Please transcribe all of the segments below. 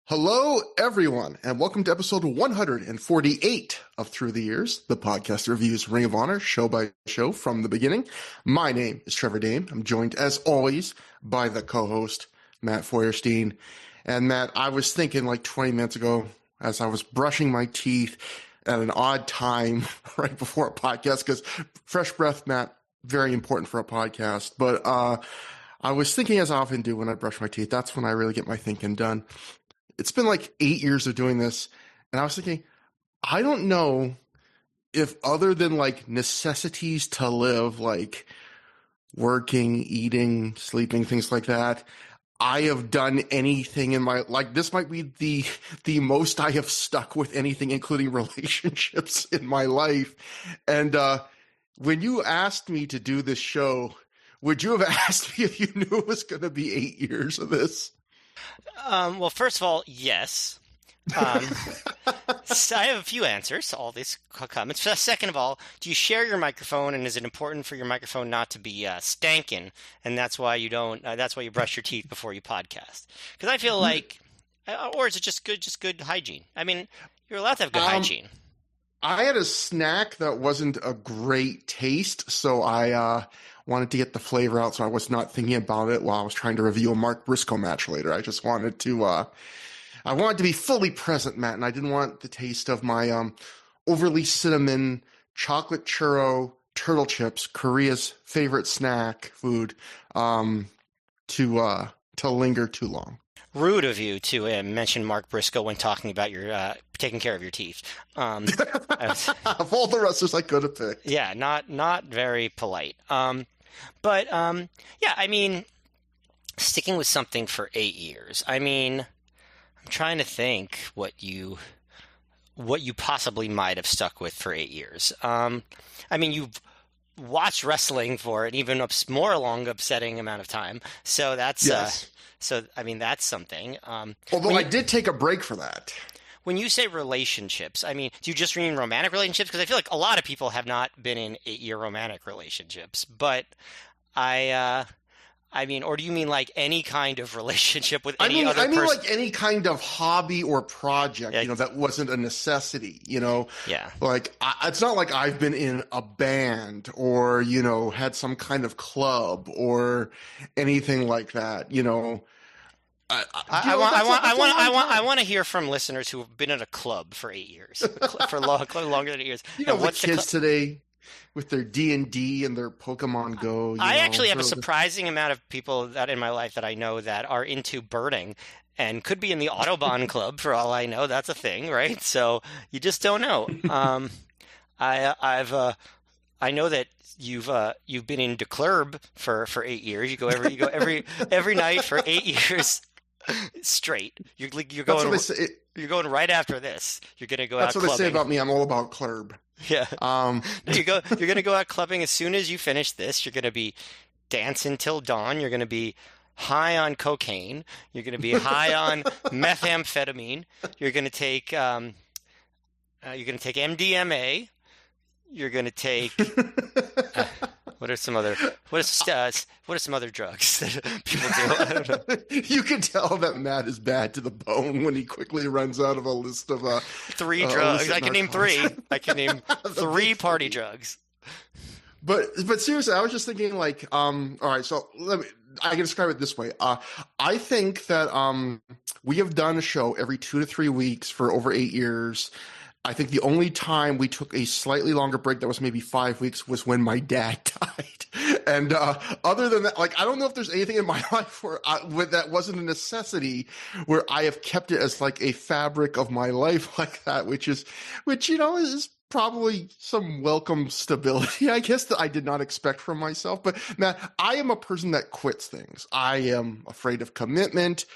Hello, everyone, and welcome to episode 148 of ThROH The Years, the podcast that reviews Ring of Honor show by show from the beginning. My name is Trevor Dame. I'm joined, as always, by the co-host, Matt Feuerstein. And Matt, I was thinking like 20 minutes ago, as I was brushing my teeth at an odd time right before a podcast, because fresh breath, Matt, very important for a podcast. But I was thinking, as I often do when I brush my teeth, that's when I really get my thinking done. It's been like 8 years of doing this, and I was thinking, I don't know if other than like necessities to live, like working, eating, sleeping, things like that, I have done anything in my, like, this might be the most I have stuck with anything, including relationships in my life. And when you asked me to do this show, would you have asked me if you knew it was going to be 8 years of this? Well, first of all, yes. So I have a few answers to all these comments. Second of all, do you share your microphone, and is it important for your microphone not to be stankin', and that's why you don't? That's why you brush your teeth before you podcast? Because I feel like, or is it just good hygiene? I mean, you're allowed to have good hygiene. I had a snack that wasn't a great taste, so I wanted to get the flavor out, so I was not thinking about it while I was trying to review a Mark Briscoe match later. I just wanted to, I wanted to be fully present, Matt, and I didn't want the taste of my overly cinnamon chocolate churro turtle chips, Korea's favorite snack food, to linger too long. Rude of you to mention Mark Briscoe when talking about your taking care of your teeth. Of all the wrestlers I could have picked. Yeah, not very polite. But yeah, I mean, sticking with something for 8 years. I mean, I'm trying to think what you possibly might have stuck with for 8 years. I mean, you've watched wrestling for an even more long, upsetting amount of time. So that's yes. So I mean, that's something. Although I did take a break for that. When you say relationships, I mean, do you just mean romantic relationships? Because I feel like a lot of people have not been in 8-year romantic relationships. But I mean, or do you mean like any kind of relationship with any other person? I mean like any kind of hobby or project, that wasn't a necessity, Yeah. Like, it's not like I've been in a band or, had some kind of club or anything like that, I want to hear from listeners who have been in a club for 8 years, for longer than 8 years. What's the kids today with their D&D and their Pokemon Go. I actually have a surprising amount of people that in my life that I know that are into birding and could be in the Autobahn Club for all I know. That's a thing, right? So you just don't know. I know that you've been in the club for 8 years. You go every night for 8 years straight. You're going. You're going right after this. You're going to go out clubbing. That's what they say about me. I'm all about club. Yeah. You're going to go out clubbing as soon as you finish this. You're going to be dancing till dawn. You're going to be high on cocaine. You're going to be high on methamphetamine. You're going to take MDMA. You're going to take what are some other drugs that people do? I don't know. You can tell that Matt is bad to the bone when he quickly runs out of a list of 3 drugs. I can name 3. I can name 3 party drugs. But seriously, I was just thinking like, all right, so I can describe it this way. I think that we have done a show every 2 to 3 weeks for over 8 years. I think the only time we took a slightly longer break that was maybe 5 weeks was when my dad died. And other than that, like, I don't know if there's anything in my life where that wasn't a necessity, where I have kept it as like a fabric of my life like that, which is probably some welcome stability, I guess, that I did not expect from myself. But Matt, I am a person that quits things. I am afraid of commitment.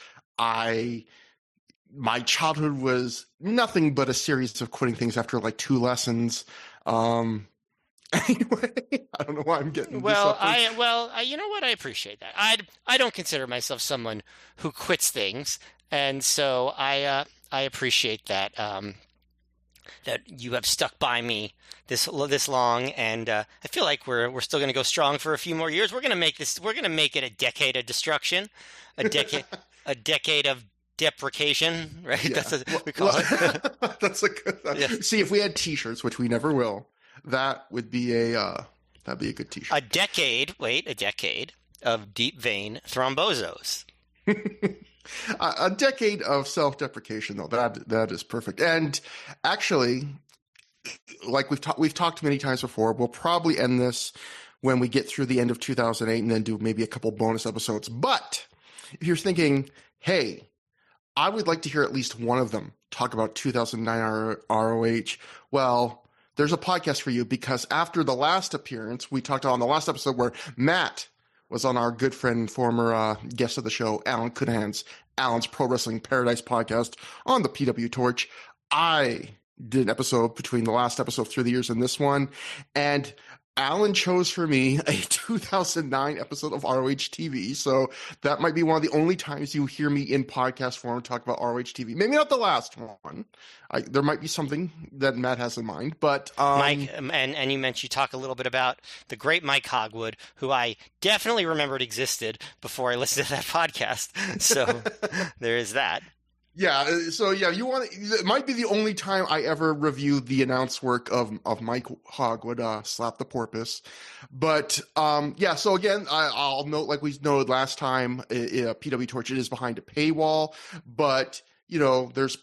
My childhood was nothing but a series of quitting things after like 2 lessons. Anyway, I don't know why I'm getting you know what? I appreciate that. I don't consider myself someone who quits things, and so I appreciate that that you have stuck by me this long, and I feel like we're still going to go strong for a few more years. We're going to make it a decade of destruction, a decade of self-deprecation, right? Yeah. That's what we call it. That's a good. Yes. See, if we had T-shirts, which we never will, that would be that'd be a good T-shirt. A decade of deep vein thrombosos. A decade of self-deprecation, though. That is perfect. And actually, like we've talked many times before, we'll probably end this when we get through the end of 2008 and then do maybe a couple bonus episodes. But if you're thinking, hey, I would like to hear at least one of them talk about 2009 ROH, well, there's a podcast for you, because after the last appearance, we talked on the last episode where Matt was on our good friend and former guest of the show, Alan Alan's Pro Wrestling Paradise podcast on the PW Torch. I did an episode between the last episode Through the Years and this one, and Alan chose for me a 2009 episode of ROH TV, so that might be one of the only times you hear me in podcast form talk about ROH TV. Maybe not the last one. There might be something that Matt has in mind, but Mike, and you mentioned you talk a little bit about the great Mike Hogwood, who I definitely remembered existed before I listened to that podcast. So there is that. Yeah, so yeah, it might be the only time I ever review the announce work of Mike Hogwood, Slap the Porpoise. But yeah, so again, I'll note, like we noted last time, PW Torch, it is behind a paywall, but you know, there's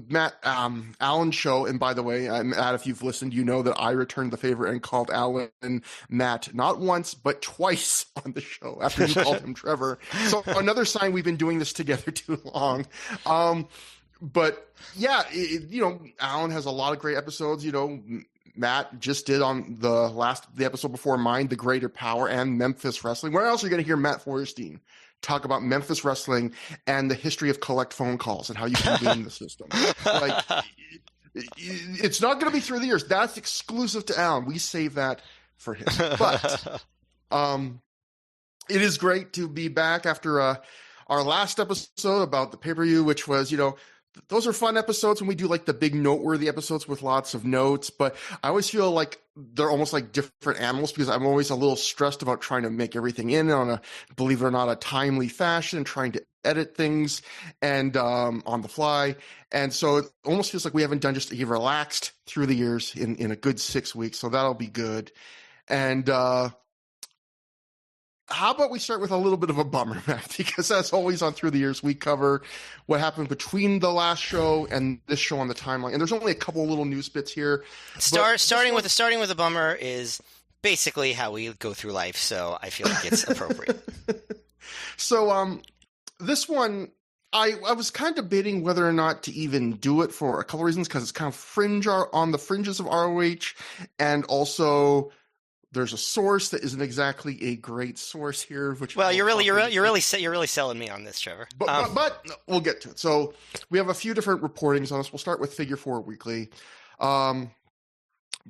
Matt Alan's show, and by the way, Matt, if you've listened, you know that I returned the favor and called Alan Matt not once but twice on the show after you called him Trevor. So another sign we've been doing this together too long. But yeah, you know, Alan has a lot of great episodes. You know, Matt just did on the episode before mine, The Greater Power and Memphis Wrestling. Where else are you going to hear Matt Feuerstein talk about Memphis Wrestling and the history of collect phone calls and how you can game the system? Like, it's not going to be Through the Years. That's exclusive to Alan. We save that for him. But it is great to be back after our last episode about the pay-per-view, which was, you know, those are fun episodes when we do like the big noteworthy episodes with lots of notes, but I always feel like they're almost like different animals because I'm always a little stressed about trying to make everything in on a, believe it or not, a timely fashion and trying to edit things and on the fly. And so it almost feels like we haven't done just a relaxed Through the Years in a good 6 weeks. So that'll be good. And how about we start with a little bit of a bummer, Matt? Because as always on Through the Years, we cover what happened between the last show and this show on the timeline. And there's only a couple little news bits here. Starting with a bummer is basically how we go through life, so I feel like it's appropriate. So this one, I was kind of debating whether or not to even do it for a couple reasons, because it's kind of on the fringes of ROH, and also there's a source that isn't exactly a great source here. Which you're really selling me on this, Trevor. But we'll get to it. So we have a few different reportings on this. We'll start with Figure 4 Weekly. Brian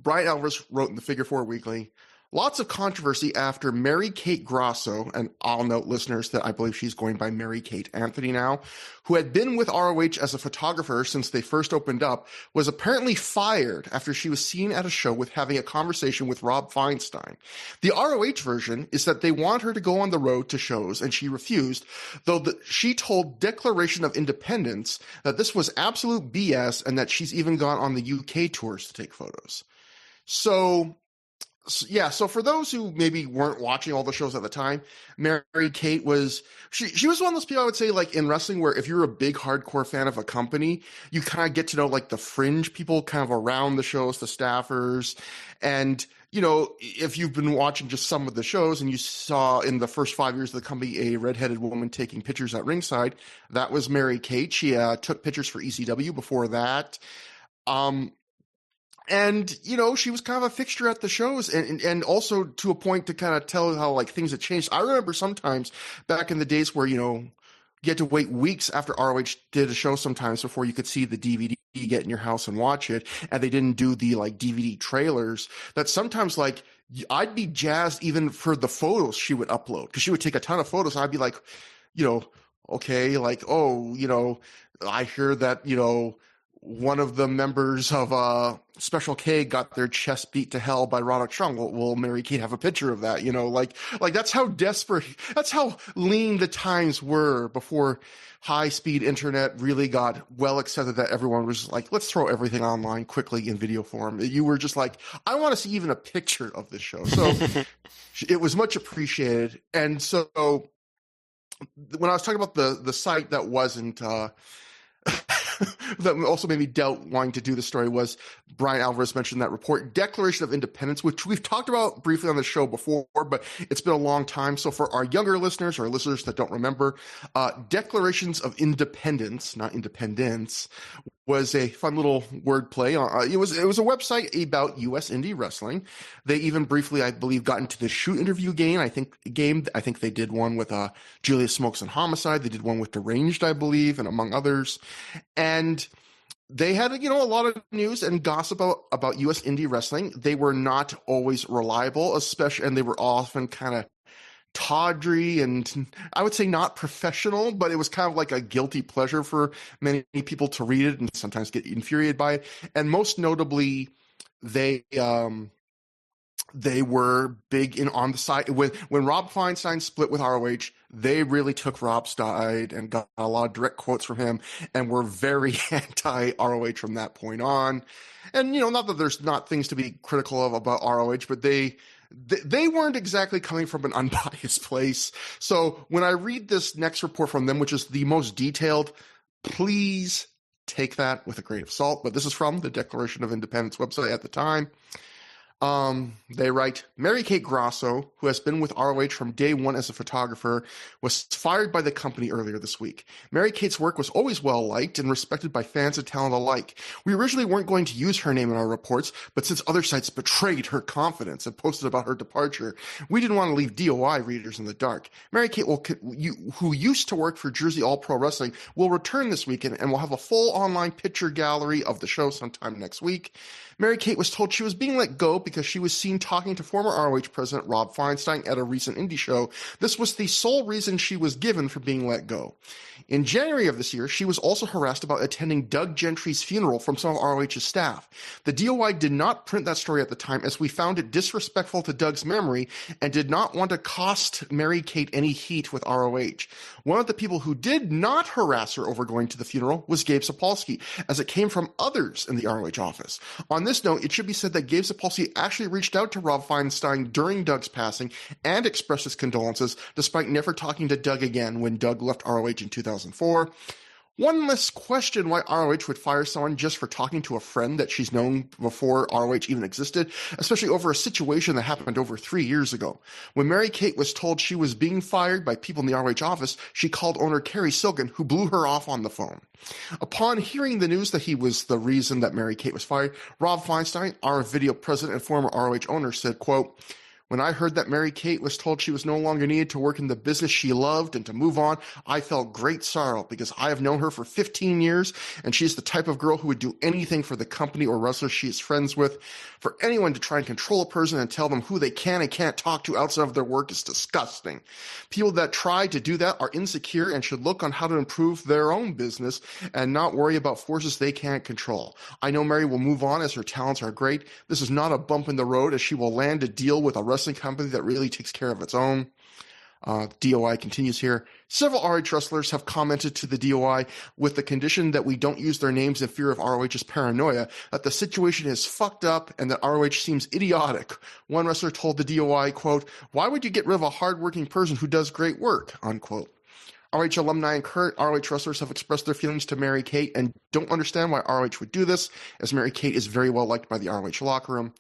Alvarez wrote in the Figure 4 Weekly, lots of controversy after Mary Kate Grasso, and I'll note, listeners, that I believe she's going by Mary Kate Anthony now, who had been with ROH as a photographer since they first opened up, was apparently fired after she was seen at a show with having a conversation with Rob Feinstein. The ROH version is that they want her to go on the road to shows, and she refused, though she told Declaration of Independence that this was absolute BS and that she's even gone on the UK tours to take photos. So for those who maybe weren't watching all the shows at the time, Mary Kate was, she was one of those people I would say, like in wrestling, where if you're a big hardcore fan of a company, you kind of get to know like the fringe people kind of around the shows, the staffers. And, you know, if you've been watching just some of the shows and you saw in the first 5 years of the company a redheaded woman taking pictures at ringside, that was Mary Kate. She took pictures for ECW before that. And, you know, she was kind of a fixture at the shows and also to a point to kind of tell how like things had changed. I remember sometimes back in the days where, you know, you had to wait weeks after ROH did a show sometimes before you could see the DVD, get in your house and watch it. And they didn't do the like DVD trailers, that sometimes like I'd be jazzed even for the photos she would upload, because she would take a ton of photos. I'd be like, you know, okay, like, oh, you know, I hear that, you know, one of the members of Special K got their chest beat to hell by Roderick Strong. Will Mary Kate have a picture of that? Like that's how desperate, that's how lean the times were before high-speed internet really got well accepted, that everyone was like, let's throw everything online quickly in video form. You were just like, I want to see even a picture of this show. So it was much appreciated. And so when I was talking about the site that wasn't that also made me doubt wanting to do the story, was Brian Alvarez mentioned that report, Declaration of Independence, which we've talked about briefly on the show before, but it's been a long time. So for our younger listeners or listeners that don't remember, Declarations of Independence, not independence, was a fun little wordplay. It was a website about U.S. indie wrestling. They even briefly, I believe, got into the shoot interview game. I think they did one with Julius Smokes and Homicide. They did one with Deranged, I believe, and among others. And they had, a lot of news and gossip about U.S. indie wrestling. They were not always reliable, and they were often kind of tawdry and I would say not professional, but it was kind of like a guilty pleasure for many people to read it and sometimes get infuriated by it. And most notably, they were big on the side when Rob Feinstein split with ROH. They really took Rob's side and got a lot of direct quotes from him and were very anti ROH from that point on. And not that there's not things to be critical of about ROH, but they weren't exactly coming from an unbiased place. So when I read this next report from them, which is the most detailed, please take that with a grain of salt. But this is from the Declaration of Independence website at the time. They write, Mary Kate Grasso, who has been with ROH from day one as a photographer, was fired by the company earlier this week. Mary Kate's work was always well liked and respected by fans and talent alike. We originally weren't going to use her name in our reports, but since other sites betrayed her confidence and posted about her departure, we didn't want to leave DOI readers in the dark. Mary Kate, who used to work for Jersey All Pro Wrestling, will return this weekend and will have a full online picture gallery of the show sometime next week. Mary Kate was told she was being let go because she was seen talking to former ROH president Rob Feinstein at a recent indie show. This was the sole reason she was given for being let go. In January of this year, she was also harassed about attending Doug Gentry's funeral from some of ROH's staff. The DOI did not print that story at the time as we found it disrespectful to Doug's memory and did not want to cost Mary Kate any heat with ROH. One of the people who did not harass her over going to the funeral was Gabe Sapolsky, as it came from others in the ROH office. On this note, it should be said that Gabe Sapolsky actually reached out to Rob Feinstein during Doug's passing and expressed his condolences, despite never talking to Doug again when Doug left ROH in 2004. One less question why ROH would fire someone just for talking to a friend that she's known before ROH even existed, especially over a situation that happened over 3 years ago. When Mary Kate was told she was being fired by people in the ROH office, she called owner Kerry Silkin, who blew her off on the phone. Upon hearing the news that he was the reason that Mary Kate was fired, Rob Feinstein, our video president and former ROH owner, said, quote, "When I heard that Mary Kate was told she was no longer needed to work in the business she loved and to move on, I felt great sorrow because I have known her for 15 years and she's the type of girl who would do anything for the company or wrestler she is friends with. For anyone to try and control a person and tell them who they can and can't talk to outside of their work is disgusting. People that try to do that are insecure and should look on how to improve their own business and not worry about forces they can't control. I know Mary will move on as her talents are great. This is not a bump in the road as she will land a deal with a wrestling company that really takes care of its own." DOI continues here. Several ROH wrestlers have commented to the DOI with the condition that we don't use their names in fear of ROH's paranoia, that the situation is fucked up and that ROH seems idiotic. One wrestler told the DOI, quote, "Why would you get rid of a hardworking person who does great work?" unquote. ROH alumni and current ROH wrestlers have expressed their feelings to Mary Kate and don't understand why ROH would do this, as Mary Kate is very well liked by the ROH locker room.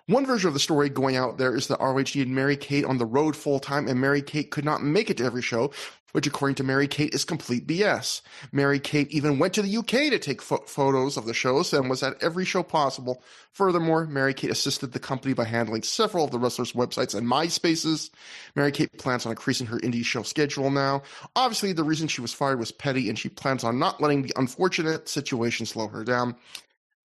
One version of the story going out there is that ROH needed Mary Kate on the road full-time and Mary Kate could not make it to every show, which according to Mary Kate is complete BS. Mary Kate even went to the UK to take photos of the shows and was at every show possible. Furthermore, Mary Kate assisted the company by handling several of the wrestlers' websites and MySpaces. Mary Kate plans on increasing her indie show schedule now. Obviously, the reason she was fired was petty and she plans on not letting the unfortunate situation slow her down.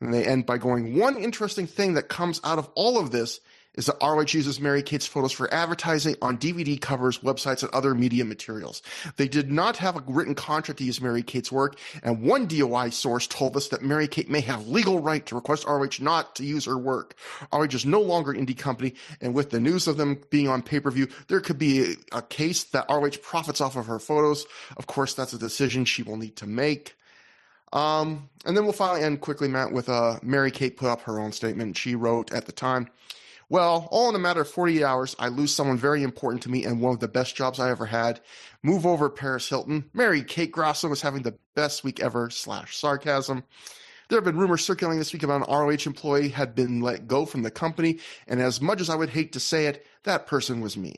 And they end by going, one interesting thing that comes out of all of this is that ROH uses Mary Kate's photos for advertising on DVD covers, websites, and other media materials. They did not have a written contract to use Mary Kate's work, and one DOI source told us that Mary Kate may have legal right to request ROH not to use her work. ROH is no longer an indie company, and with the news of them being on pay-per-view, there could be a case that ROH profits off of her photos. Of course, that's a decision she will need to make. And then we'll finally end quickly, Matt, with Mary Kate put up her own statement. She wrote at the time, "Well, all in a matter of 48 hours, I lose someone very important to me and one of the best jobs I ever had. Move over, Paris Hilton. Mary Kate Grasso was having the best week ever, /sarcasm. There have been rumors circulating this week about an ROH employee had been let go from the company, and as much as I would hate to say it, that person was me.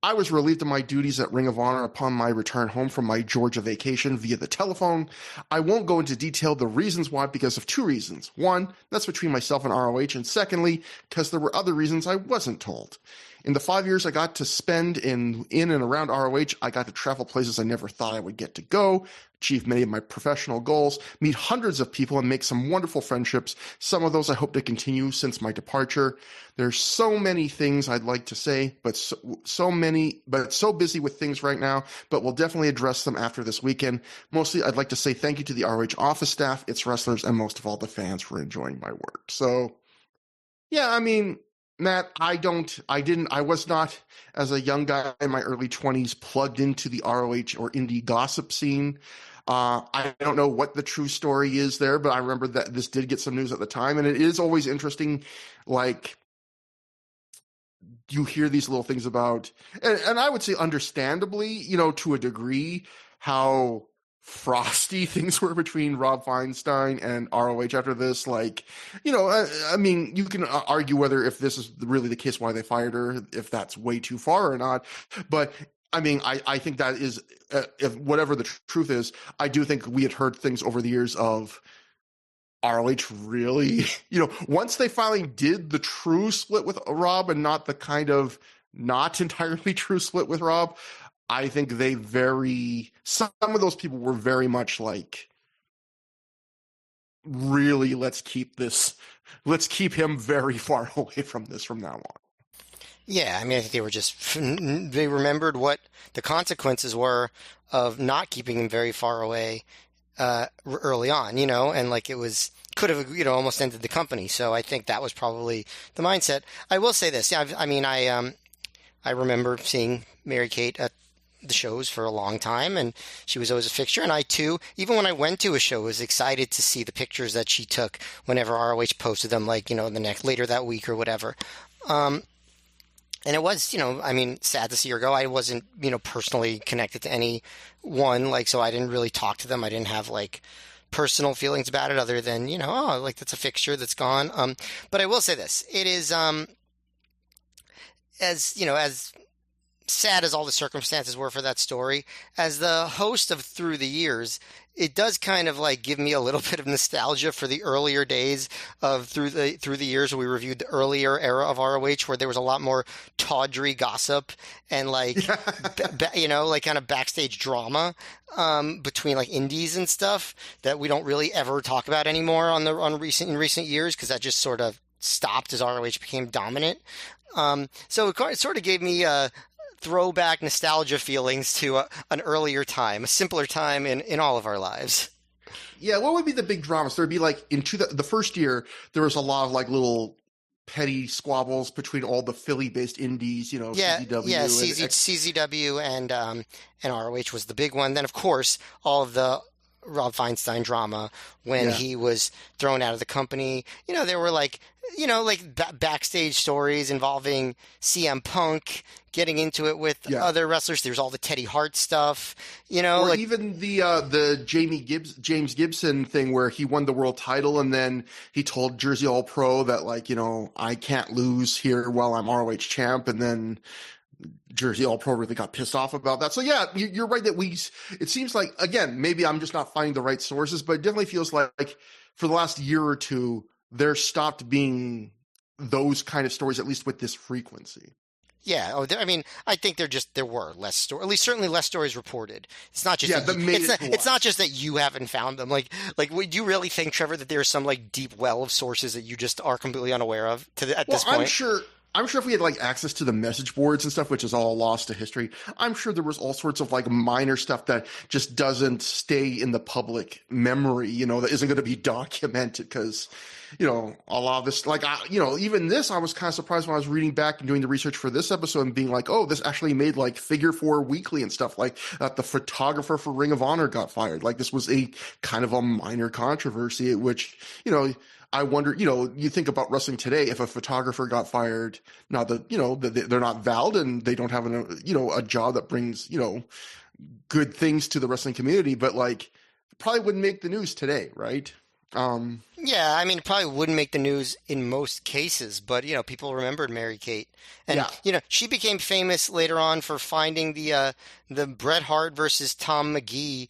I was relieved of my duties at Ring of Honor upon my return home from my Georgia vacation via the telephone. I won't go into detail the reasons why because of two reasons. One, that's between myself and ROH, and secondly, because there were other reasons I wasn't told. In the 5 years I got to spend in and around ROH, I got to travel places I never thought I would get to go, achieve many of my professional goals, meet hundreds of people, and make some wonderful friendships. Some of those I hope to continue since my departure. There's so many things I'd like to say, but so busy with things right now, but we'll definitely address them after this weekend. Mostly, I'd like to say thank you to the ROH office staff, its wrestlers, and most of all, the fans for enjoying my work." So, yeah, I mean, Matt, I was not, as a young guy in my early 20s, plugged into the ROH or indie gossip scene. I don't know what the true story is there, but I remember that this did get some news at the time, and it is always interesting, like, you hear these little things about, and I would say understandably, to a degree, how frosty things were between Rob Feinstein and ROH after this. Like, I mean, you can argue whether if this is really the case, why they fired her, if that's way too far or not. But I mean, I think that is, if whatever the truth is, I do think we had heard things over the years of ROH really, once they finally did the true split with Rob and not the kind of not entirely true split with Rob, I think some of those people were very much like, really, let's keep him very far away from this from now on. Yeah, I mean, I think they remembered what the consequences were of not keeping him very far away early on, and like could have, almost ended the company. So I think that was probably the mindset. I will say this. Yeah, I remember seeing Mary Kate at the shows for a long time, and she was always a fixture. And I too, even when I went to a show, was excited to see the pictures that she took whenever ROH posted them, like, later that week or whatever. And it was, sad to see her go. I wasn't, personally connected to anyone, so I didn't really talk to them. I didn't have personal feelings about it other than, that's a fixture that's gone. But I will say this, it is, as sad as all the circumstances were for that story, as the host of Through the Years, it does kind of give me a little bit of nostalgia for the earlier days of Through the Years, where we reviewed the earlier era of ROH, where there was a lot more tawdry gossip and kind of backstage drama between indies and stuff that we don't really ever talk about anymore in recent years, because that just sort of stopped as ROH became dominant. So it sort of gave me throwback nostalgia feelings to an earlier time, a simpler time in all of our lives. Yeah, what would be the big dramas? There would be the first year, there was a lot of little petty squabbles between all the Philly-based indies, CZW. Yeah, CZW and ROH was the big one. Then, of course, all of the Rob Feinstein drama when he was thrown out of the company. There were backstage stories involving CM Punk getting into it with other wrestlers. There's all the Teddy Hart stuff, or even the James Gibson thing where he won the world title and then he told Jersey All Pro that I can't lose here while I'm ROH champ, and then Jersey All Pro really got pissed off about that. So yeah, you're right that it seems like, again, maybe I'm just not finding the right sources, but it definitely feels like for the last year or two, there stopped being those kind of stories, at least with this frequency. Yeah, I think there were less stories, at least certainly less stories reported. It's not just it's not just that you haven't found them. Would you really think, Trevor, that there's some deep well of sources that you just are completely unaware of at this point? I'm sure if we had like access to the message boards and stuff, which is all lost to history, I'm sure there was all sorts of like minor stuff that just doesn't stay in the public memory, that isn't going to be documented because, a lot of this, like, even this, I was kind of surprised when I was reading back and doing the research for this episode and being like, oh, this actually made like Figure 4 Weekly and stuff, like that the photographer for Ring of Honor got fired. Like this was a kind of a minor controversy, which, I wonder, you think about wrestling today, if a photographer got fired, not that, they're not valid and they don't have a job that brings, good things to the wrestling community, but like probably wouldn't make the news today, right? Yeah, I mean, it probably wouldn't make the news in most cases, but, people remembered Mary Kate. And, she became famous later on for finding the Bret Hart versus Tom McGee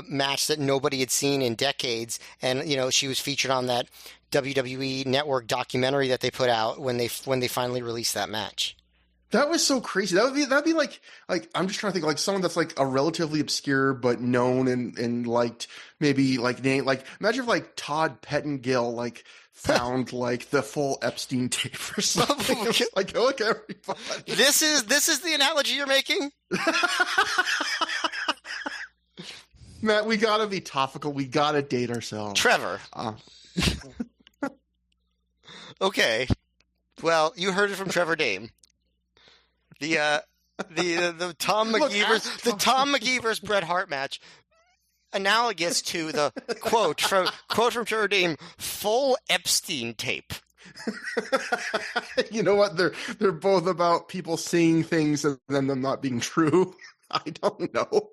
match that nobody had seen in decades. And, she was featured on that WWE Network documentary that they put out when they finally released that match. That was so crazy. That'd be like I'm just trying to think like someone that's like a relatively obscure but known and liked, maybe like name, like imagine if like Todd Pettengill like found like the full Epstein tape or something. Like, look, everybody. This is the analogy you're making? Matt, we gotta be topical. We gotta date ourselves. Trevor. Okay. Well, you heard it from Trevor Dame. The Tom McGee versus Bret Hart match, analogous to the quote from Trevor Dame, full Epstein tape. You know what? They're both about people seeing things and then them not being true. I don't know.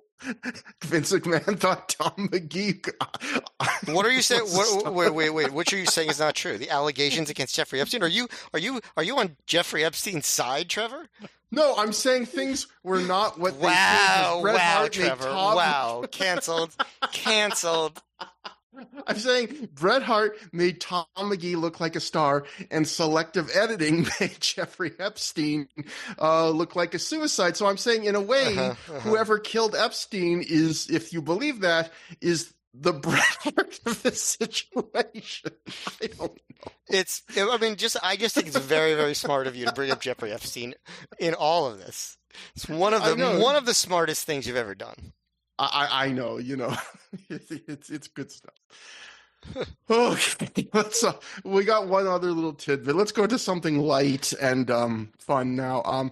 Vince McMahon thought Tom McGee. What are you saying? Wait. What are you saying is not true? The allegations against Jeffrey Epstein. Are you on Jeffrey Epstein's side, Trevor? No, I'm saying things were not what they did. Wow, Trevor. Wow, canceled. I'm saying Bret Hart made Tom McGee look like a star, and selective editing made Jeffrey Epstein look like a suicide. So I'm saying, in a way, whoever killed Epstein is, if you believe that, is the Bret Hart of this situation. I don't know. I just think it's very, very smart of you to bring up Jeffrey Epstein in all of this. It's one of the smartest things you've ever done. I know, it's good stuff. Okay, we got one other little tidbit. Let's go to something light and fun now.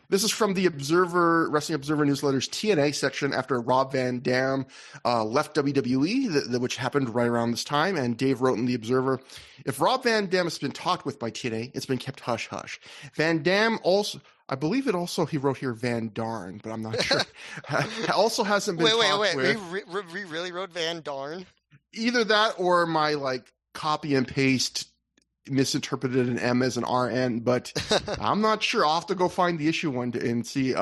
This is from the Wrestling Observer newsletter's TNA section after Rob Van Dam left WWE, which happened right around this time. And Dave wrote in the Observer, if Rob Van Dam has been talked with by TNA, it's been kept hush-hush. Van Dam also... I believe it also, he wrote here Van Darn, but I'm not sure. Also hasn't been talked with. We really wrote Van Darn? Either that or my copy and paste misinterpreted an M as an RN, but I'm not sure. I'll have to go find the issue one and see.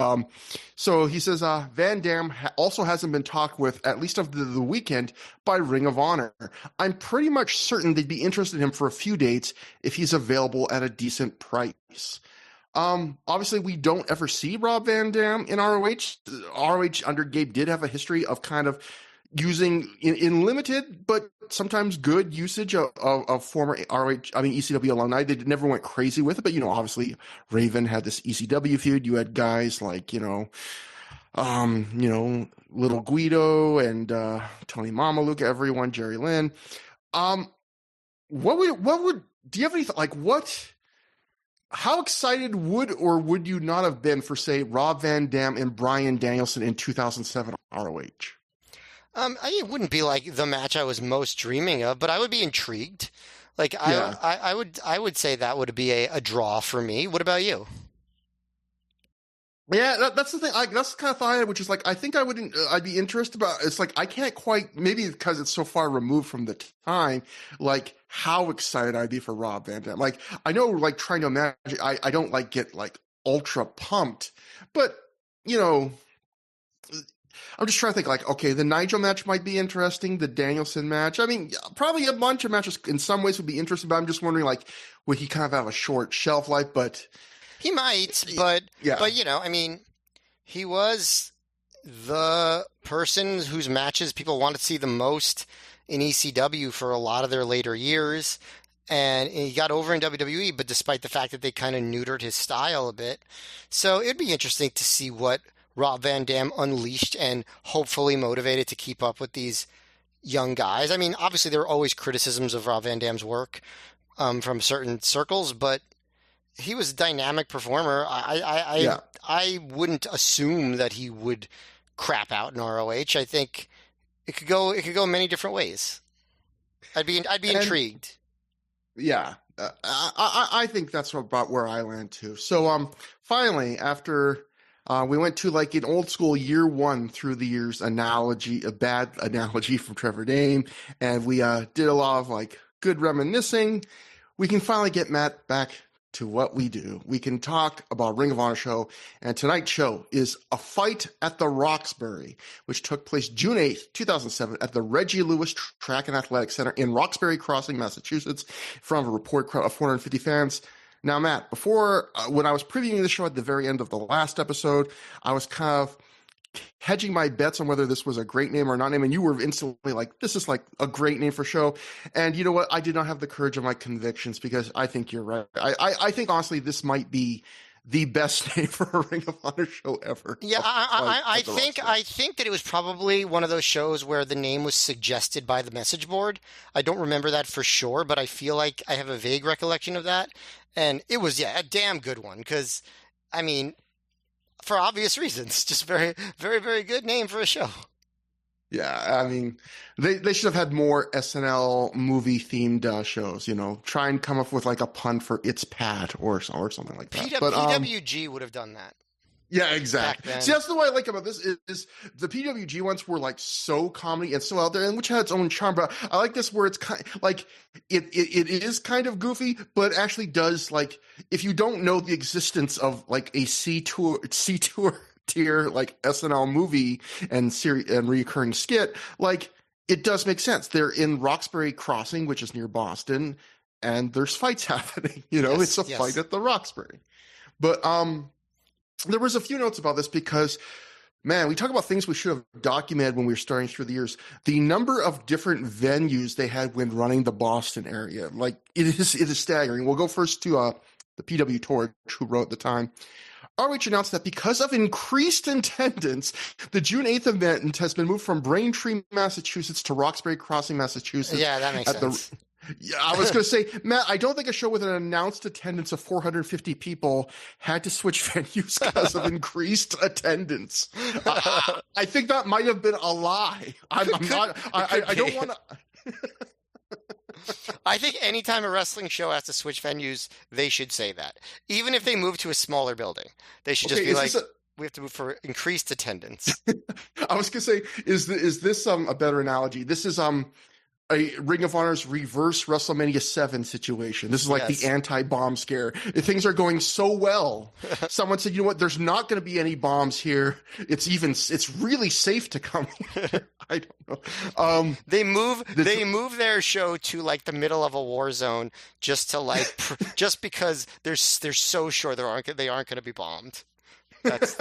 So he says Van Dam also hasn't been talked with, at least of the weekend, by Ring of Honor. I'm pretty much certain they'd be interested in him for a few dates if he's available at a decent price. Obviously we don't ever see Rob Van Dam in ROH. ROH under Gabe did have a history of kind of using in limited, but sometimes good usage of former ECW alumni. They never went crazy with it, but obviously Raven had this ECW feud. You had guys like, Little Guido and, Tony Mamaluca, everyone, Jerry Lynn. Do you have any, how excited would or would you not have been for, say, Rob Van Dam and Bryan Danielson in 2007 ROH? It wouldn't be like the match I was most dreaming of, but I would be intrigued. I would say that would be a draw for me. What about you? Yeah, that's the thing. That's the kind of thought I had, which is I think I'd be interested about. It's I can't quite, maybe because it's so far removed from the time, how excited I'd be for Rob Van Dam. I know, trying to imagine, I don't get ultra pumped, but I'm just trying to think okay, the Nigel match might be interesting. The Danielson match, I mean, probably a bunch of matches in some ways would be interesting, but I'm just wondering would he kind of have a short shelf life, but. He might, but he was the person whose matches people wanted to see the most in ECW for a lot of their later years. and he got over in WWE, but despite the fact that they kind of neutered his style a bit. So it'd be interesting to see what Rob Van Dam unleashed and hopefully motivated to keep up with these young guys. I mean, obviously there were always criticisms of Rob Van Dam's work from certain circles, but he was a dynamic performer. Yeah. I wouldn't assume that he would crap out in ROH. I think it could go many different ways. I'd be intrigued. Yeah, I think that's about where I land too. So finally, after we went to like an old school year one through the years analogy, a bad analogy from Trevor Dame, and we did a lot of like good reminiscing. We can finally get Matt back to what we do. We can talk about Ring of Honor show, and tonight's show is a Fight at the Roxbury, which took place June 8th, 2007 at the Reggie Lewis Track and Athletic Center in Roxbury Crossing, Massachusetts, in front of a report crowd of 450 fans. Now, Matt, before, when I was previewing the show at the very end of the last episode, I was kind of hedging my bets on whether this was a great name or not name, and you were instantly like, this is like a great name for a show. And you know what? I did not have the courage of my convictions because I think you're right. I think, honestly, this might be the best name for a Ring of Honor show ever. Yeah, I think that it was probably one of those shows where the name was suggested by the message board. I don't remember that for sure, but I feel like I have a vague recollection of that. And it was, a damn good one because, I mean, for obvious reasons, just very, very, very good name for a show. Yeah, I mean, they should have had more SNL movie themed shows. You know, try and come up with like a pun for "It's Pat" or something like that. But PWG would have done that. Yeah, exactly. See, that's the way I like about this is the PWG ones were like so comedy and so out there, and which had its own charm. But I like this where it's kind like it is kind of goofy, but actually does like if you don't know the existence of like a C tour tier like SNL movie and series and recurring skit, like it does make sense. They're in Roxbury Crossing, which is near Boston, and there's fights happening. You know, it's a fight at the Roxbury. But there was a few notes about this because, man, we talk about things we should have documented when we were starting through the years. The number of different venues they had when running the Boston area, like it is staggering. We'll go first to the PW Torch, who wrote at the time. ROH announced that because of increased attendance, the June 8th event has been moved from Braintree, Massachusetts to Roxbury Crossing, Massachusetts. Yeah, that makes sense. Yeah, I was going to say, Matt, I don't think a show with an announced attendance of 450 people had to switch venues because of increased attendance. I think that might have been a lie. I don't want to. I think anytime a wrestling show has to switch venues, they should say that. Even if they move to a smaller building, they should just be like, we have to move for increased attendance. I was going to say, is this a better analogy? This is a Ring of Honor's reverse WrestleMania 7 situation. This is like the anti-bomb scare. If things are going so well, someone said, you know what, there's not going to be any bombs here. It's really safe to come here. I don't know. They move their show to like the middle of a war zone just to like, just because they're so sure they aren't going to be bombed. That's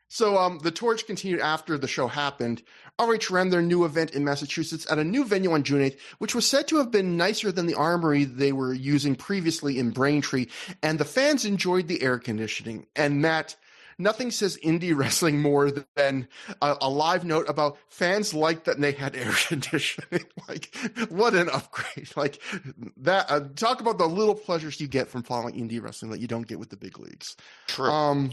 So the Torch continued after the show happened. ROH ran their new event in Massachusetts at a new venue on June 8th, which was said to have been nicer than the Armory they were using previously in Braintree, and the fans enjoyed the air conditioning. And Matt, nothing says indie wrestling more than a live note about fans liked that they had air conditioning. Like, what an upgrade. Like, that. Talk about the little pleasures you get from following indie wrestling that you don't get with the big leagues. True.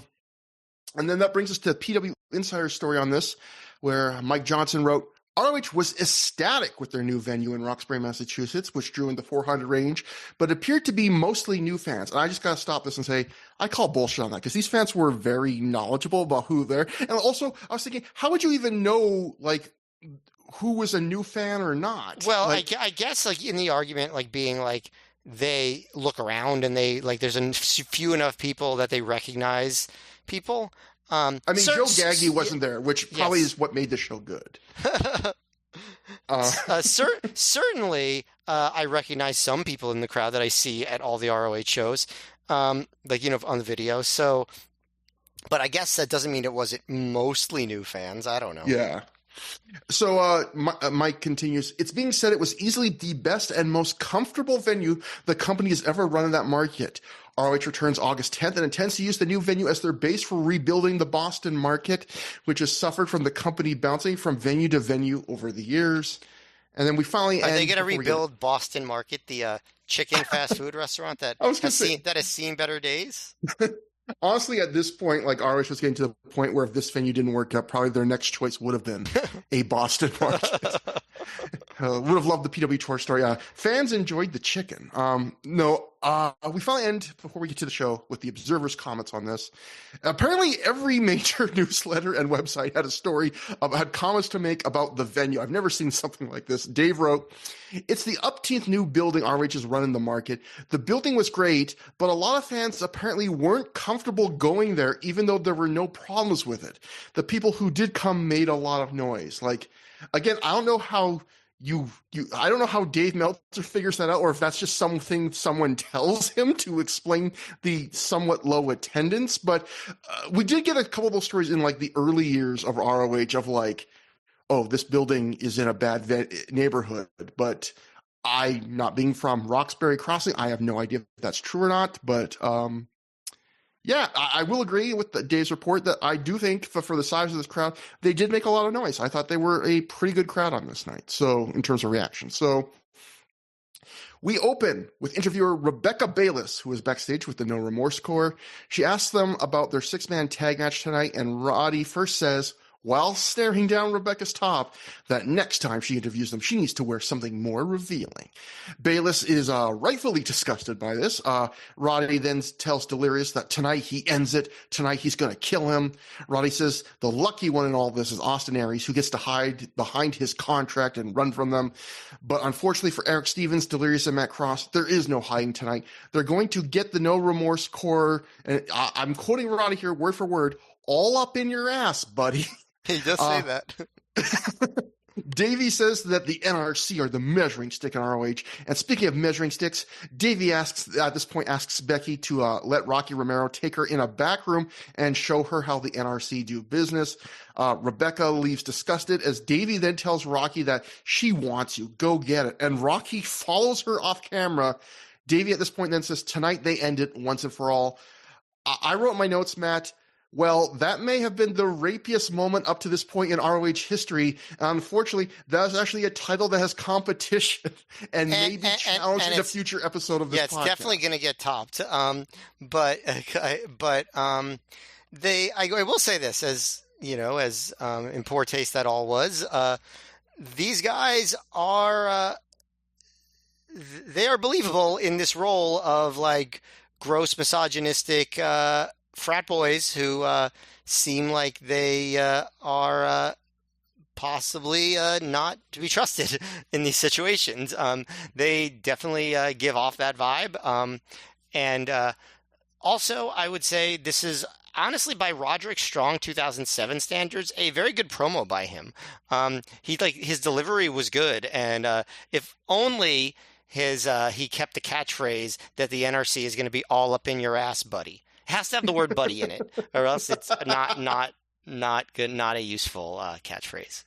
And then that brings us to PW Insider's story on this, where Mike Johnson wrote, ROH was ecstatic with their new venue in Roxbury, Massachusetts, which drew in the 400 range, but appeared to be mostly new fans. And I just got to stop this and say, I call bullshit on that, because these fans were very knowledgeable about who they're. And also, I was thinking, how would you even know, like, who was a new fan or not? Well, like, I guess, like, in the argument, like, being like, they look around and they, like, there's a few enough people that they recognize people. I mean, Joe Gaggy wasn't there, which probably is what made the show good. Certainly, I recognize some people in the crowd that I see at all the ROH shows, like, you know, on the video. So, but I guess that doesn't mean it wasn't mostly new fans. I don't know. Yeah. So Mike continues, it's being said it was easily the best and most comfortable venue the company has ever run in that market. ROH returns August 10th and intends to use the new venue as their base for rebuilding the Boston market, which has suffered from the company bouncing from venue to venue over the years. And then we finally Are they going to rebuild Boston Market, the chicken fast food restaurant that has seen better days? Honestly, at this point, like ROH was getting to the point where if this venue didn't work out, probably their next choice would have been a Boston market. Would have loved the PW Tour story. Fans enjoyed the chicken. We finally end, before we get to the show, with the Observer's comments on this. Apparently, every major newsletter and website had a story, had comments to make about the venue. I've never seen something like this. Dave wrote, it's the upteenth new building ROH has run in the market. The building was great, but a lot of fans apparently weren't comfortable going there, even though there were no problems with it. The people who did come made a lot of noise. Like, again, I don't know how I don't know how Dave Meltzer figures that out, or if that's just something someone tells him to explain the somewhat low attendance. But we did get a couple of those stories in like the early years of ROH of like, oh, this building is in a bad neighborhood. But I, not being from Roxbury Crossing, I have no idea if that's true or not. But yeah, I will agree with Dave's report that I do think for the size of this crowd, they did make a lot of noise. I thought they were a pretty good crowd on this night. So in terms of reaction. So we open with interviewer Rebecca Bayless, who is backstage with the No Remorse Corps. She asks them about their 6-man tag match tonight, and Roddy first says, while staring down Rebecca's top, that next time she interviews them, she needs to wear something more revealing. Bayless is rightfully disgusted by this. Roddy then tells Delirious that tonight he ends it. Tonight he's going to kill him. Roddy says the lucky one in all this is Austin Aries, who gets to hide behind his contract and run from them. But unfortunately for Eric Stevens, Delirious, and Matt Cross, there is no hiding tonight. They're going to get the No Remorse Corps, and I'm quoting Roddy here word for word, all up in your ass, buddy. He does say that. Davey says that the NRC are the measuring stick in ROH. And speaking of measuring sticks, Davey asks Becky to let Rocky Romero take her in a back room and show her how the NRC do business. Rebecca leaves disgusted as Davey then tells Rocky that she wants you. Go get it. And Rocky follows her off camera. Davey at this point then says, tonight they end it once and for all. I wrote in my notes, Matt, well, that may have been the rapiest moment up to this point in ROH history. Unfortunately, that is actually a title that has competition and may be challenged in a future episode of this podcast. Yeah, it's definitely going to get topped. I will say this, as you know, as in poor taste that all was, these guys are they are believable in this role of like gross misogynistic frat boys who seem like they are possibly not to be trusted in these situations. They definitely give off that vibe. And also, I would say this is honestly, by Roderick Strong 2007 standards, a very good promo by him. His delivery was good, and if only he kept the catchphrase that the NRC is going to be all up in your ass, buddy. Has to have the word buddy in it, or else it's not good, not a useful catchphrase.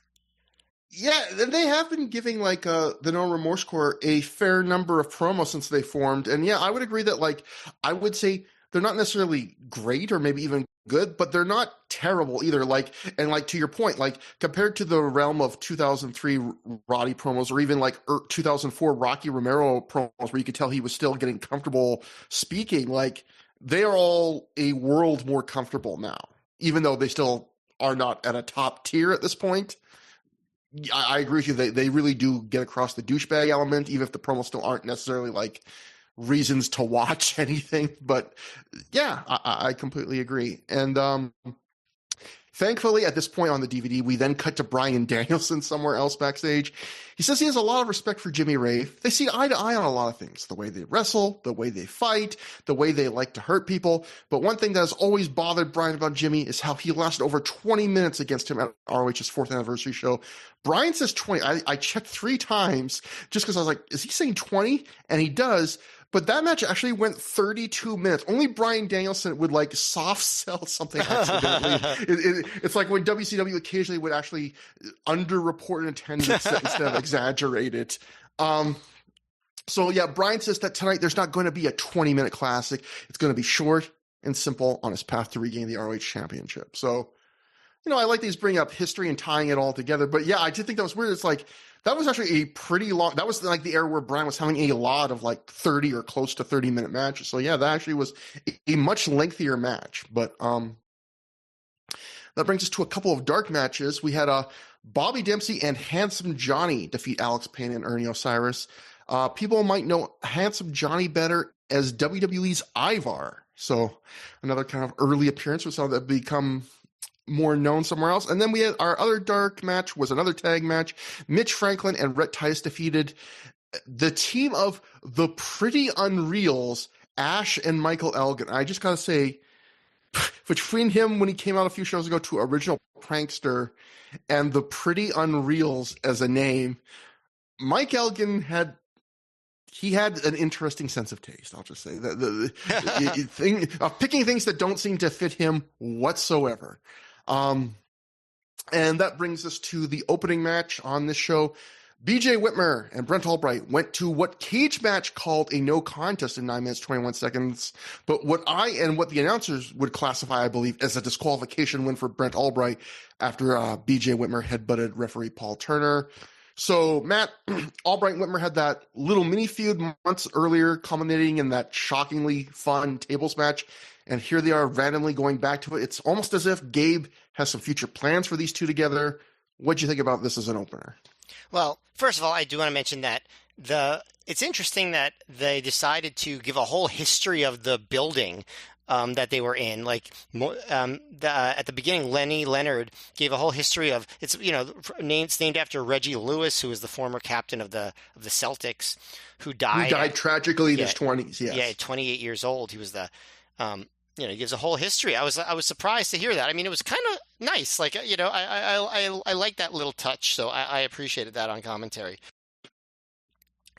Yeah, they have been giving like the No Remorse Corps a fair number of promos since they formed, and yeah, I would agree that like I would say they're not necessarily great or maybe even good, but they're not terrible either. Like, and like to your point, like compared to the realm of 2003 Roddy promos or even like 2004 Rocky Romero promos where you could tell he was still getting comfortable speaking, like they are all a world more comfortable now, even though they still are not at a top tier at this point. I agree with you. They really do get across the douchebag element, even if the promos still aren't necessarily like reasons to watch anything. But yeah, I completely agree. And thankfully, at this point on the DVD, we then cut to Bryan Danielson somewhere else backstage. He says he has a lot of respect for Jimmy Rave. They see eye to eye on a lot of things. The way they wrestle, the way they fight, the way they like to hurt people. But one thing that has always bothered Bryan about Jimmy is how he lasted over 20 minutes against him at ROH's 4th anniversary show. Bryan says 20. I checked 3 times just because I was like, is he saying 20? And he does. But that match actually went 32 minutes. Only Bryan Danielson would like soft sell something accidentally. It's like when WCW occasionally would actually underreport an attendance instead of exaggerate it. So yeah, Bryan says that tonight there's not going to be a 20-minute classic. It's going to be short and simple on his path to regain the ROH championship. So, I like these bring up history and tying it all together. But yeah, I did think that was weird. It's like, that was actually a pretty long, that was like the era where Bryan was having a lot of like 30 or close to 30-minute matches. So yeah, that actually was a much lengthier match. But that brings us to a couple of dark matches. We had Bobby Dempsey and Handsome Johnny defeat Alex Payne and Ernie Osiris. People might know Handsome Johnny better as WWE's Ivar. So another kind of early appearance with some that become more known somewhere else. And then we had our other dark match was another tag match. Mitch Franklin and Rhett Tice defeated the team of the Pretty Unreals, Ash and Michael Elgin. I just got to say, between him when he came out a few shows ago to Original Prankster and the Pretty Unreals as a name, Mike Elgin had an interesting sense of taste. I'll just say that the thing of picking things that don't seem to fit him whatsoever. And that brings us to the opening match on this show. BJ Whitmer and Brent Albright went to what Cage Match called a no contest in 9 minutes, 21 seconds. But what the announcers would classify, I believe, as a disqualification win for Brent Albright after BJ Whitmer headbutted referee Paul Turner. So, Matt, Albright and Whitmer had that little mini feud months earlier, culminating in that shockingly fun tables match. And here they are randomly going back to it. It's almost as if Gabe has some future plans for these two together. What'd you think about this as an opener? Well, first of all, I do want to mention that it's interesting that they decided to give a whole history of the building that they were in. Like at the beginning, Lenny Leonard gave a whole history of it's named after Reggie Lewis, who was the former captain of the Celtics, who died tragically in his 20s. Yes. Yeah, 28 years old. He was the he gives a whole history. I was surprised to hear that. I mean, it was kind of nice. Like I like that little touch, so I appreciated that on commentary.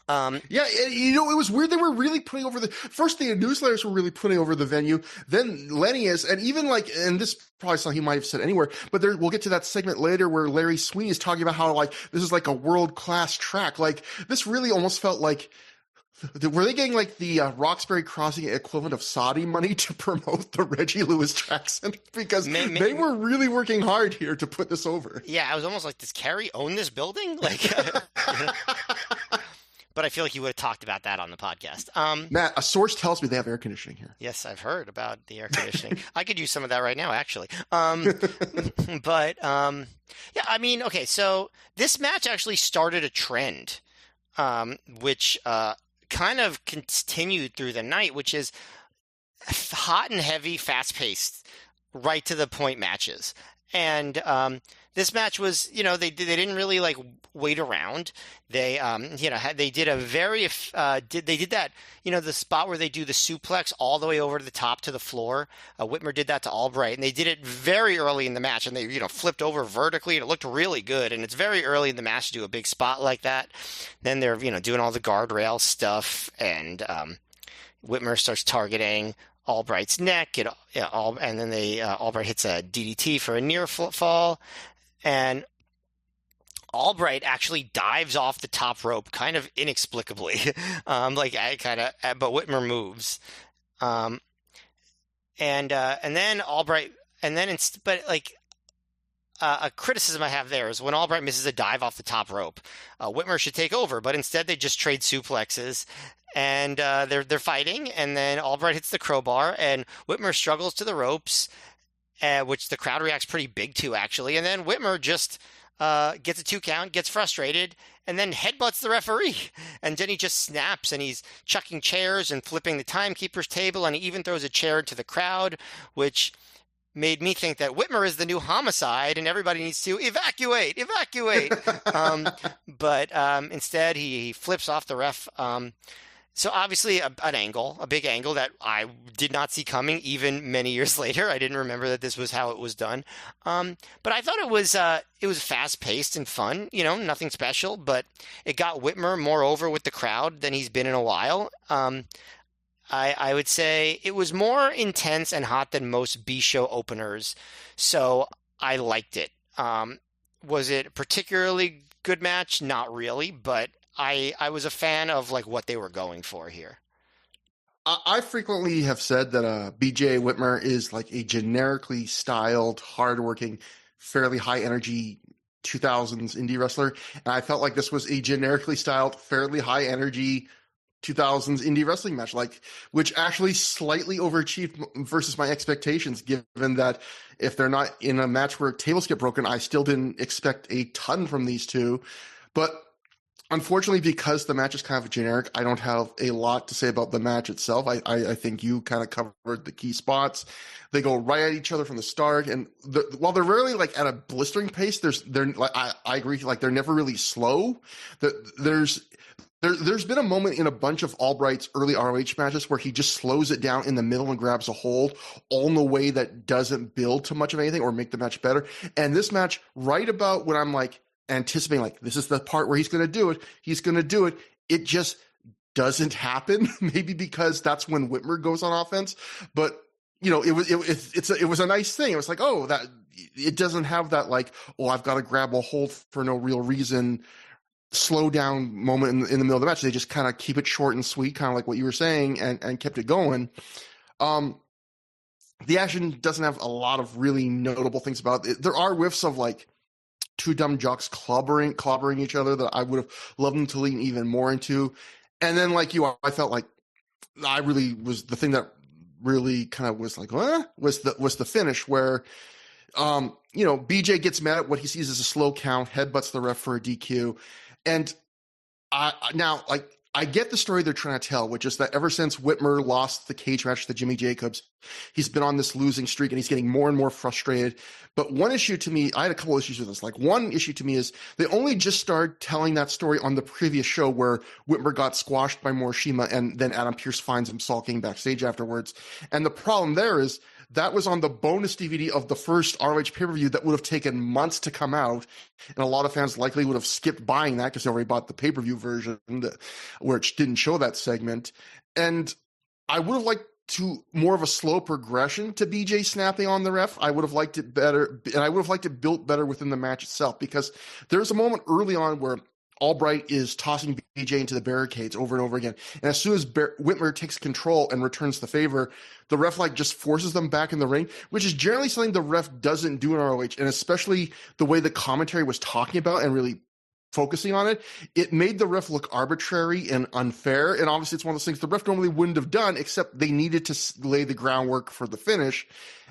It was weird. They were really putting over the newsletters were really putting over the venue. Then Lenny is, and even like, and this probably something he might have said anywhere, but we'll get to that segment later where Larry Sweeney is talking about how like this is like a world-class track. Like this really almost felt like, were they getting like the Roxbury Crossing equivalent of Saudi money to promote the Reggie Lewis Track Center? Because they were really working hard here to put this over. Yeah, I was almost like, does Kerry own this building? Like, but I feel like you would have talked about that on the podcast. Matt, a source tells me they have air conditioning here. Yes, I've heard about the air conditioning. I could use some of that right now, actually. Yeah, I mean, okay, so this match actually started a trend, which kind of continued through the night, which is hot and heavy, fast-paced, right to the point matches. And this match was, they didn't really like wait around. They, they did a very, they did that, the spot where they do the suplex all the way over to the top to the floor. Whitmer did that to Albright, and they did it very early in the match, and they, flipped over vertically, and it looked really good. And it's very early in the match to do a big spot like that. Then they're, doing all the guardrail stuff, and Whitmer starts targeting Albright's neck, and then Albright hits a DDT for a near fall, and Albright actually dives off the top rope, kind of inexplicably, but Whitmer moves, and then Albright, a criticism I have there is when Albright misses a dive off the top rope, Whitmer should take over, but instead they just trade suplexes. And they're fighting, and then Albright hits the crowbar, and Whitmer struggles to the ropes, which the crowd reacts pretty big to, actually. And then Whitmer just gets a 2 count, gets frustrated, and then headbutts the referee. And then he just snaps, and he's chucking chairs and flipping the timekeeper's table, and he even throws a chair into the crowd, which made me think that Whitmer is the new Homicide, and everybody needs to evacuate. But instead, he flips off the ref. So obviously a big angle that I did not see coming even many years later. I didn't remember that this was how it was done. But I thought it was fast paced and fun. You know, nothing special, but it got Whitmer more over with the crowd than he's been in a while. I would say it was more intense and hot than most B show openers, so I liked it. Was it a particularly good match? Not really, but I was a fan of like what they were going for here. I frequently have said that BJ Whitmer is like a generically styled, hardworking, fairly high energy 2000s indie wrestler. And I felt like this was a generically styled, fairly high energy 2000s indie wrestling match, like, which actually slightly overachieved versus my expectations, given that if they're not in a match where tables get broken, I still didn't expect a ton from these two. But unfortunately, because the match is kind of generic, I don't have a lot to say about the match itself. I think you kind of covered the key spots. They go right at each other from the start, and while they're rarely like at a blistering pace, they're like I agree, like they're never really slow. There's been a moment in a bunch of Albright's early ROH matches where he just slows it down in the middle and grabs a hold, all in a way that doesn't build to much of anything or make the match better. And this match, right about when I'm like anticipating, like, this is the part where he's going to do it, it just doesn't happen. Maybe because that's when Whitmer goes on offense. But you know, it was a nice thing. It was like, oh, that it doesn't have that like, oh, I've got to grab a hold for no real reason, slow down moment in the middle of the match. They just kind of keep it short and sweet, kind of like what you were saying, and kept it going. The action doesn't have a lot of really notable things about it. There are whiffs of like two dumb jocks clobbering each other that I would have loved them to lean even more into. And then, like you, I felt like I really was the thing that really kind of was like, was the finish where, you know, BJ gets mad at what he sees as a slow count, headbutts the ref for a DQ. And now, like, I get the story they're trying to tell, which is that ever since Whitmer lost the cage match to Jimmy Jacobs, he's been on this losing streak and he's getting more and more frustrated. But one issue to me, I had a couple issues with this. Like, one issue to me is they only just started telling that story on the previous show where Whitmer got squashed by Morishima and then Adam Pearce finds him sulking backstage afterwards. And the problem there is that was on the bonus DVD of the first ROH pay-per-view that would have taken months to come out. And a lot of fans likely would have skipped buying that because they already bought the pay-per-view version where it didn't show that segment. And I would have liked to more of a slow progression to BJ snapping on the ref. I would have liked it better, and I would have liked it built better within the match itself, because there's a moment early on where Albright is tossing BJ into the barricades over and over again. And as soon as Whitmer takes control and returns the favor, the ref like just forces them back in the ring, which is generally something the ref doesn't do in ROH. And especially the way the commentary was talking about and really focusing on it, it made the ref look arbitrary and unfair. And obviously it's one of those things the ref normally wouldn't have done, except they needed to lay the groundwork for the finish.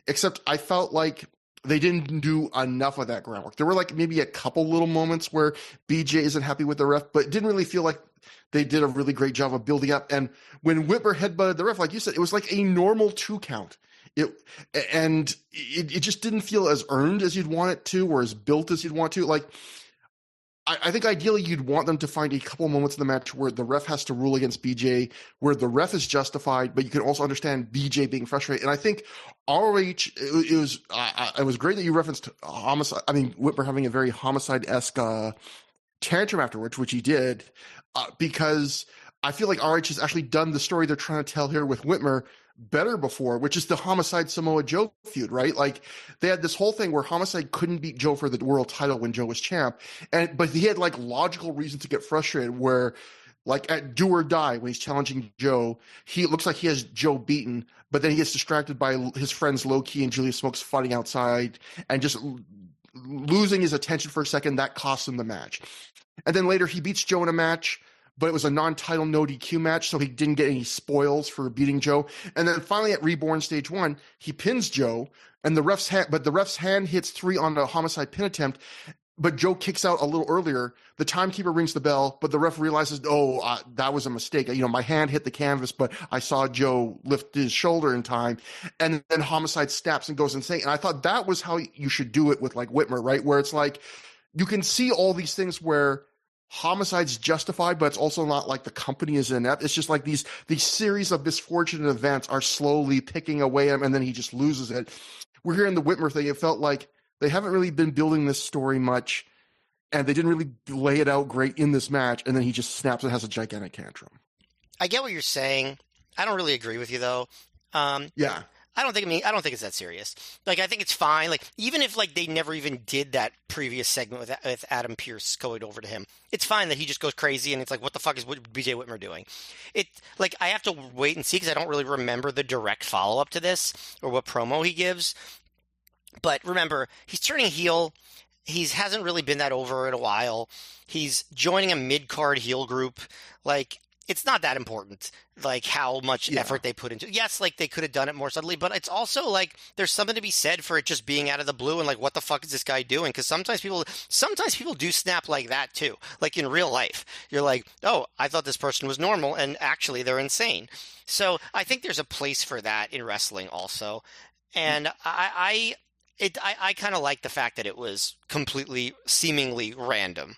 Except I felt like they didn't do enough of that groundwork. There were like maybe a couple little moments where BJ isn't happy with the ref, but it didn't really feel like they did a really great job of building up. And when Whitmer headbutted the ref, like you said, it was like a normal 2 count. It just didn't feel as earned as you'd want it to, or as built as you'd want to. Like, I think ideally you'd want them to find a couple moments in the match where the ref has to rule against BJ, where the ref is justified, but you can also understand BJ being frustrated. And I think ROH, it was great that you referenced homicide. I mean, Whitmer having a very homicide-esque tantrum afterwards, which he did, because I feel like ROH has actually done the story they're trying to tell here with Whitmer better before, which is the Homicide Samoa Joe feud, right? Like, they had this whole thing where Homicide couldn't beat Joe for the world title when Joe was champ, but he had like logical reason to get frustrated, where like at Do or Die, when he's challenging Joe, it looks like he has Joe beaten, but then he gets distracted by his friends Low Key and Julius Smokes fighting outside and just losing his attention for a second. That costs him the match. And then later he beats Joe in a match, but it was a non-title no DQ match, so he didn't get any spoils for beating Joe. And then finally at Reborn Stage 1, he pins Joe, and the ref's hand hits 3 on the homicide pin attempt, but Joe kicks out a little earlier. The timekeeper rings the bell, but the ref realizes, that was a mistake. You know, my hand hit the canvas, but I saw Joe lift his shoulder in time. And then Homicide snaps and goes insane. And I thought that was how you should do it with like Whitmer, right? Where it's like, you can see all these things where homicide's justified, but it's also not like the company is inept. It's just like these series of misfortunate events are slowly picking away at him, and then he just loses it. We're hearing the Whitmer thing. It felt like they haven't really been building this story much, and they didn't really lay it out great in this match, and then he just snaps and has a gigantic tantrum. I get what you're saying. I don't really agree with you, though. Yeah. I don't think it's that serious. Like, I think it's fine. Like, even if like they never even did that previous segment with Adam Pearce going over to him, it's fine that he just goes crazy and it's like, what the fuck is BJ Whitmer doing? It like I have to wait and see because I don't really remember the direct follow up to this or what promo he gives. But remember, he's turning heel. He hasn't really been that over in a while. He's joining a mid-card heel group. Like, it's not that important, like, how much effort they put into it. Yes, like, they could have done it more subtly, but it's also, like, there's something to be said for it just being out of the blue and, like, what the fuck is this guy doing? Because sometimes people do snap like that, too. Like, in real life. You're like, oh, I thought this person was normal, and actually they're insane. So I think there's a place for that in wrestling also. And I kind of like the fact that it was completely, seemingly random.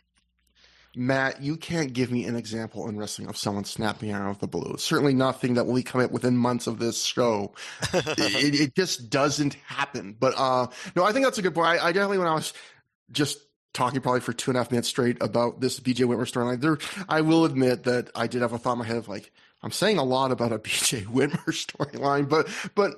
Matt, you can't give me an example in wrestling of someone snapping out of the blue. Certainly nothing that will come up within months of this show. it just doesn't happen. But no, I think that's a good point. I definitely, when I was just talking probably for 2.5 minutes straight about this BJ Whitmer storyline, I will admit that I did have a thought in my head of like, I'm saying a lot about a BJ Whitmer storyline, but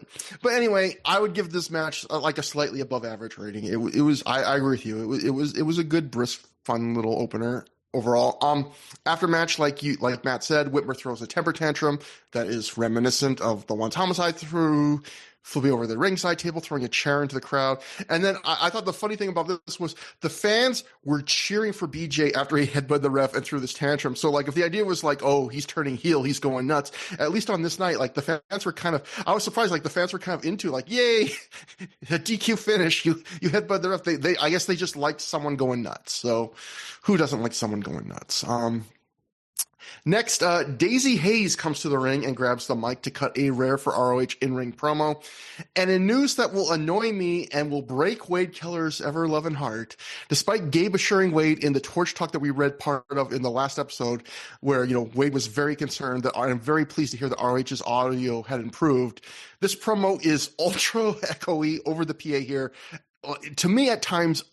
anyway, I would give this match like a slightly above average rating. It was I agree with you. It was a good, brisk, fun little opener overall. After match, like Matt said, Whitmer throws a temper tantrum that is reminiscent of the ones Homicide threw, flipping over the ringside table, throwing a chair into the crowd. And then I thought the funny thing about this was the fans were cheering for BJ after he headbutted the ref and threw this tantrum. So like if the idea was like, oh, he's turning heel, he's going nuts, at least on this night, like the fans were kind of, I was surprised, like the fans were kind of into like, yay, a DQ finish, you headbutted the ref. They I guess they just liked someone going nuts. So who doesn't like someone going nuts? Next, Daisy Hayes comes to the ring and grabs the mic to cut a rare for ROH in-ring promo. And in news that will annoy me and will break Wade Keller's ever-loving heart, despite Gabe assuring Wade in the Torch Talk that we read part of in the last episode, where, Wade was very concerned that I'm very pleased to hear that ROH's audio had improved. This promo is ultra echoey over the PA here. To me, at times,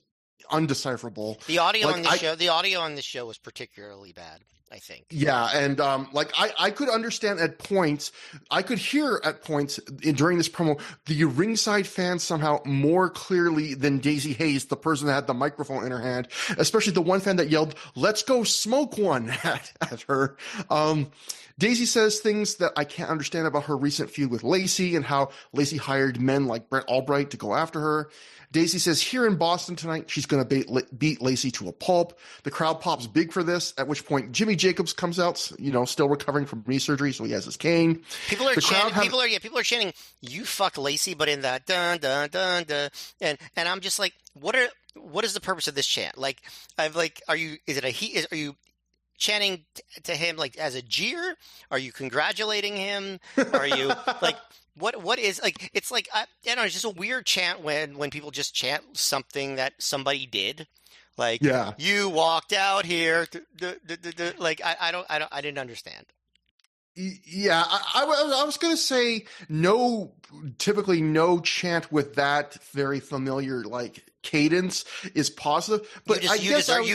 undecipherable. The audio on this show was particularly bad, I think. Yeah, and I could understand at points, I could hear at points during this promo the ringside fans somehow more clearly than Daisy Hayes, the person that had the microphone in her hand, especially the one fan that yelled, "Let's go smoke one" at her. Daisy says things that I can't understand about her recent feud with Lacey and how Lacey hired men like Brett Albright to go after her. Daisy says here in Boston tonight, she's going to beat Lacey to a pulp. The crowd pops big for this, at which point Jimmy Jacobs comes out, still recovering from knee surgery, so he has his cane. People are chanting, "You fuck Lacey," but in that dun dun dun dun, and I'm just like, what is the purpose of this chant? Like, are you chanting to him like as a jeer? Are you congratulating him? Are you like? What is like? It's like I don't know. It's just a weird chant when people just chant something that somebody did. Like, yeah, you walked out here. Like I didn't understand. Yeah, I was going to say typically no chant with that very familiar like cadence is positive, but you deserve.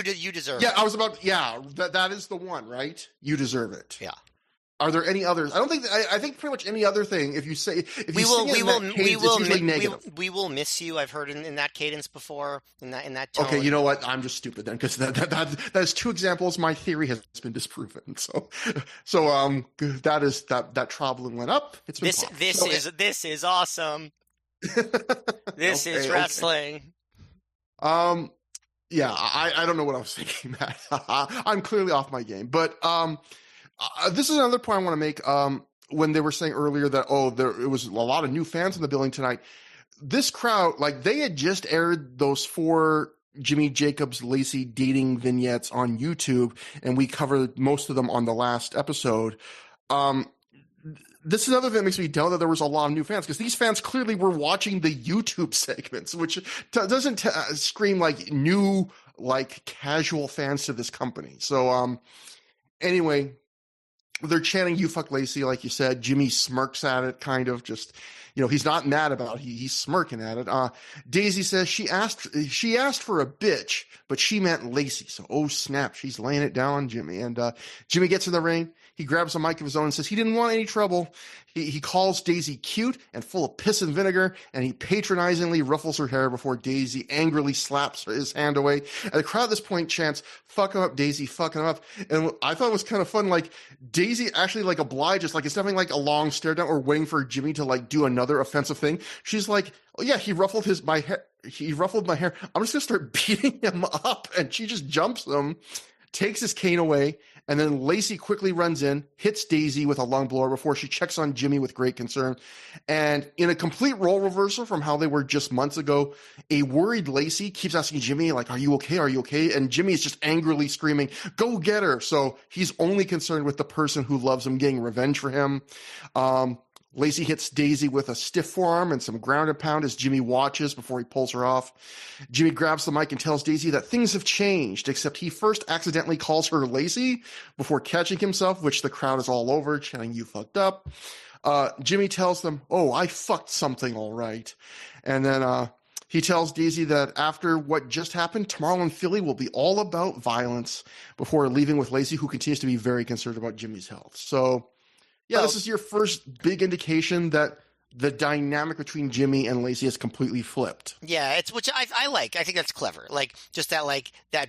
Yeah, that is the one, right? You deserve it. Yeah. Are there any others? I think pretty much any other thing. If you say, we will miss you. I've heard in that cadence before, in that tone. Okay, you know what? I'm just stupid then, because that's two examples. My theory has been disproven. So that traveling went up. It's been this is awesome. This is wrestling. Okay. Yeah, I don't know what I was thinking, Matt. I'm clearly off my game, but this is another point I want to make. When they were saying earlier that, it was a lot of new fans in the building tonight. This crowd, like, they had just aired those 4 Jimmy Jacobs Lacey dating vignettes on YouTube, and we covered most of them on the last episode. this is another thing that makes me doubt that there was a lot of new fans, because these fans clearly were watching the YouTube segments, which doesn't scream like new, like casual fans to this company. So, anyway, they're chanting "You fuck Lacey," like you said. Jimmy smirks at it, kind of just, he's not mad about it. He's smirking at it. Daisy says she asked for a bitch, but she meant Lacey. So, oh snap, she's laying it down on Jimmy. And Jimmy gets in the ring. He grabs a mic of his own and says he didn't want any trouble. He calls Daisy cute and full of piss and vinegar, and he patronizingly ruffles her hair before Daisy angrily slaps his hand away. And the crowd at this point chants, "Fuck him up, Daisy, fuck him up." And I thought it was kind of fun, like, Daisy actually, like, obliges, like, it's definitely like a long stare down or waiting for Jimmy to, like, do another offensive thing. She's like, "Oh yeah, he ruffled my hair. I'm just gonna start beating him up." And she just jumps him, takes his cane away, and then Lacey quickly runs in, hits Daisy with a lung blower before she checks on Jimmy with great concern. And in a complete role reversal from how they were just months ago, a worried Lacey keeps asking Jimmy, like, "Are you okay? Are you okay?" And Jimmy is just angrily screaming, "Go get her." So he's only concerned with the person who loves him getting revenge for him. Lacey hits Daisy with a stiff forearm and some ground and pound as Jimmy watches before he pulls her off. Jimmy grabs the mic and tells Daisy that things have changed, except he first accidentally calls her Lacey before catching himself, which the crowd is all over, chanting, "You fucked up." Jimmy tells them, "Oh, I fucked something, all right." And then he tells Daisy that after what just happened, tomorrow in Philly will be all about violence, before leaving with Lacey, who continues to be very concerned about Jimmy's health. So, yeah, this is your first big indication that the dynamic between Jimmy and Lacey has completely flipped. Yeah, which I like. I think that's clever. Like, just that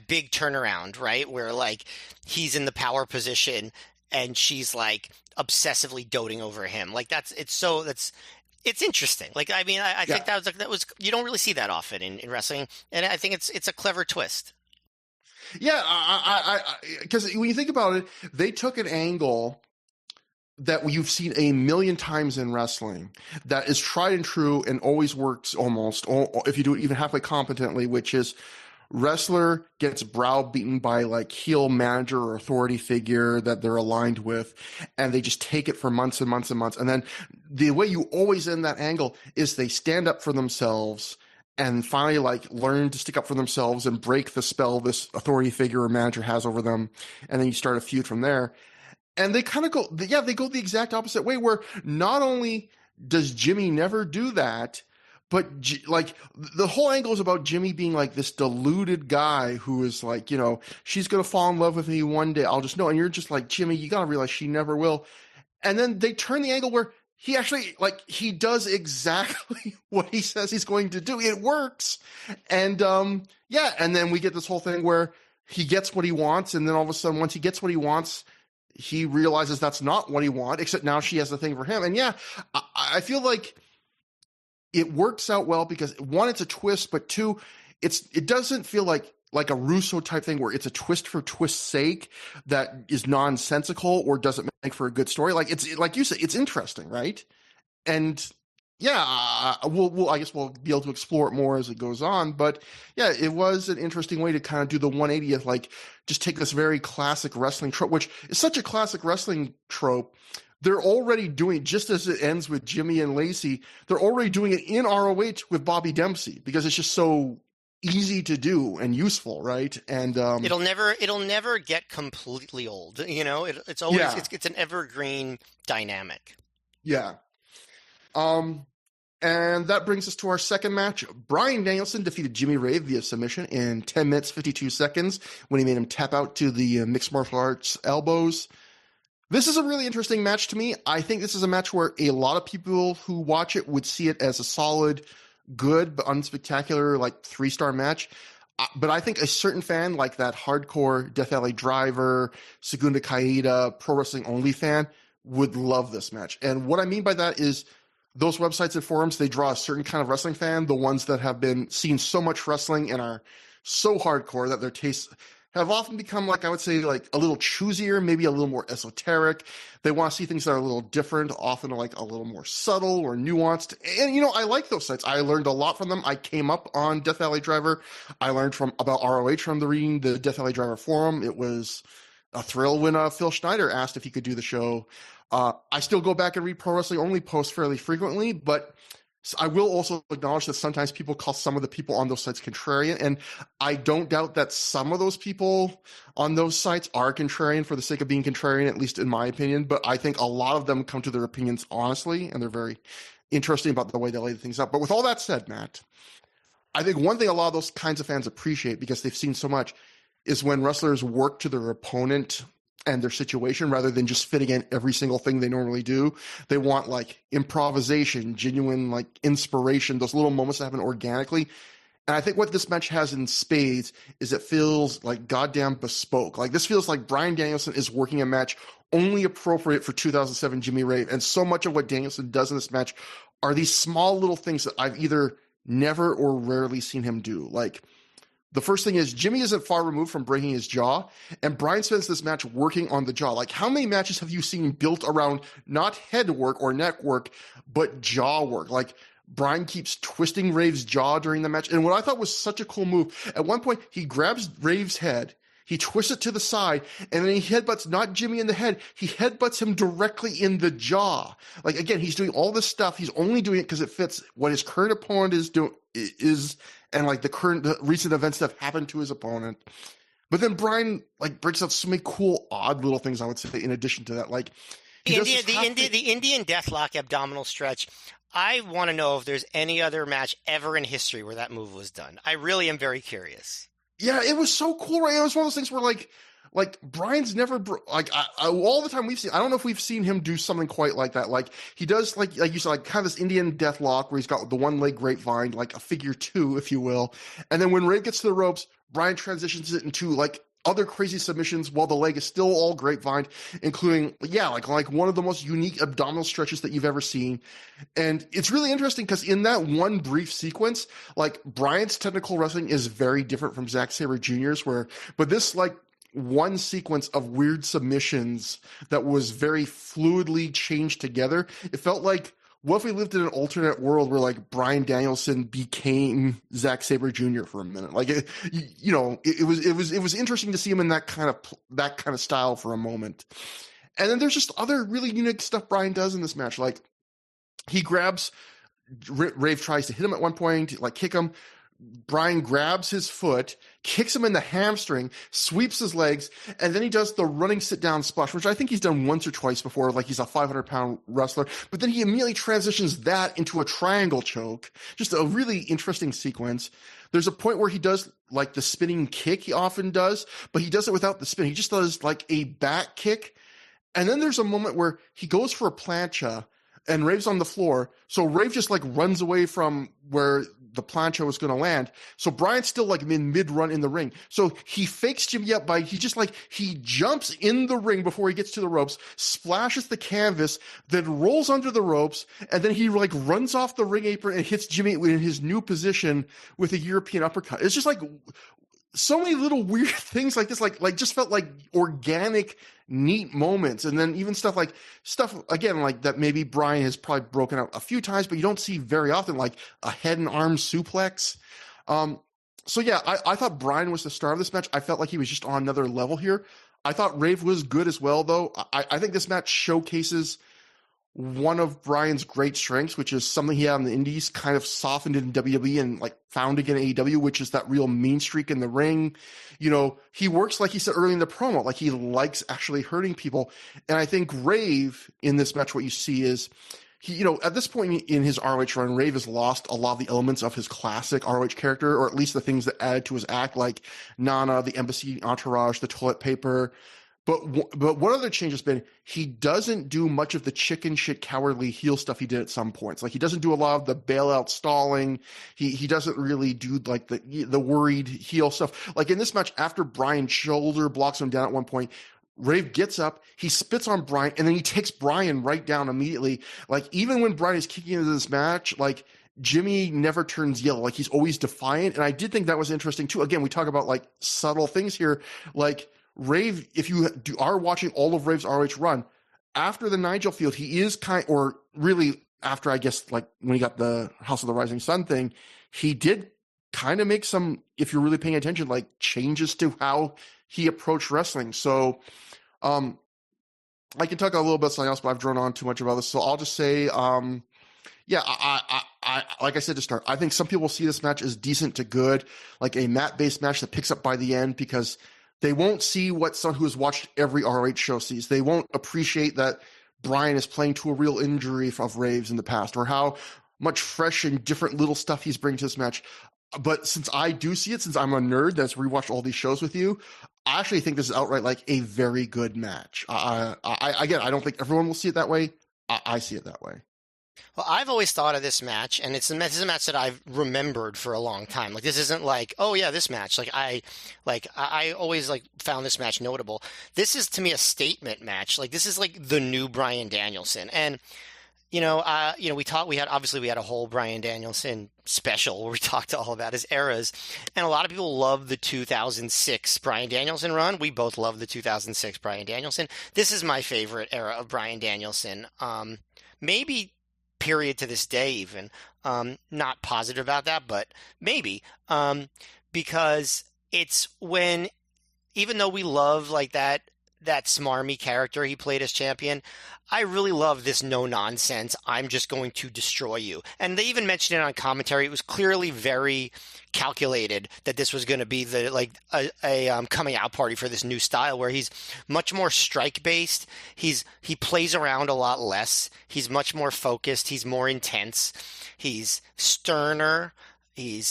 big turnaround, right? Where, like, he's in the power position and she's, like, obsessively doting over him. Like, it's interesting. Like, I mean, I think that was you don't really see that often in wrestling, and I think it's a clever twist. Yeah, because when you think about it, they took an angle that you've seen a million times in wrestling that is tried and true and always works almost, if you do it even halfway competently, which is wrestler gets browbeaten by, like, heel manager or authority figure that they're aligned with, and they just take it for months and months and months. And then the way you always end that angle is they stand up for themselves and finally, like, learn to stick up for themselves and break the spell this authority figure or manager has over them. And then you start a feud from there. And they kind of they go the exact opposite way, where not only does Jimmy never do that, but like, the whole angle is about Jimmy being like this deluded guy who is like, she's going to fall in love with me one day, I'll just know. And you're just like, Jimmy, you got to realize she never will. And then they turn the angle where he actually, like, he does exactly what he says he's going to do. It works. And and then we get this whole thing where he gets what he wants. And then all of a sudden, once he gets what he wants, he realizes that's not what he wants, except now she has the thing for him. And I feel like it works out well because, one, it's a twist, but two, it doesn't feel like a Russo type thing where it's a twist for twist's sake that is nonsensical or doesn't make for a good story. Like, it's like you said, it's interesting, right? And I guess we'll be able to explore it more as it goes on. But yeah, it was an interesting way to kind of do the 180th, like, just take this very classic wrestling trope, which is such a classic wrestling trope. They're already doing it, just as it ends with Jimmy and Lacey. They're already doing it in ROH with Bobby Dempsey because it's just so easy to do and useful, right? And it'll never get completely old. It's always it's an evergreen dynamic. Yeah. And that brings us to our second match. Bryan Danielson defeated Jimmy Rave via submission in 10 minutes, 52 seconds when he made him tap out to the mixed martial arts elbows. This is a really interesting match to me. I think this is a match where a lot of people who watch it would see it as a solid, good, but unspectacular, like, 3-star match. But I think a certain fan, like that hardcore Death Valley Driver, Segunda Caída, Pro Wrestling Only fan, would love this match. And what I mean by that is, those websites and forums, they draw a certain kind of wrestling fan, the ones that have been seen so much wrestling and are so hardcore that their tastes have often become, like, I would say, like, a little choosier, maybe a little more esoteric. They want to see things that are a little different, often like a little more subtle or nuanced. And, I like those sites. I learned a lot from them. I came up on Death Valley Driver. I learned about ROH from reading the Death Valley Driver forum. It was a thrill when Phil Schneider asked if he could do the show. I still go back and read Pro Wrestling Only posts fairly frequently, but I will also acknowledge that sometimes people call some of the people on those sites contrarian, and I don't doubt that some of those people on those sites are contrarian for the sake of being contrarian, at least in my opinion, but I think a lot of them come to their opinions honestly, and they're very interesting about the way they lay things out. But with all that said, Matt, I think one thing a lot of those kinds of fans appreciate, because they've seen so much, is when wrestlers work to their opponent and their situation rather than just fitting in every single thing they normally do. They want like improvisation, genuine like inspiration, those little moments that happen organically. And I think what this match has in spades is it feels like goddamn bespoke. Like this feels like Bryan Danielson is working a match only appropriate for 2007 Jimmy Rave. And so much of what Danielson does in this match are these small little things that I've either never or rarely seen him do. Like, the first thing is Jimmy isn't far removed from breaking his jaw, and Bryan spends this match working on the jaw. Like, how many matches have you seen built around not head work or neck work, but jaw work? Like, Bryan keeps twisting Rave's jaw during the match. And what I thought was such a cool move, at one point, he grabs Rave's head, he twists it to the side, and then he headbutts not Jimmy in the head, he headbutts him directly in the jaw. Like, again, he's doing all this stuff. He's only doing it because it fits what his current opponent is doing, and like the recent events that have happened to his opponent. But then Bryan like breaks out so many cool, odd little things, I would say, in addition to that. Like the Indian Deathlock abdominal stretch. I want to know if there's any other match ever in history where that move was done. I really am very curious. Yeah, it was so cool, right? It was one of those things where like Bryan's never all the time we've seen. I don't know if we've seen him do something quite like that. Like he does, like you said, like kind of this Indian death lock where he's got the one leg grapevine, like a figure two, if you will. And then when Rave gets to the ropes, Bryan transitions it into like other crazy submissions while the leg is still all grapevine, including like one of the most unique abdominal stretches that you've ever seen. And it's really interesting because in that one brief sequence, like Bryan's technical wrestling is very different from Zack Sabre Jr.'s, but this like one sequence of weird submissions that was very fluidly changed together. It felt like, what if we lived in an alternate world where like Bryan Danielson became Zack Sabre Jr. for a minute? Like it was interesting to see him in that kind of style for a moment. And then there's just other really unique stuff Bryan does in this match. Like he grabs Rave, tries to hit him at one point, like kick him. Bryan grabs his foot, kicks him in the hamstring, sweeps his legs, and then he does the running sit-down splash, which I think he's done once or twice before, like he's a 500-pound wrestler. But then he immediately transitions that into a triangle choke. Just a really interesting sequence. There's a point where he does like the spinning kick he often does, but he does it without the spin. He just does like a back kick. And then there's a moment where he goes for a plancha, and Rave's on the floor. So Rave just like runs away from where the plancha was going to land. So Bryan's still like mid-run in the ring. So he fakes Jimmy up he jumps in the ring before he gets to the ropes, splashes the canvas, then rolls under the ropes, and then he like runs off the ring apron and hits Jimmy in his new position with a European uppercut. It's just like so many little weird things like this, like just felt like organic, neat moments. And then even stuff again, like that maybe Bryan has probably broken out a few times, but you don't see very often, like a head and arm suplex. So yeah, I thought Bryan was the star of this match. I felt like he was just on another level here. I thought Rave was good as well, though. I think this match showcases one of Bryan's great strengths, which is something he had in the Indies, kind of softened in WWE and like found again in AEW, which is that real mean streak in the ring. You know, he works, like he said earlier in the promo, like he likes actually hurting people. And I think Rave in this match, what you see is he, at this point in his ROH run, Rave has lost a lot of the elements of his classic ROH character, or at least the things that added to his act, like Nana, the embassy entourage, the toilet paper. But one other change has been he doesn't do much of the chicken shit cowardly heel stuff he did at some points. Like he doesn't do a lot of the bailout stalling. He doesn't really do like the worried heel stuff. Like in this match, after Bryan shoulder blocks him down at one point, Rave gets up, he spits on Bryan, and then he takes Bryan right down immediately. Like even when Bryan is kicking into this match, like Jimmy never turns yellow. Like he's always defiant. And I did think that was interesting too. Again, we talk about like subtle things here, like Rave, if you are watching all of Rave's ROH run, after the Nigel feud, he is or really after, I guess, like when he got the House of the Rising Sun thing, he did kind of make some, if you're really paying attention, like changes to how he approached wrestling. So, I can talk a little bit something else, but I've drawn on too much about this. So I'll just say, yeah, I like I said to start, I think some people will see this match as decent to good, like a mat-based match that picks up by the end, because they won't see what someone who has watched every ROH show sees. They won't appreciate that Bryan is playing to a real injury of Rave's in the past, or how much fresh and different little stuff he's bringing to this match. But since I do see it, since I'm a nerd that's rewatched all these shows with you, I actually think this is outright like a very good match. Again, I don't think everyone will see it that way. I see it that way. Well, I've always thought of this match, and this is a match that I've remembered for a long time. Like, this isn't like, oh yeah, this match. I always like found this match notable. This is to me a statement match. Like, this is like the new Bryan Danielson, and we had a whole Bryan Danielson special where we talked all about his eras, and a lot of people love the 2006 Bryan Danielson run. We both love the 2006 Bryan Danielson. This is my favorite era of Bryan Danielson. Maybe period to this day even. Not positive about that, but maybe. Because it's when, even though we love like that smarmy character he played as champion, I really love this no-nonsense, I'm just going to destroy you. And they even mentioned it on commentary. It was clearly very calculated that this was going to be a coming out party for this new style, where he's much more strike-based. He plays around a lot less. He's much more focused. He's more intense. He's sterner. He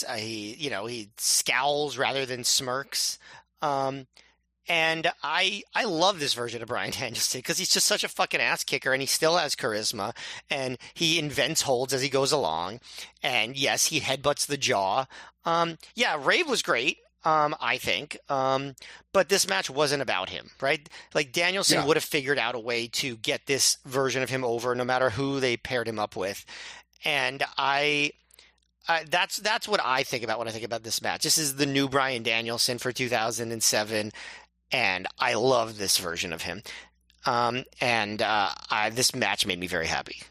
scowls rather than smirks. And I love this version of Bryan Danielson because he's just such a fucking ass kicker, and he still has charisma, and he invents holds as he goes along. And yes, he headbutts the jaw. Rave was great, I think. But this match wasn't about him, right? Like, Danielson would have figured out a way to get this version of him over no matter who they paired him up with. And that's what I think about when I think about this match. This is the new Bryan Danielson for 2007. And I love this version of him. This match made me very happy.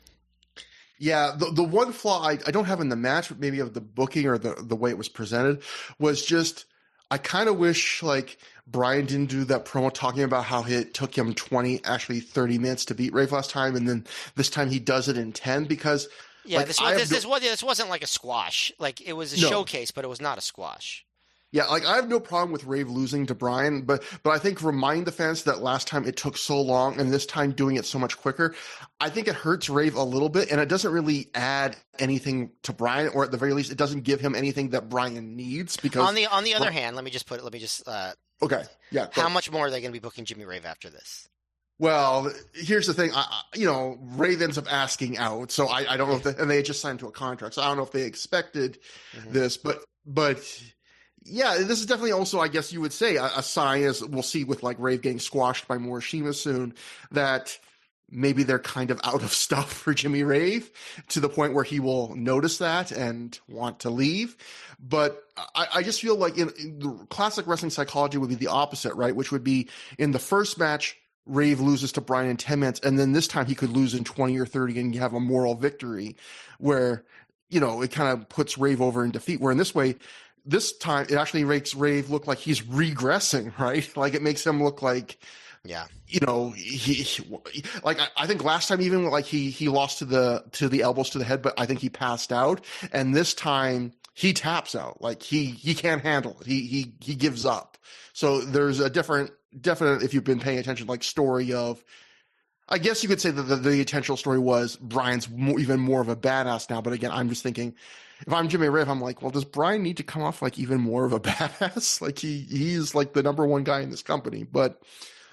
Yeah, the one flaw I don't have in the match, but maybe of the booking or the way it was presented, was just I kind of wish like Bryan didn't do that promo talking about how it took him 30 minutes to beat Rave last time, and then this time he does it in 10, because this wasn't like a squash. Like, it was a showcase, but it was not a squash. Yeah, like, I have no problem with Rave losing to Bryan, but I think remind the fans that last time it took so long and this time doing it so much quicker, I think it hurts Rave a little bit, and it doesn't really add anything to Bryan, or at the very least, it doesn't give him anything that Bryan needs. Because on the other hand, okay, yeah. How much more are they going to be booking Jimmy Rave after this? Well, here's the thing. Rave ends up asking out, so I don't know if and they just signed to a contract, so I don't know if they expected this, but. Yeah, this is definitely also, I guess you would say, a sign, as we'll see with like Rave getting squashed by Morishima soon, that maybe they're kind of out of stuff for Jimmy Rave, to the point where he will notice that and want to leave. But I just feel like in the classic wrestling psychology would be the opposite, right? Which would be, in the first match, Rave loses to Bryan in 10 minutes, and then this time he could lose in 20 or 30 and have a moral victory, where, it kind of puts Rave over in defeat. Where in this way, this time it actually makes Rave look like he's regressing, right? Like, it makes him look like, I think last time even like he lost to the elbows to the head, but I think he passed out, and this time he taps out. Like, he can't handle it. He gives up. So there's a definite, if you've been paying attention, like, story of, I guess you could say that the intentional story was Bryan's even more of a badass now. But again, I'm just thinking, if I'm Jimmy Rave, I'm like, well, does Bryan need to come off like even more of a badass? Like, he's like the number one guy in this company. But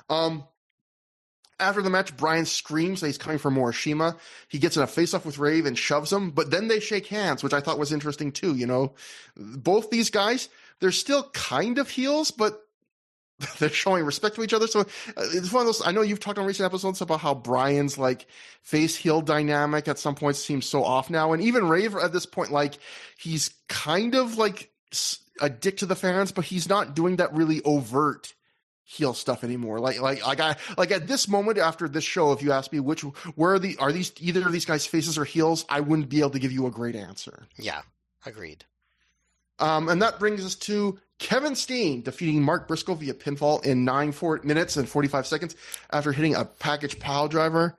after the match, Bryan screams that he's coming for Morishima. He gets in a face-off with Rave and shoves him, but then they shake hands, which I thought was interesting too. Both these guys, they're still kind of heels, but they're showing respect to each other. So it's one of those, I know you've talked on recent episodes about how Bryan's like face heel dynamic at some points seems so off now. And even Rave at this point, like, he's kind of like a dick to the fans, but he's not doing that really overt heel stuff anymore. Like at this moment after this show, if you ask me are these either of these guys faces or heels, I wouldn't be able to give you a great answer. Yeah, agreed. And that brings us to Kevin Steen defeating Mark Briscoe via pinfall in 9 minutes and 45 seconds after hitting a package pile driver.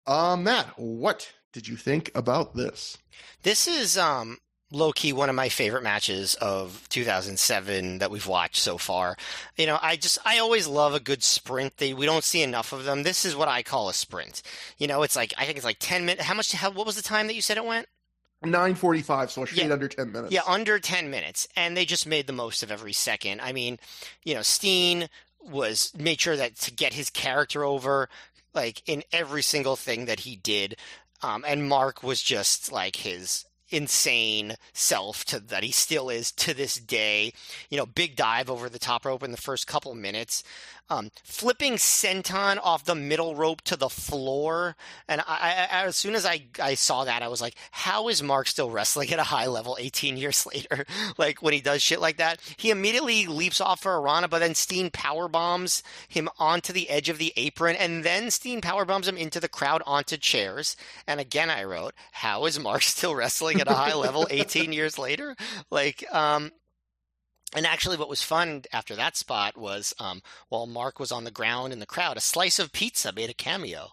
Matt, what did you think about this? This is low-key one of my favorite matches of 2007 that we've watched so far. I always love a good sprint. We don't see enough of them. This is what I call a sprint. I think it's like 10 minutes. What was the time that you said it went? 9:45, so a shade under 10 minutes. Yeah, under 10 minutes. And they just made the most of every second. I mean, Steen made sure that to get his character over, like in every single thing that he did. And Mark was just like his insane self that he still is to this day. Big dive over the top rope in the first couple minutes. Flipping senton off the middle rope to the floor. And I as soon as I saw that, I was like, how is Mark still wrestling at a high level 18 years later? Like, when he does shit like that, he immediately leaps off for a Rana, but then Steen power bombs him onto the edge of the apron, and then Steen power bombs him into the crowd onto chairs. And again, I wrote, how is Mark still wrestling at a high level 18 years later? And actually, what was fun after that spot was, while Mark was on the ground in the crowd, a slice of pizza made a cameo.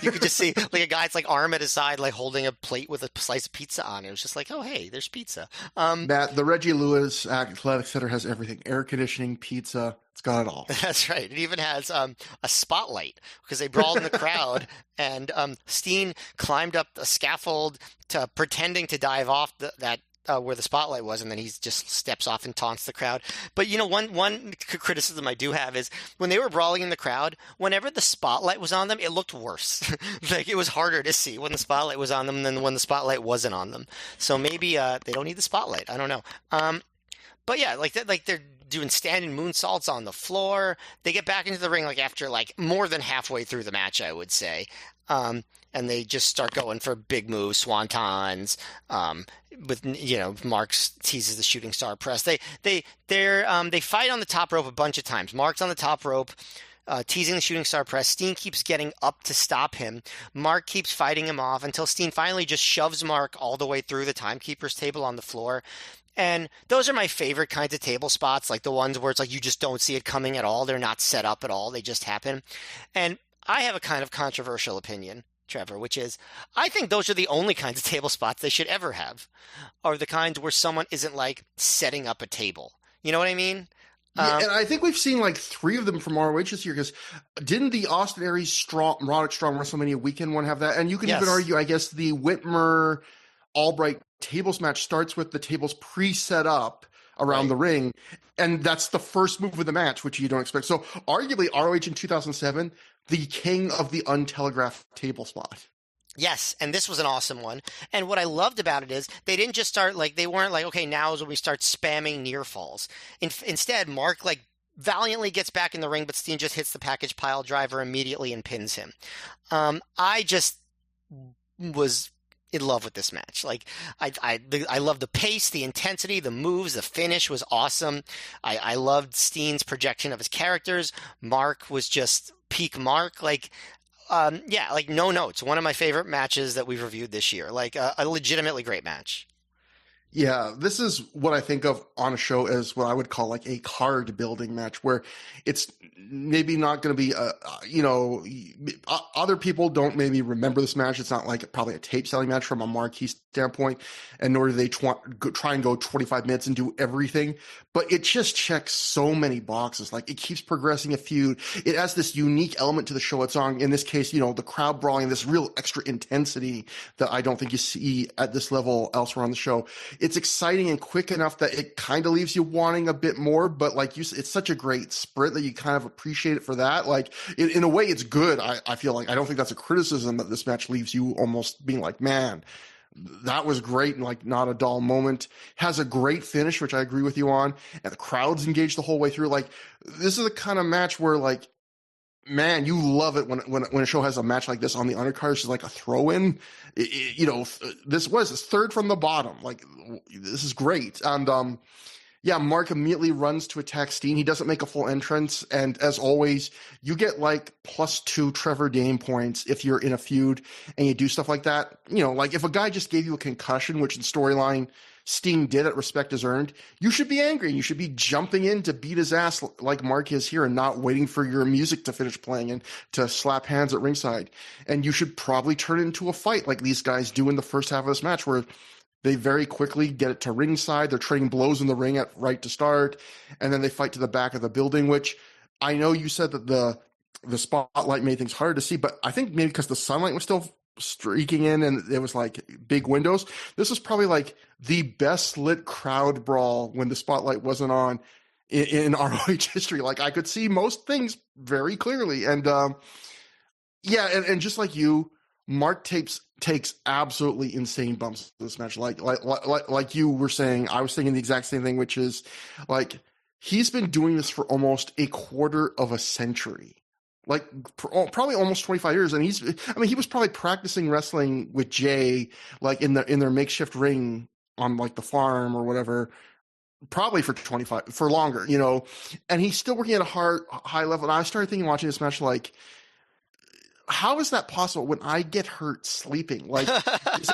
You could just see like a guy's like arm at his side, like holding a plate with a slice of pizza on it. It was just like, oh, hey, there's pizza. Matt, the Reggie Lewis Athletic Center has everything: air conditioning, pizza. It's got it all. That's right. It even has a spotlight because they brawled in the crowd, and Steen climbed up a scaffold pretending to dive off that. Where the spotlight was, and then he just steps off and taunts the crowd. But one criticism I do have is when they were brawling in the crowd, whenever the spotlight was on them, it looked worse. Like, it was harder to see when the spotlight was on them than when the spotlight wasn't on them. So maybe they don't need the spotlight. I don't know. But yeah, they're doing standing moonsaults on the floor. They get back into the ring after more than halfway through the match, I would say. And they just start going for big moves, swantons. Mark teases the shooting star press. They fight on the top rope a bunch of times. Mark's on the top rope, teasing the shooting star press. Steen keeps getting up to stop him. Mark keeps fighting him off until Steen finally just shoves Mark all the way through the timekeeper's table on the floor. And those are my favorite kinds of table spots, like the ones where it's like you just don't see it coming at all. They're not set up at all. They just happen. And I have a kind of controversial opinion, Trevor, which is I think those are the only kinds of table spots they should ever have, are the kinds where someone isn't setting up a table. You know what I mean? Yeah, and I think we've seen 3 of them from ROH this year, because didn't the Austin Aries Roderick Strong WrestleMania weekend one have that? And you can even argue, I guess, the Whitmer Albright tables match starts with the tables pre-set up around the ring, and that's the first move of the match, which you don't expect. So arguably ROH in 2007, the king of the untelegraphed table spot. Yes, and this was an awesome one. And what I loved about it is they didn't just start they weren't okay, now is when we start spamming near falls. Instead, Mark valiantly gets back in the ring, but Steen just hits the package pile driver immediately and pins him. I just was in love with this match. I love the pace, the intensity, the moves, the finish was awesome. I loved Steen's projection of his characters. Mark was just peak Mark. No notes. One of my favorite matches that we've reviewed this year. A legitimately great match. Yeah, this is what I think of on a show as what I would call a card building match, where it's maybe not going to be other people don't maybe remember this match. It's not probably a tape selling match from a marquee standpoint, and nor do they try and go 25 minutes and do everything. But it just checks so many boxes. It keeps progressing a feud. It has this unique element to the show it's on. In this case, the crowd brawling, this real extra intensity that I don't think you see at this level elsewhere on the show. It's exciting and quick enough that it kind of leaves you wanting a bit more, but it's such a great sprint that you kind of appreciate it for that. In a way, it's good. I feel I don't think that's a criticism that this match leaves you almost being man, that was great and not a dull moment. Has a great finish, which I agree with you on, and the crowd's engaged the whole way through. This is the kind of match where man, you love it when a show has a match like this on the undercard. It's just a throw-in. This was third from the bottom. This is great. And Yeah, Mark immediately runs to attack Steen. He doesn't make a full entrance. And as always, you get like +2 Trevor Dame points if you're in a feud and you do stuff like that. Like if a guy just gave you a concussion, which in storyline Steen did at Respect Is Earned, you should be angry. You should be jumping in to beat his ass like Mark is here and not waiting for your music to finish playing and to slap hands at ringside. And you should probably turn it into a fight like these guys do in the first half of this match where they very quickly get it to ringside. They're trading blows in the ring at right to start, and then they fight to the back of the building, which I know you said that the spotlight made things hard to see, but I think maybe because the sunlight was still streaking in and it was like big windows, this was probably like the best lit crowd brawl when the spotlight wasn't on in ROH history. Like I could see most things very clearly. And and just like you, Mark takes absolutely insane bumps in this match. Like you were saying, I was thinking the exact same thing, which is like he's been doing this for almost a quarter of a century, like probably almost 25 years. And he was probably practicing wrestling with Jay, like in their makeshift ring on like the farm or whatever, probably for longer, and he's still working at a high level. And I started thinking watching this match, like, how is that possible when I get hurt sleeping? Like, is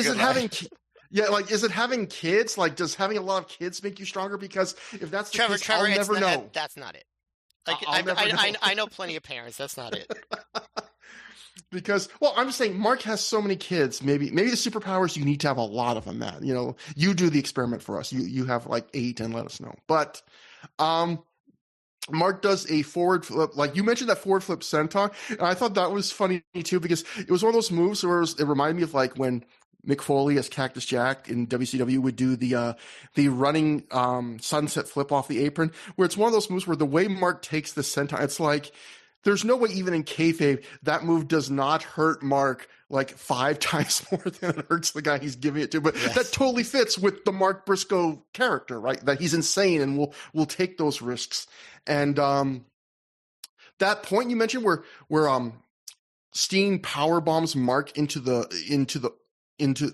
it having is it having kids? Like, does having a lot of kids make you stronger? Because if that's the case, I'll never know. That's not it. Like, I know plenty of parents. That's not it. Because, well, I'm just saying, Mark has so many kids. Maybe the superpowers, you need to have a lot of them, Matt. You do the experiment for us. You have like 8 and let us know. But, Mark does a forward flip, like you mentioned that forward flip senton, and I thought that was funny too because it was one of those moves where it reminded me of like when Mick Foley as Cactus Jack in WCW would do the running sunset flip off the apron, where it's one of those moves where the way Mark takes the senton, it's like there's no way even in kayfabe that move does not hurt Mark like 5 times more than it hurts the guy he's giving it to. But yes, that totally fits with the Mark Briscoe character, right? That he's insane and will take those risks. And that point you mentioned where Steen power bombs Mark into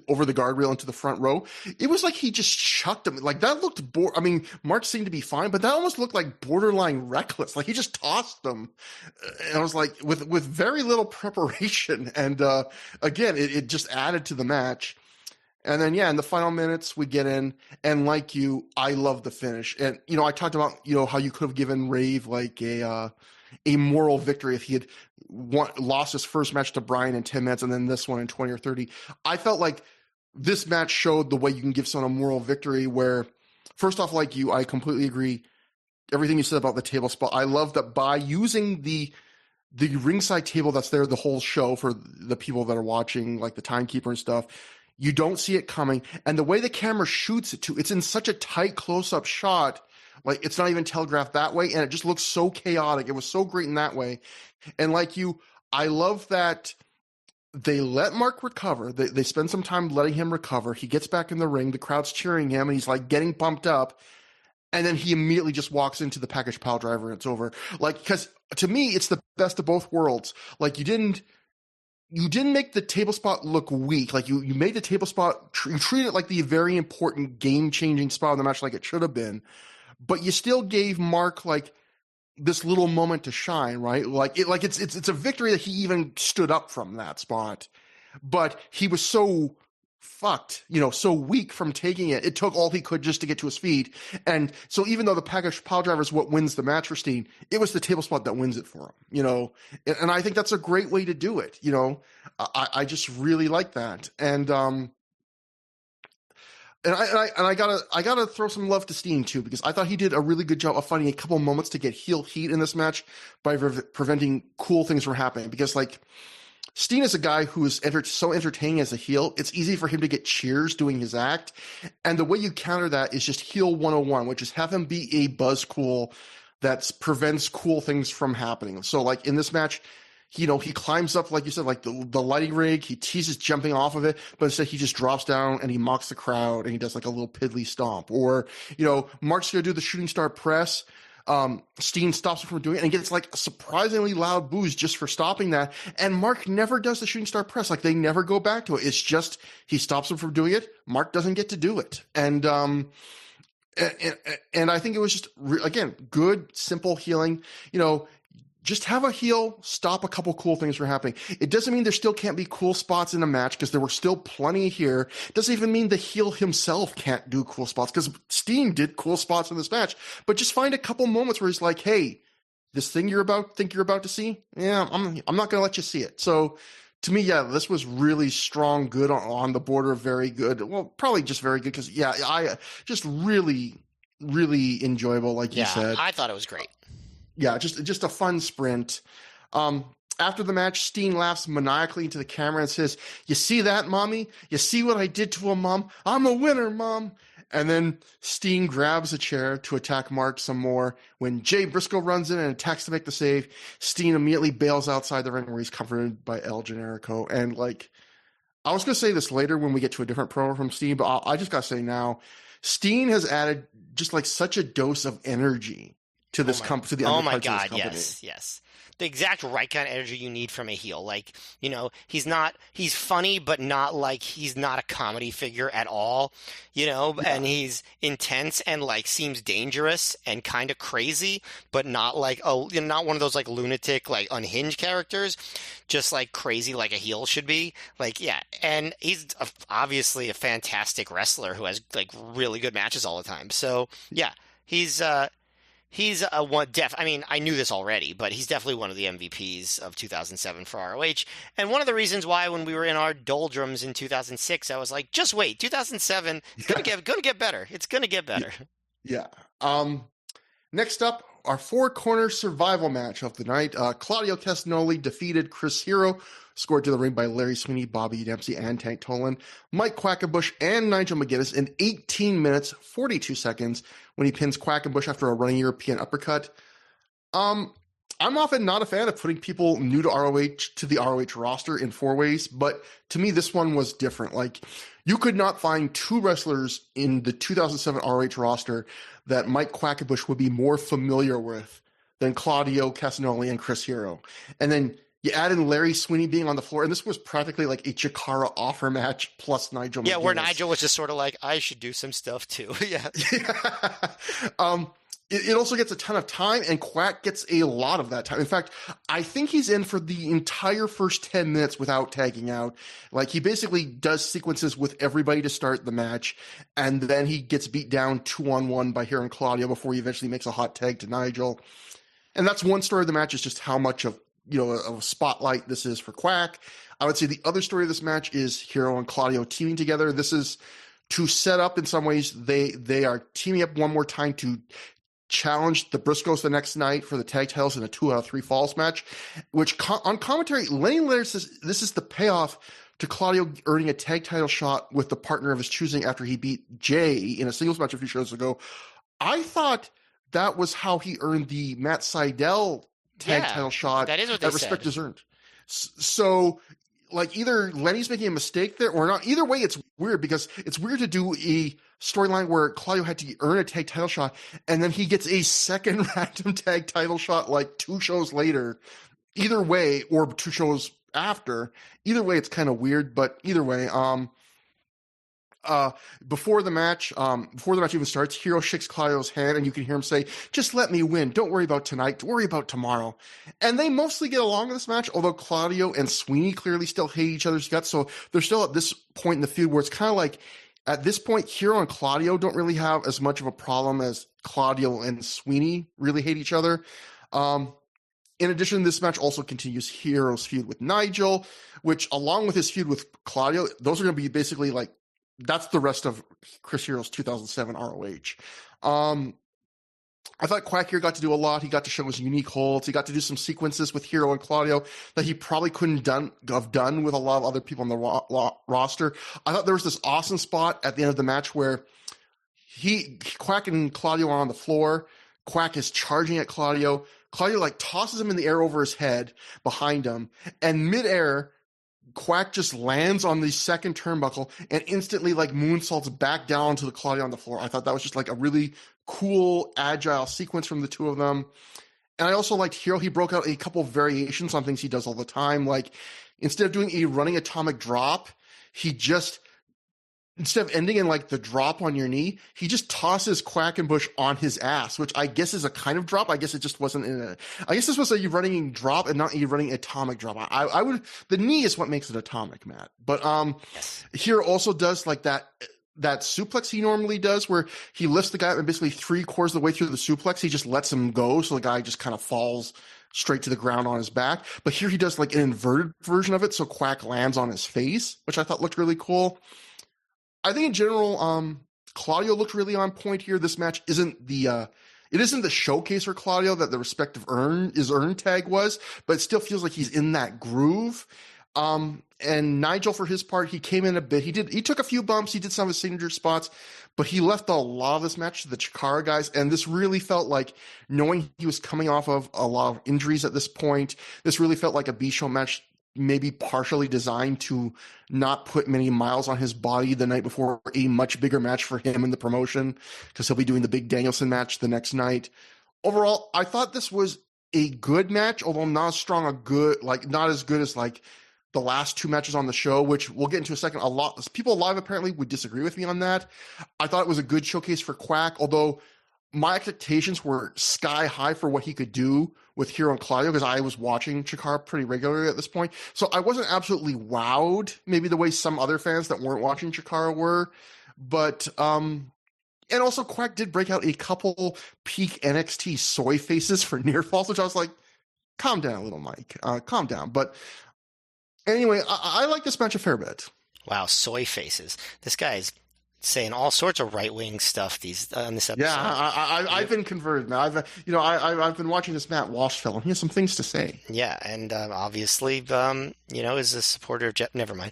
over the guardrail into the front row, it was like he just chucked him. Like that looked Mark seemed to be fine, but that almost looked like borderline reckless. Like he just tossed them. And I was like, with very little preparation. And again, it just added to the match. And then, in the final minutes, we get in. And like you, I love the finish. And, I talked about, how you could have given Rave like a moral victory if he had lost his first match to Brian in 10 minutes and then this one in 20 or 30. I felt like this match showed the way you can give someone a moral victory where, first off, like you, I completely agree. Everything you said about the table spot. I love that by using the ringside table that's there the whole show for the people that are watching, like the timekeeper and stuff, you don't see it coming. And the way the camera shoots it too, it's in such a tight close-up shot. Like, it's not even telegraphed that way, and it just looks so chaotic. It was so great in that way. And like you, I love that they let Mark recover. They spend some time letting him recover. He gets back in the ring. The crowd's cheering him, and he's, like, getting pumped up. And then he immediately just walks into the package pile driver, and it's over. Like, because to me, it's the best of both worlds. Like, you didn't make the table spot look weak. Like, you made the table spot, you treated it like the very important game-changing spot in the match like it should have been. But you still gave Mark like this little moment to shine, right? It's a victory that he even stood up from that spot. But he was so fucked, so weak from taking it. It took all he could just to get to his feet. And so even though the package pile driver is what wins the match for Steen, it was the table spot that wins it for him, And I think that's a great way to do it, I just really like that. And I gotta throw some love to Steen too, because I thought he did a really good job of finding a couple moments to get heel heat in this match by preventing cool things from happening. Because like Steen is a guy who is so entertaining as a heel, it's easy for him to get cheers doing his act. And the way you counter that is just heel 101, which is have him be a buzz that prevents cool things from happening. So like in this match, he climbs up, like you said, like the lighting rig. He's just jumping off of it, but instead he just drops down and he mocks the crowd and he does like a little piddly stomp. Or, Mark's going to do the shooting star press. Steen stops him from doing it and gets like a surprisingly loud boos just for stopping that. And Mark never does the shooting star press. Like they never go back to it. It's just he stops him from doing it. Mark doesn't get to do it. And I think it was just, again, good, simple healing. Just have a heel, stop a couple cool things from happening. It doesn't mean there still can't be cool spots in a match because there were still plenty here. It doesn't even mean the heel himself can't do cool spots because Steen did cool spots in this match. But just find a couple moments where he's like, hey, this thing you're about to see? Yeah, I'm not going to let you see it. So to me, yeah, this was really strong, good on the border of very good. Well, probably just very good because, yeah, I just really, really enjoyable, like you said. I thought it was great. Yeah, just a fun sprint. After the match, Steen laughs maniacally into the camera and says, "You see that, Mommy? You see what I did to him, Mom? I'm a winner, Mom." And then Steen grabs a chair to attack Mark some more. When Jay Briscoe runs in and attacks to make the save, Steen immediately bails outside the ring where he's comforted by El Generico. And I was going to say this later when we get to a different promo from Steen, but I just got to say now, Steen has added just such a dose of energy to this company, to the undercards of this company. Yes. The exact right kind of energy you need from a heel. He's funny, but he's not a comedy figure at all, and he's intense and seems dangerous and kind of crazy, but not not one of those lunatic, unhinged characters, just crazy like a heel should be. And he's obviously a fantastic wrestler who has really good matches all the time. So yeah, he's a one I knew this already, but he's definitely one of the MVPs of 2007 for ROH. And one of the reasons why when we were in our doldrums in 2006, I was like, just wait, 2007, it's going to get better. It's going to get better. Yeah. Next up, our four-corner survival match of the night. Claudio Castagnoli defeated Chris Hero, scored to the ring by Larry Sweeney, Bobby Dempsey, and Tank Tolan, Mike Quackenbush, and Nigel McGuinness in 18 minutes, 42 seconds when he pins Quackenbush after a running European uppercut. I'm often not a fan of putting people new to ROH to the ROH roster in four ways, but to me, this one was different. You could not find two wrestlers in the 2007 ROH roster that Mike Quackenbush would be more familiar with than Claudio Castagnoli and Chris Hero. And then you add in Larry Sweeney being on the floor, and this was practically like a Chikara offer match plus Nigel McGuinness. Yeah, where Nigel was just sort of I should do some stuff too. Yeah. It also gets a ton of time, and Quack gets a lot of that time. In fact, I think he's in for the entire first 10 minutes without tagging out. He basically does sequences with everybody to start the match, and then he gets beat down 2-on-1 by Hero and Claudio before he eventually makes a hot tag to Nigel. And that's one story of the match, is just how much of a spotlight this is for Quack. I would say the other story of this match is Hero and Claudio teaming together. This is to set up, in some ways, they are teaming up one more time to challenge the Briscoes the next night for the tag titles in a 2 out of 3 falls match, which on commentary, Lenny Laird says this is the payoff to Claudio earning a tag title shot with the partner of his choosing after he beat Jay in a singles match a few shows ago. I thought that was how he earned the Matt Seidel tag title shot. That is what they said. Respect is earned. So either Lenny's making a mistake there or not. Either way, it's weird because it's weird to do a storyline where Claudio had to earn a tag title shot and then he gets a second random tag title shot 2 shows later. Either way, or 2 shows after. Either way, it's kind of weird, but either way, before the match even starts, Hero shakes Claudio's hand and you can hear him say, "Just let me win. Don't worry about tonight. Don't worry about tomorrow." And they mostly get along in this match, although Claudio and Sweeney clearly still hate each other's guts. So they're still at this point in the feud where it's kind of at this point, Hero and Claudio don't really have as much of a problem as Claudio and Sweeney really hate each other. In addition, this match also continues Hero's feud with Nigel, which along with his feud with Claudio, those are going to be basically that's the rest of Chris Hero's 2007 ROH. I thought Quack here got to do a lot. He got to show his unique holds. He got to do some sequences with Hero and Claudio that he probably couldn't have done with a lot of other people on the roster. I thought there was this awesome spot at the end of the match where Quack and Claudio are on the floor. Quack is charging at Claudio. Claudio tosses him in the air over his head behind him, and midair, Quack just lands on the second turnbuckle and instantly moonsaults back down to the Claudio on the floor. I thought that was just a really cool, agile sequence from the two of them. And I also liked Hero. He broke out a couple of variations on things he does all the time. Like, instead of doing a running atomic drop, he just, instead of ending in like the drop on your knee, he just tosses Quackenbush on his ass, which I guess is a kind of drop. I guess it just wasn't in a, I guess this was a running drop and not a running atomic drop. I would, the knee is what makes it atomic, Matt. But Hero also does like that suplex he normally does where he lifts the guy up and basically 3/4 of the way through the suplex, he just lets him go. So the guy just kind of falls straight to the ground on his back. But here he does like an inverted version of it. So Quack lands on his face, which I thought looked really cool. I think in general, Claudio looked really on point here. This match isn't the showcase for Claudio that the respective earn tag was, but it still feels like he's in that groove. And Nigel, for his part, he came in a bit. He took a few bumps. He did some of his signature spots, but he left a lot of this match to the Chikara guys. And this really felt like, knowing he was coming off of a lot of injuries at this point, this really felt like a B-show match, maybe partially designed to not put many miles on his body the night before a much bigger match for him in the promotion, because he'll be doing the big Danielson match the next night. Overall, I thought this was a good match, although not as strong, not as good as like the last two matches on the show, which we'll get into in a second. A lot of people live apparently would disagree with me on that. I thought it was a good showcase for Quack, although my expectations were sky high for what he could do with Hero and Claudio, because I was watching Chikara pretty regularly at this point. So I wasn't absolutely wowed, maybe the way some other fans that weren't watching Chikara were. But, and also Quack did break out a couple peak NXT soy faces for near falls, which I was like, calm down, little Mike, calm down. But anyway, I like this match a fair bit. Wow, soy faces. This guy is saying all sorts of right-wing stuff on this episode. Yeah, I've been converted, man. I've been watching this Matt Walsh film. He has some things to say. Yeah, and obviously, is a supporter of Jeff. Never mind.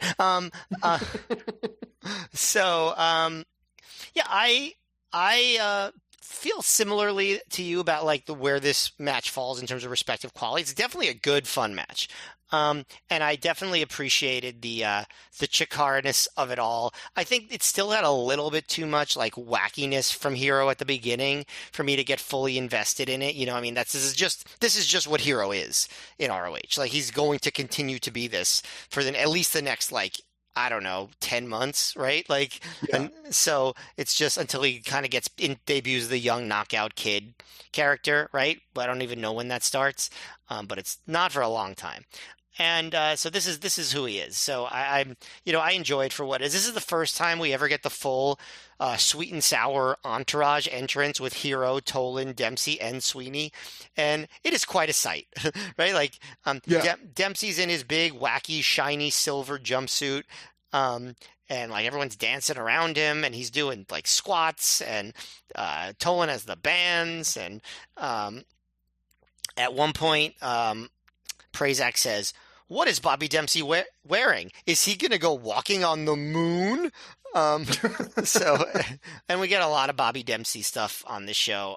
I feel similarly to you about like where this match falls in terms of respective quality. It's definitely a good, fun match. And I definitely appreciated the Chikara-ness of it all. I think it still had a little bit too much like wackiness from Hero at the beginning for me to get fully invested in it. This is just what Hero is in ROH. Like, he's going to continue to be this for at least the next 10 months, right? Like, yeah. And so it's just until he kind of debuts the young knockout kid character, right? I don't even know when that starts, but it's not for a long time. And so this is who he is. So I enjoyed for what it is. This is the first time we ever get the full sweet and sour entourage entrance with Hero, Tolan, Dempsey, and Sweeney, and it is quite a sight, right? Like, Dempsey's in his big, wacky, shiny silver jumpsuit, and like everyone's dancing around him, and he's doing like squats, and Tolan has the bands, and at one point, Prazak says, "What is Bobby Dempsey wearing? Is he going to go walking on the moon?" And we get a lot of Bobby Dempsey stuff on this show.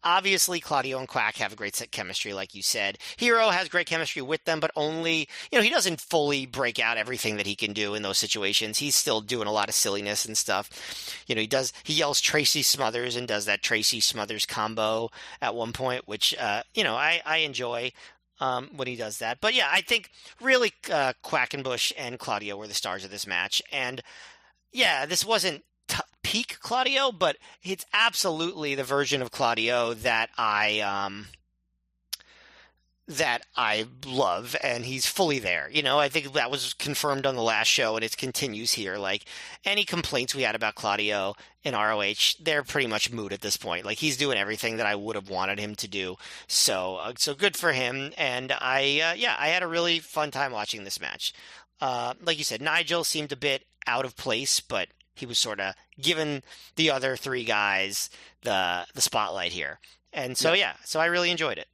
Obviously, Claudio and Quack have a great set chemistry, like you said. Hero has great chemistry with them, but only, he doesn't fully break out everything that he can do in those situations. He's still doing a lot of silliness and stuff. He yells Tracy Smothers and does that Tracy Smothers combo at one point, which, I enjoy. When he does that. But yeah, I think really Quackenbush and Claudio were the stars of this match. And yeah, this wasn't peak Claudio, but it's absolutely the version of Claudio that I love, and he's fully there. I think that was confirmed on the last show, and it continues here. Like, any complaints we had about Claudio in ROH, they're pretty much moot at this point. Like, he's doing everything that I would have wanted him to do. So good for him. And I had a really fun time watching this match. Like you said, Nigel seemed a bit out of place, but he was sort of giving the other three guys the spotlight here. And so, so I really enjoyed it.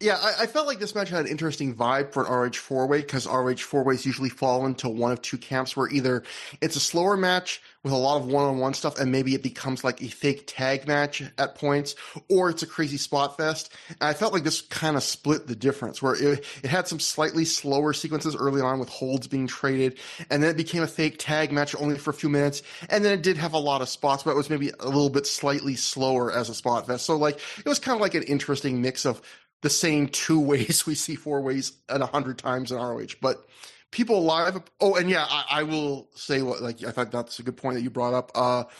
Yeah, I felt like this match had an interesting vibe for an ROH four-way because ROH four-ways usually fall into one of two camps where either it's a slower match with a lot of one-on-one stuff and maybe it becomes like a fake tag match at points, or it's a crazy spot fest. And I felt like this kind of split the difference where it had some slightly slower sequences early on with holds being traded, and then it became a fake tag match only for a few minutes, and then it did have a lot of spots, but it was maybe a little bit slightly slower as a spot fest. So like it was kind of like an interesting mix of the same two ways we see four ways 100 times in ROH, but people live. Oh, and yeah, I will say like, I thought that's a good point that you brought up.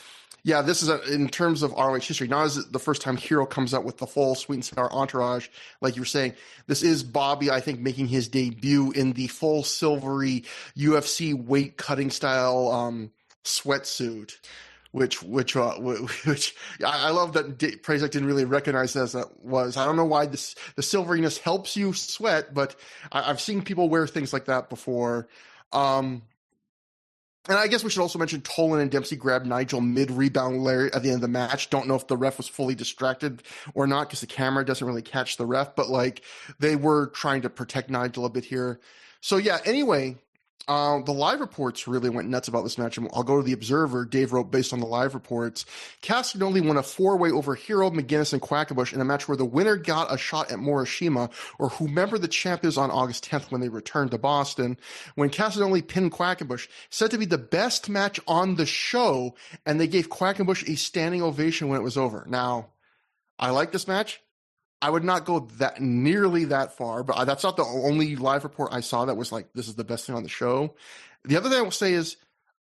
Yeah, this is in terms of ROH history, not as the first time Hero comes out with the full sweet and sour entourage, like you were saying. This is Bobby, I think, making his debut in the full silvery UFC weight cutting style, sweatsuit. Which I love that Prazak didn't really recognize as that was. I don't know why the silveriness helps you sweat, but I've seen people wear things like that before. And I guess we should also mention Tolan and Dempsey grabbed Nigel mid-rebound Larry at the end of the match. Don't know if the ref was fully distracted or not because the camera doesn't really catch the ref, but like they were trying to protect Nigel a bit here. So yeah, anyway, the live reports really went nuts about this match. And I'll go to the Observer. Dave wrote, based on the live reports, Castagnoli won a four-way over Hero, McGuinness, and Quackenbush in a match where the winner got a shot at Morishima, or whomever the champ is, on August 10th when they returned to Boston. When Castagnoli pinned Quackenbush, said to be the best match on the show, and they gave Quackenbush a standing ovation when it was over. Now, I like this match. I would not go that nearly that far, but that's not the only live report I saw that was like, this is the best thing on the show. The other thing I will say is,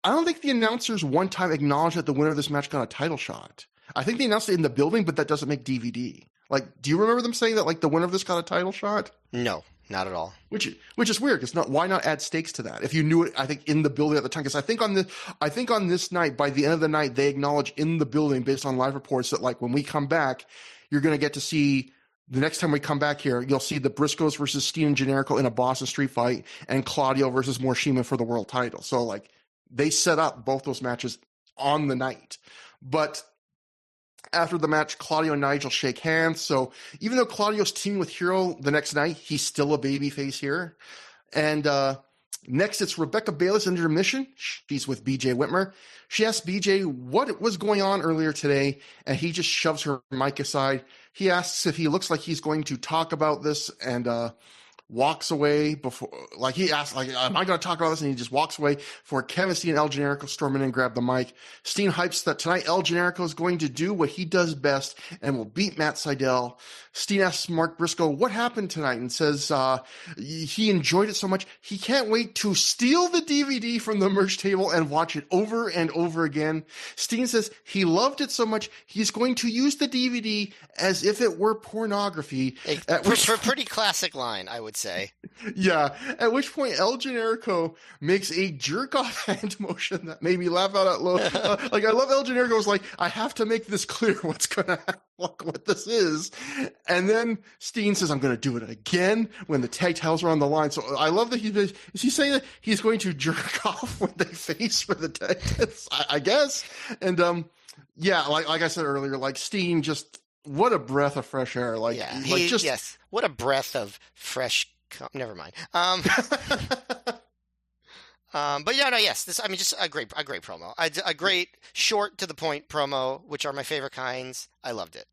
I don't think the announcers one time acknowledged that the winner of this match got a title shot. I think they announced it in the building, but that doesn't make DVD. Like, do you remember them saying that like the winner of this got a title shot? No, not at all. Which is weird. It's not. Why not add stakes to that? If you knew it, I think in the building at the time, because I think on this night, by the end of the night, they acknowledge in the building based on live reports that like when we come back, you're going to get to see. The next time we come back here, you'll see the Briscoes versus Steen and Generico in a Boston Street fight, and Claudio versus Morishima for the world title. So, like, they set up both those matches on the night. But after the match, Claudio and Nigel shake hands. So, even though Claudio's teaming with Hero the next night, he's still a babyface here. And next, it's Rebecca Bayless in intermission. She's with BJ Whitmer. She asks BJ what was going on earlier today, and he just shoves her mic aside. He asks if he looks like he's going to talk about this and walks away before, like he asks, like, am I going to talk about this? And he just walks away before Kevin Steen and El Generico storm in and grab the mic. Steen hypes that tonight El Generico is going to do what he does best and will beat Matt Sydal. Steen asks Mark Briscoe what happened tonight and says he enjoyed it so much he can't wait to steal the DVD from the merch table and watch it over and over again. Steen says he loved it so much he's going to use the DVD as if it were pornography. A pretty classic line, I would say. Yeah, at which point El Generico makes a jerk-off hand motion that made me laugh out loud. Like, I love El Generico's like, I have to make this clear what's going to happen, what this is. And then Steen says, I'm going to do it again when the tag titles are on the line. So I love that is he saying that he's going to jerk off when they face for the tag titles? I guess. And yeah, like I said earlier, like Steen just, what a breath of fresh air. Like, yeah, yes. What a breath of fresh. Never mind. But yeah, no, yes. This, I mean, just a great promo. A great short to the point promo, which are my favorite kinds. I loved it.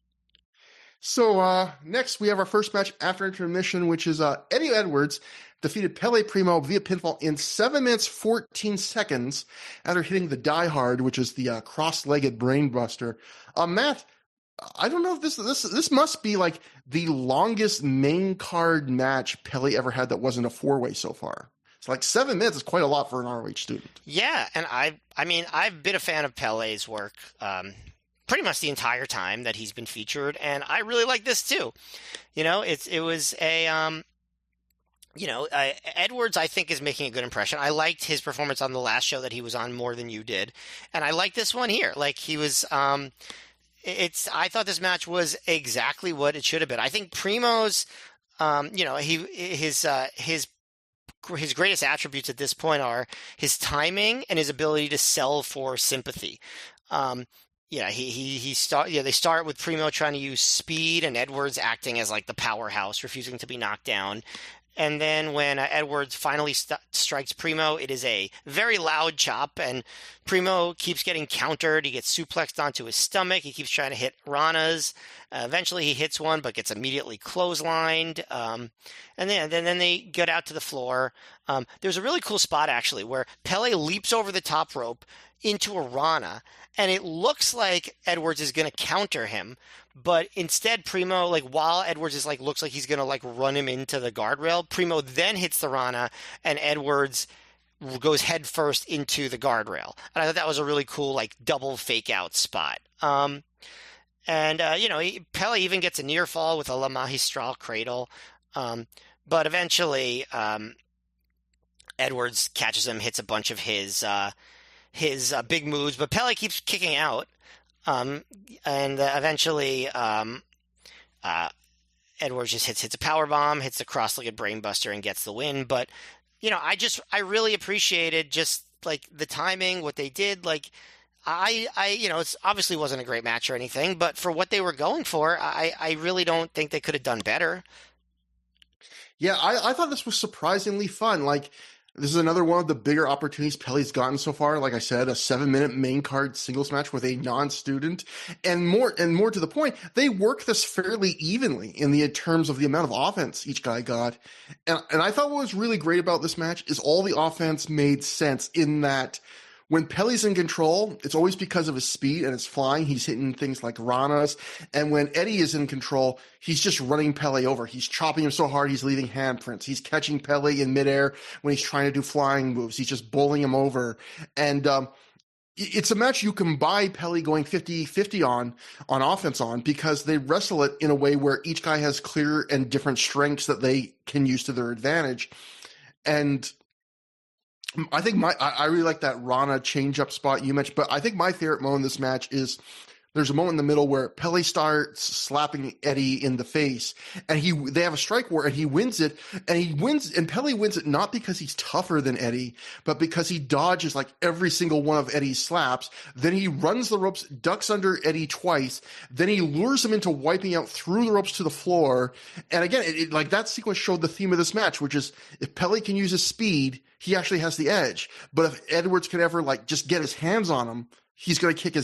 So next we have our first match after intermission, which is Eddie Edwards defeated Pele Primo via pinfall in 7 minutes 14 seconds after hitting the Die Hard, which is the cross-legged brainbuster. Matt, I don't know if this must be like the longest main card match Pele ever had that wasn't a four-way so far. It's like 7 minutes is quite a lot for an ROH student. Yeah, and I mean, I've been a fan of Pele's work pretty much the entire time that he's been featured, and I really like this too. You know, it was a Edwards, I think, is making a good impression. I liked his performance on the last show that he was on more than you did, and I like this one here. Like, he was. I thought this match was exactly what it should have been. I think Primo's, his greatest attributes at this point are his timing and his ability to sell for sympathy. they start with Primo trying to use speed and Edwards acting as like the powerhouse, refusing to be knocked down. And then when Edwards finally strikes Primo, it is a very loud chop, and Primo keeps getting countered. He gets suplexed onto his stomach. He keeps trying to hit Rana's. Eventually, he hits one, but gets immediately clotheslined. And then they get out to the floor. There's a really cool spot, actually, where Pele leaps over the top rope into a Rana, and it looks like Edwards is going to counter him. But instead, Primo, like, while Edwards is like, looks like he's going to like run him into the guardrail, Primo then hits the Rana, and Edwards goes head first into the guardrail. And I thought that was a really cool, like, double fake out spot. Pele even gets a near fall with a La Magistral cradle. But eventually, Edwards catches him, hits a bunch of his big moves, but Pele keeps kicking out. Eventually, Edwards just hits a power bomb, hits a cross-legged brainbuster, and gets the win. But I really appreciated just like the timing, what they did. Like, it obviously wasn't a great match or anything, but for what they were going for, I really don't think they could have done better. Yeah, I thought this was surprisingly fun. Like, this is another one of the bigger opportunities Pele's gotten so far. Like I said, a 7-minute main card singles match with a non-student, and more to the point, they work this fairly evenly in terms of the amount of offense each guy got. And I thought what was really great about this match is all the offense made sense in that when Pele's in control, it's always because of his speed and his flying. He's hitting things like Ranas. And when Eddie is in control, he's just running Pele over. He's chopping him so hard, he's leaving handprints. He's catching Pele in midair when he's trying to do flying moves. He's just bowling him over. And it's a match you can buy Pele going 50-50 on offense on, because they wrestle it in a way where each guy has clear and different strengths that they can use to their advantage. And I think I really like that Rana change-up spot you mentioned, but I think my favorite moment in this match is there's a moment in the middle where Pele starts slapping Eddie in the face, and they have a strike war, and he wins it, and Pele wins it not because he's tougher than Eddie, but because he dodges like every single one of Eddie's slaps. Then he runs the ropes, ducks under Eddie twice, then he lures him into wiping out through the ropes to the floor. And again, like that sequence showed the theme of this match, which is if Pele can use his speed, he actually has the edge. But if Edwards could ever like just get his hands on him, he's going to kick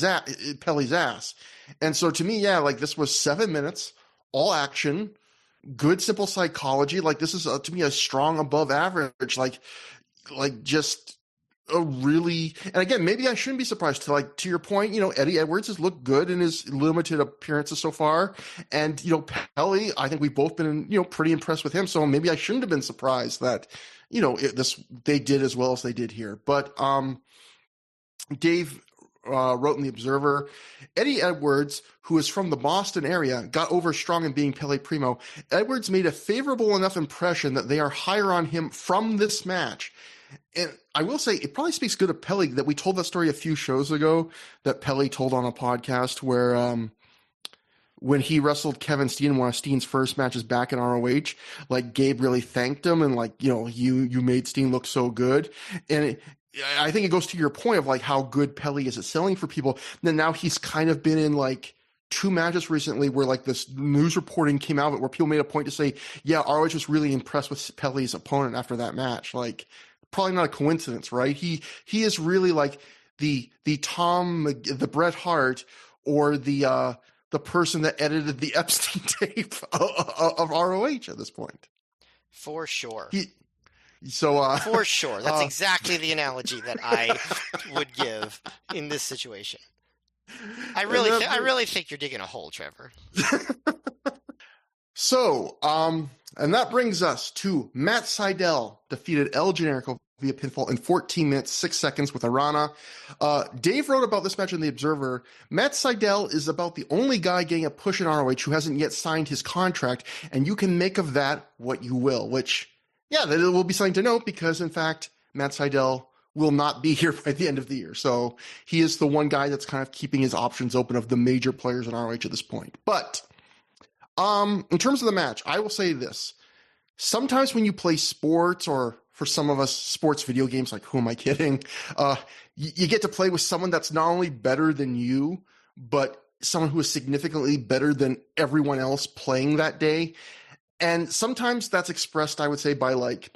Pele's ass. And so to me, yeah, like this was 7 minutes, all action, good, simple psychology. Like this is to me a strong above average, like just a really, and again, maybe I shouldn't be surprised to your point, Eddie Edwards has looked good in his limited appearances so far. And, Pele, I think we've both been, pretty impressed with him. So maybe I shouldn't have been surprised that, they did as well as they did here. But, Dave wrote in The Observer, Eddie Edwards, who is from the Boston area, got over strong in being Pele Primo. Edwards made a favorable enough impression that they are higher on him from this match. And I will say, it probably speaks good of Pele that we told that story a few shows ago that Pele told on a podcast where when he wrestled Kevin Steen in one of Steen's first matches back in ROH, like Gabe really thanked him and like, you made Steen look so good. And I think it goes to your point of like how good Pele is at selling for people. And then now he's kind of been in like 2 matches recently where like this news reporting came out of it where people made a point to say, yeah, ROH was really impressed with Pele's opponent after that match. Like, probably not a coincidence, right? He is really like the the Bret Hart or the person that edited the Epstein tape of ROH at this point. For sure. For sure. That's exactly the analogy that I would give in this situation. I really think you're digging a hole, Trevor. So, and that brings us to Matt Sydal defeated El Generico via pinfall in 14 minutes, 6 seconds with a Rana. Dave wrote about this match in The Observer. Matt Sydal is about the only guy getting a push in ROH who hasn't yet signed his contract, and you can make of that what you will, which, yeah, that will be something to note because, in fact, Matt Sydal will not be here by the end of the year. So he is the one guy that's kind of keeping his options open of the major players in ROH at this point. But in terms of the match, I will say this. Sometimes when you play sports, or for some of us, sports video games, like who am I kidding? You get to play with someone that's not only better than you, but someone who is significantly better than everyone else playing that day. And sometimes that's expressed, I would say, by like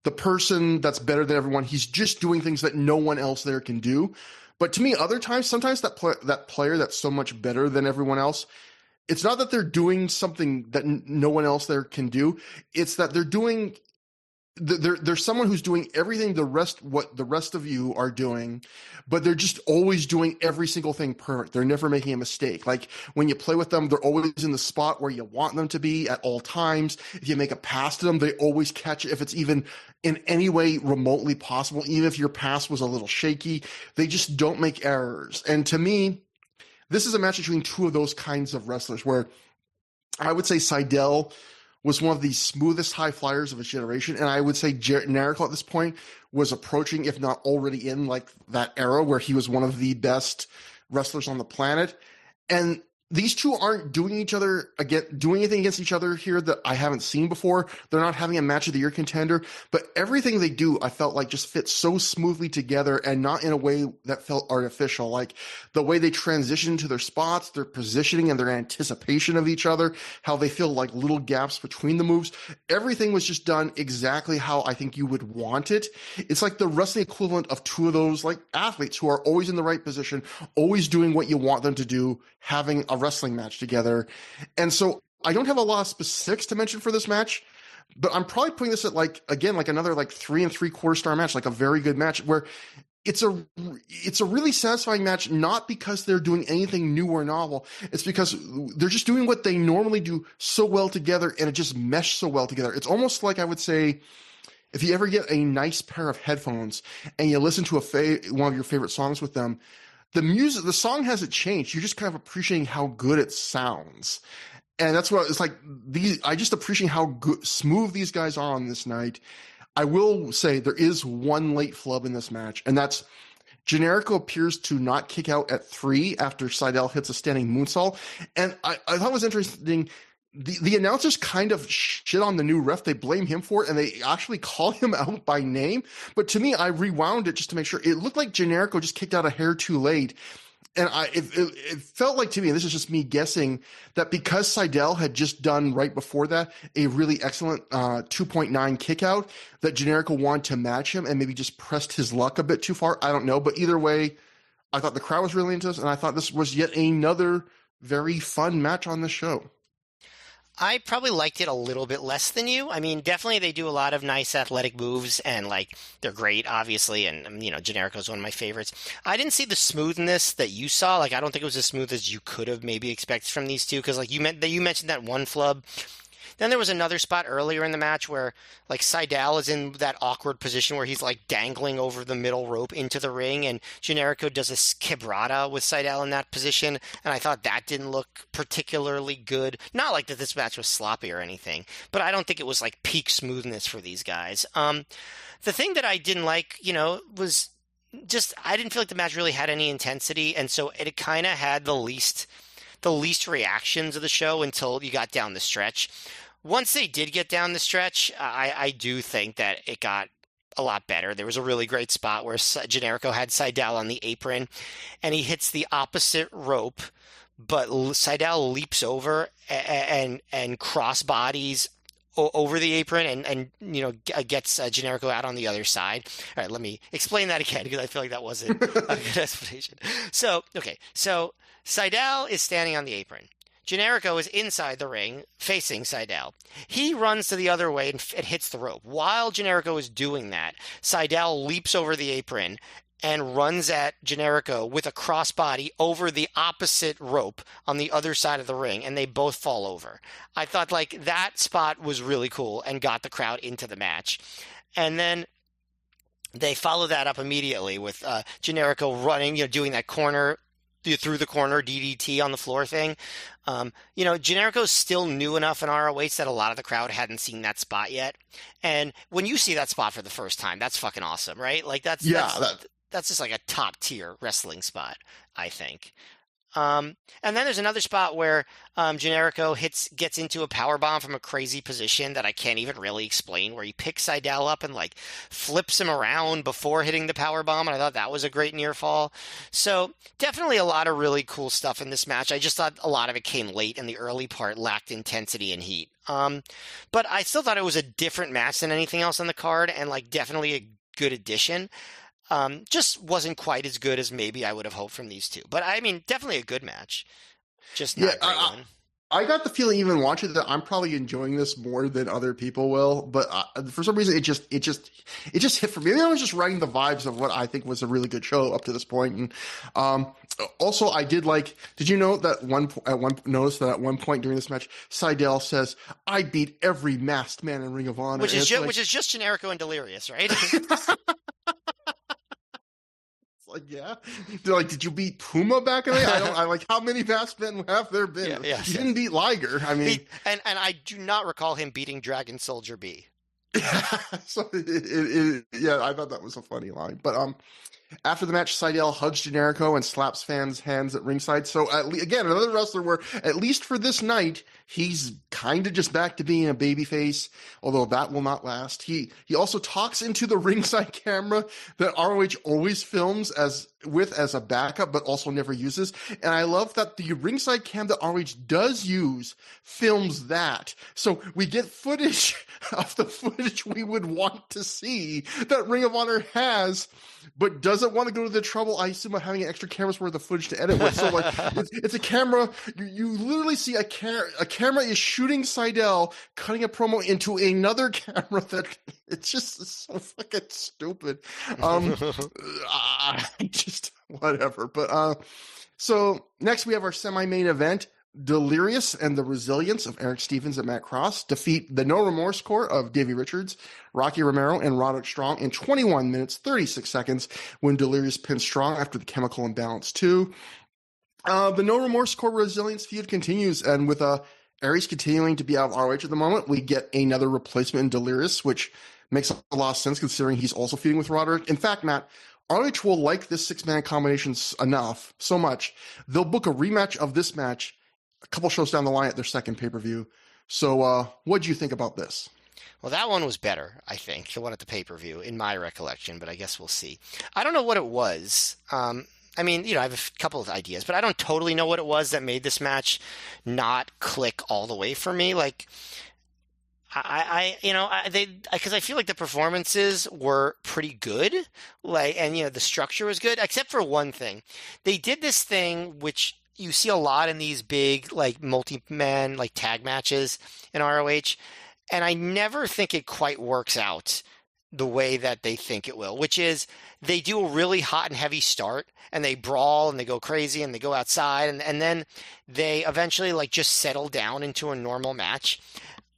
the person that's better than everyone. He's just doing things that no one else there can do. But to me, other times, sometimes that player that's so much better than everyone else, it's not that they're doing something that no one else there can do. It's that there's someone who's doing everything what the rest of you are doing, but they're just always doing every single thing perfect. They're never making a mistake. Like when you play with them, they're always in the spot where you want them to be at all times. If you make a pass to them, they always catch it if it's even in any way remotely possible. Even if your pass was a little shaky, they just don't make errors. And to me, this is a match between two of those kinds of wrestlers where I would say Seidel was one of the smoothest high flyers of his generation. And I would say Generico at this point was approaching, if not already in like that era where he was one of the best wrestlers on the planet. And these two aren't doing anything against each other here that I haven't seen before. They're not having a match of the year contender, but everything they do, I felt like just fits so smoothly together and not in a way that felt artificial. Like the way they transition to their spots, their positioning and their anticipation of each other, how they feel like little gaps between the moves. Everything was just done exactly how I think you would want it. It's like the wrestling equivalent of two of those like athletes who are always in the right position, always doing what you want them to do, having a wrestling match together. And so I don't have a lot of specifics to mention for this match, but I'm probably putting this at like, again, like another like 3 3/4 star match, like a very good match where it's a really satisfying match, not because they're doing anything new or novel. It's because they're just doing what they normally do so well together, and it just meshed so well together. It's almost like, I would say, if you ever get a nice pair of headphones and you listen to one of your favorite songs with them, the song hasn't changed. You're just kind of appreciating how good it sounds. And that's what it's like. I just appreciate how smooth these guys are on this night. I will say there is one late flub in this match, and that's Generico appears to not kick out at 3 after Seidel hits a standing moonsault. And I thought it was interesting. The announcers kind of shit on the new ref. They blame him for it, and they actually call him out by name. But to me, I rewound it just to make sure. It looked like Generico just kicked out a hair too late. And it felt like to me, and this is just me guessing, that because Seidel had just done right before that a really excellent 2.9 kick out, that Generico wanted to match him and maybe just pressed his luck a bit too far. I don't know. But either way, I thought the crowd was really into this, and I thought this was yet another very fun match on the show. I probably liked it a little bit less than you. I mean, definitely they do a lot of nice athletic moves, and like they're great, obviously. And Generico is one of my favorites. I didn't see the smoothness that you saw. Like, I don't think it was as smooth as you could have maybe expected from these two. Because like you mentioned that one flub. Then there was another spot earlier in the match where like Seidel is in that awkward position where he's like dangling over the middle rope into the ring, and Generico does a quebrada with Seidel in that position, and I thought that didn't look particularly good. Not like that this match was sloppy or anything, but I don't think it was like peak smoothness for these guys. The thing that I didn't like, was just I didn't feel like the match really had any intensity, and so it kind of had the least reactions of the show until you got down the stretch. Once they did get down the stretch, I do think that it got a lot better. There was a really great spot where Generico had Seidel on the apron, and he hits the opposite rope, but Seidel leaps over and cross bodies over the apron and gets Generico out on the other side. All right, let me explain that again because I feel like that wasn't a good explanation. So Seidel is standing on the apron. Generico is inside the ring, facing Seidel. He runs to the other way and hits the rope. While Generico is doing that, Seidel leaps over the apron and runs at Generico with a crossbody over the opposite rope on the other side of the ring, and they both fall over. I thought like that spot was really cool and got the crowd into the match. And then they follow that up immediately with Generico running, doing that corner through the corner DDT on the floor thing. Generico's still new enough in ROH that a lot of the crowd hadn't seen that spot yet. And when you see that spot for the first time, that's fucking awesome, right? Like that's just like a top tier wrestling spot, I think. And then there's another spot where Generico gets into a power bomb from a crazy position that I can't even really explain, where he picks Seidel up and like flips him around before hitting the power bomb, and I thought that was a great near fall. So definitely a lot of really cool stuff in this match. I just thought a lot of it came late, and the early part lacked intensity and heat. But I still thought it was a different match than anything else on the card, and like definitely a good addition. Just wasn't quite as good as maybe I would have hoped from these two. But I mean, definitely a good match. Just not a great one. I got the feeling even watching that I'm probably enjoying this more than other people will, but for some reason it just hit for me. Maybe I was just writing the vibes of what I think was a really good show up to this point. And also, I did like. Did you know that notice that at one point during this match, Seidel says, "I beat every masked man in Ring of Honor," which is just Generico and Delirious, right? Like, yeah. They're like, did you beat Puma back in the day? I like, how many masked men have there been? You didn't beat Liger. I mean, and I do not recall him beating Dragon Soldier B. So I thought that was a funny line. But after the match, Seidel hugs Generico and slaps fans' hands at ringside. So again, another wrestler where, at least for this night, he's kind of just back to being a babyface, although that will not last. He also talks into the ringside camera that ROH always films as a backup, but also never uses. And I love that the ringside cam that ROH does use films that. So we get footage of the footage we would want to see that Ring of Honor has, but doesn't want to go to the trouble, I assume, of having an extra camera's worth of footage to edit with. So like, it's a camera. You literally see a camera is shooting Seidel, cutting a promo into another camera. That it's so fucking stupid. Just whatever. But so next we have our semi-main event. Delirious and the Resilience of Eric Stevens and Matt Cross defeat the No Remorse Corps of Davey Richards, Rocky Romero, and Roderick Strong in 21 minutes, 36 seconds when Delirious pins Strong after the chemical imbalance 2. The No Remorse Corps Resilience feud continues, and with Aries continuing to be out of ROH at the moment, we get another replacement in Delirious, which makes a lot of sense considering he's also feuding with Roderick. In fact, Matt, ROH will like this six-man combination enough, so much, they'll book a rematch of this match a couple shows down the line at their second pay-per-view. So what do you think about this? Well, that one was better, I think, the one at the pay-per-view, in my recollection, but I guess we'll see. I don't know what it was. I mean, I have a couple of ideas, but I don't totally know what it was that made this match not click all the way for me. Like, because I feel like the performances were pretty good, and the structure was good, except for one thing. They did this thing which you see a lot in these big, like, multi-man, like, tag matches in ROH, and I never think it quite works out the way that they think it will, which is they do a really hot and heavy start, and they brawl, and they go crazy, and they go outside, and then they eventually, like, just settle down into a normal match.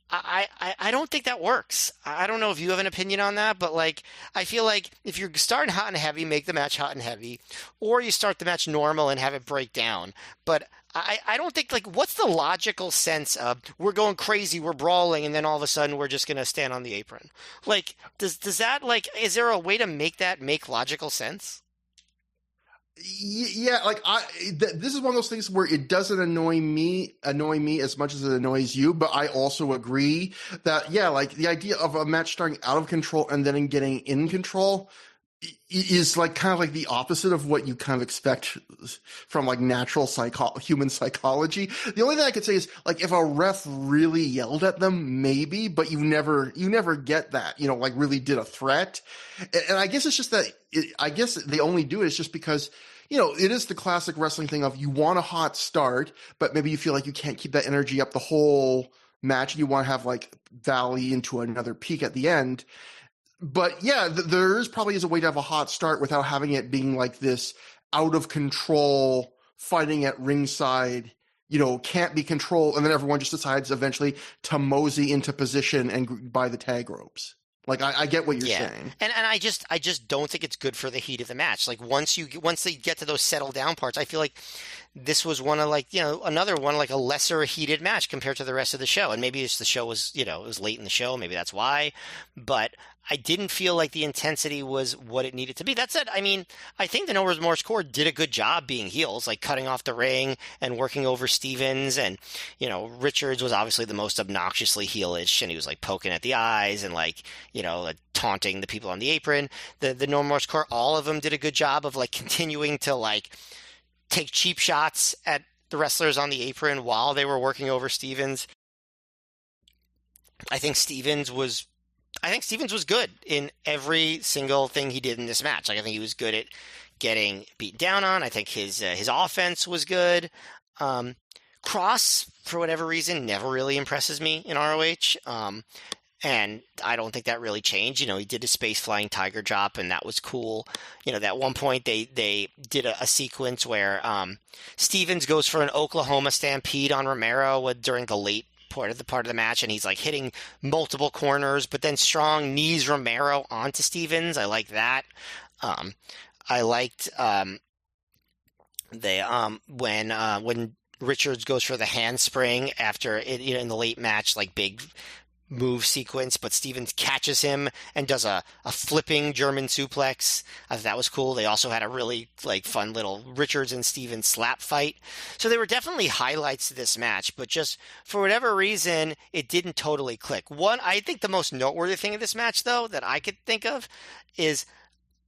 I don't think that works. I don't know if you have an opinion on that, but like I feel like if you're starting hot and heavy, make the match hot and heavy, or you start the match normal and have it break down. But I don't think, like, what's the logical sense of we're going crazy, we're brawling, and then all of a sudden we're just going to stand on the apron? Like, does that, like, is there a way to make that make logical sense? Yeah, like this is one of those things where it doesn't annoy me as much as it annoys you, but I also agree that, yeah, like the idea of a match starting out of control and then getting in control is like kind of like the opposite of what you kind of expect from like natural human psychology. The only thing I could say is, like, if a ref really yelled at them, maybe, but you never get that, like really did a threat. And I guess it's just that I guess they only do it just because, it is the classic wrestling thing of you want a hot start, but maybe you feel like you can't keep that energy up the whole match and you want to have like valley into another peak at the end. But yeah, there is probably a way to have a hot start without having it being like this out of control fighting at ringside, can't be controlled. And then everyone just decides eventually to mosey into position and buy the tag ropes. Like, I get what you're saying. And I just don't think it's good for the heat of the match. Like, once they get to those settle down parts, I feel like this was one of another one, like a lesser heated match compared to the rest of the show. And maybe it's the show was, it was late in the show. Maybe that's why. But I didn't feel like the intensity was what it needed to be. That said, I mean, I think the No Remorse Corps did a good job being heels, like cutting off the ring and working over Stevens. And, Richards was obviously the most obnoxiously heelish, and he was like poking at the eyes and taunting the people on the apron. The No Remorse Corps, all of them did a good job of like continuing to like take cheap shots at the wrestlers on the apron while they were working over Stevens. I think Stevens was good in every single thing he did in this match. Like I think he was good at getting beaten down on. I think his offense was good. Cross, for whatever reason, never really impresses me in ROH. And I don't think that really changed. He did a space flying tiger drop, and that was cool. At one point they did a sequence where Stevens goes for an Oklahoma stampede on Romero during the late part of the match, and he's like hitting multiple corners, but then Strong knees Romero onto Stevens. I like that. I liked when Richards goes for the handspring after it, in the late match, like big move sequence, but Stevens catches him and does a flipping German suplex. I thought that was cool. They also had a really fun little Richards and Stevens slap fight. So there were definitely highlights to this match, but just for whatever reason, it didn't totally click. I think the most noteworthy thing of this match, though, that I could think of is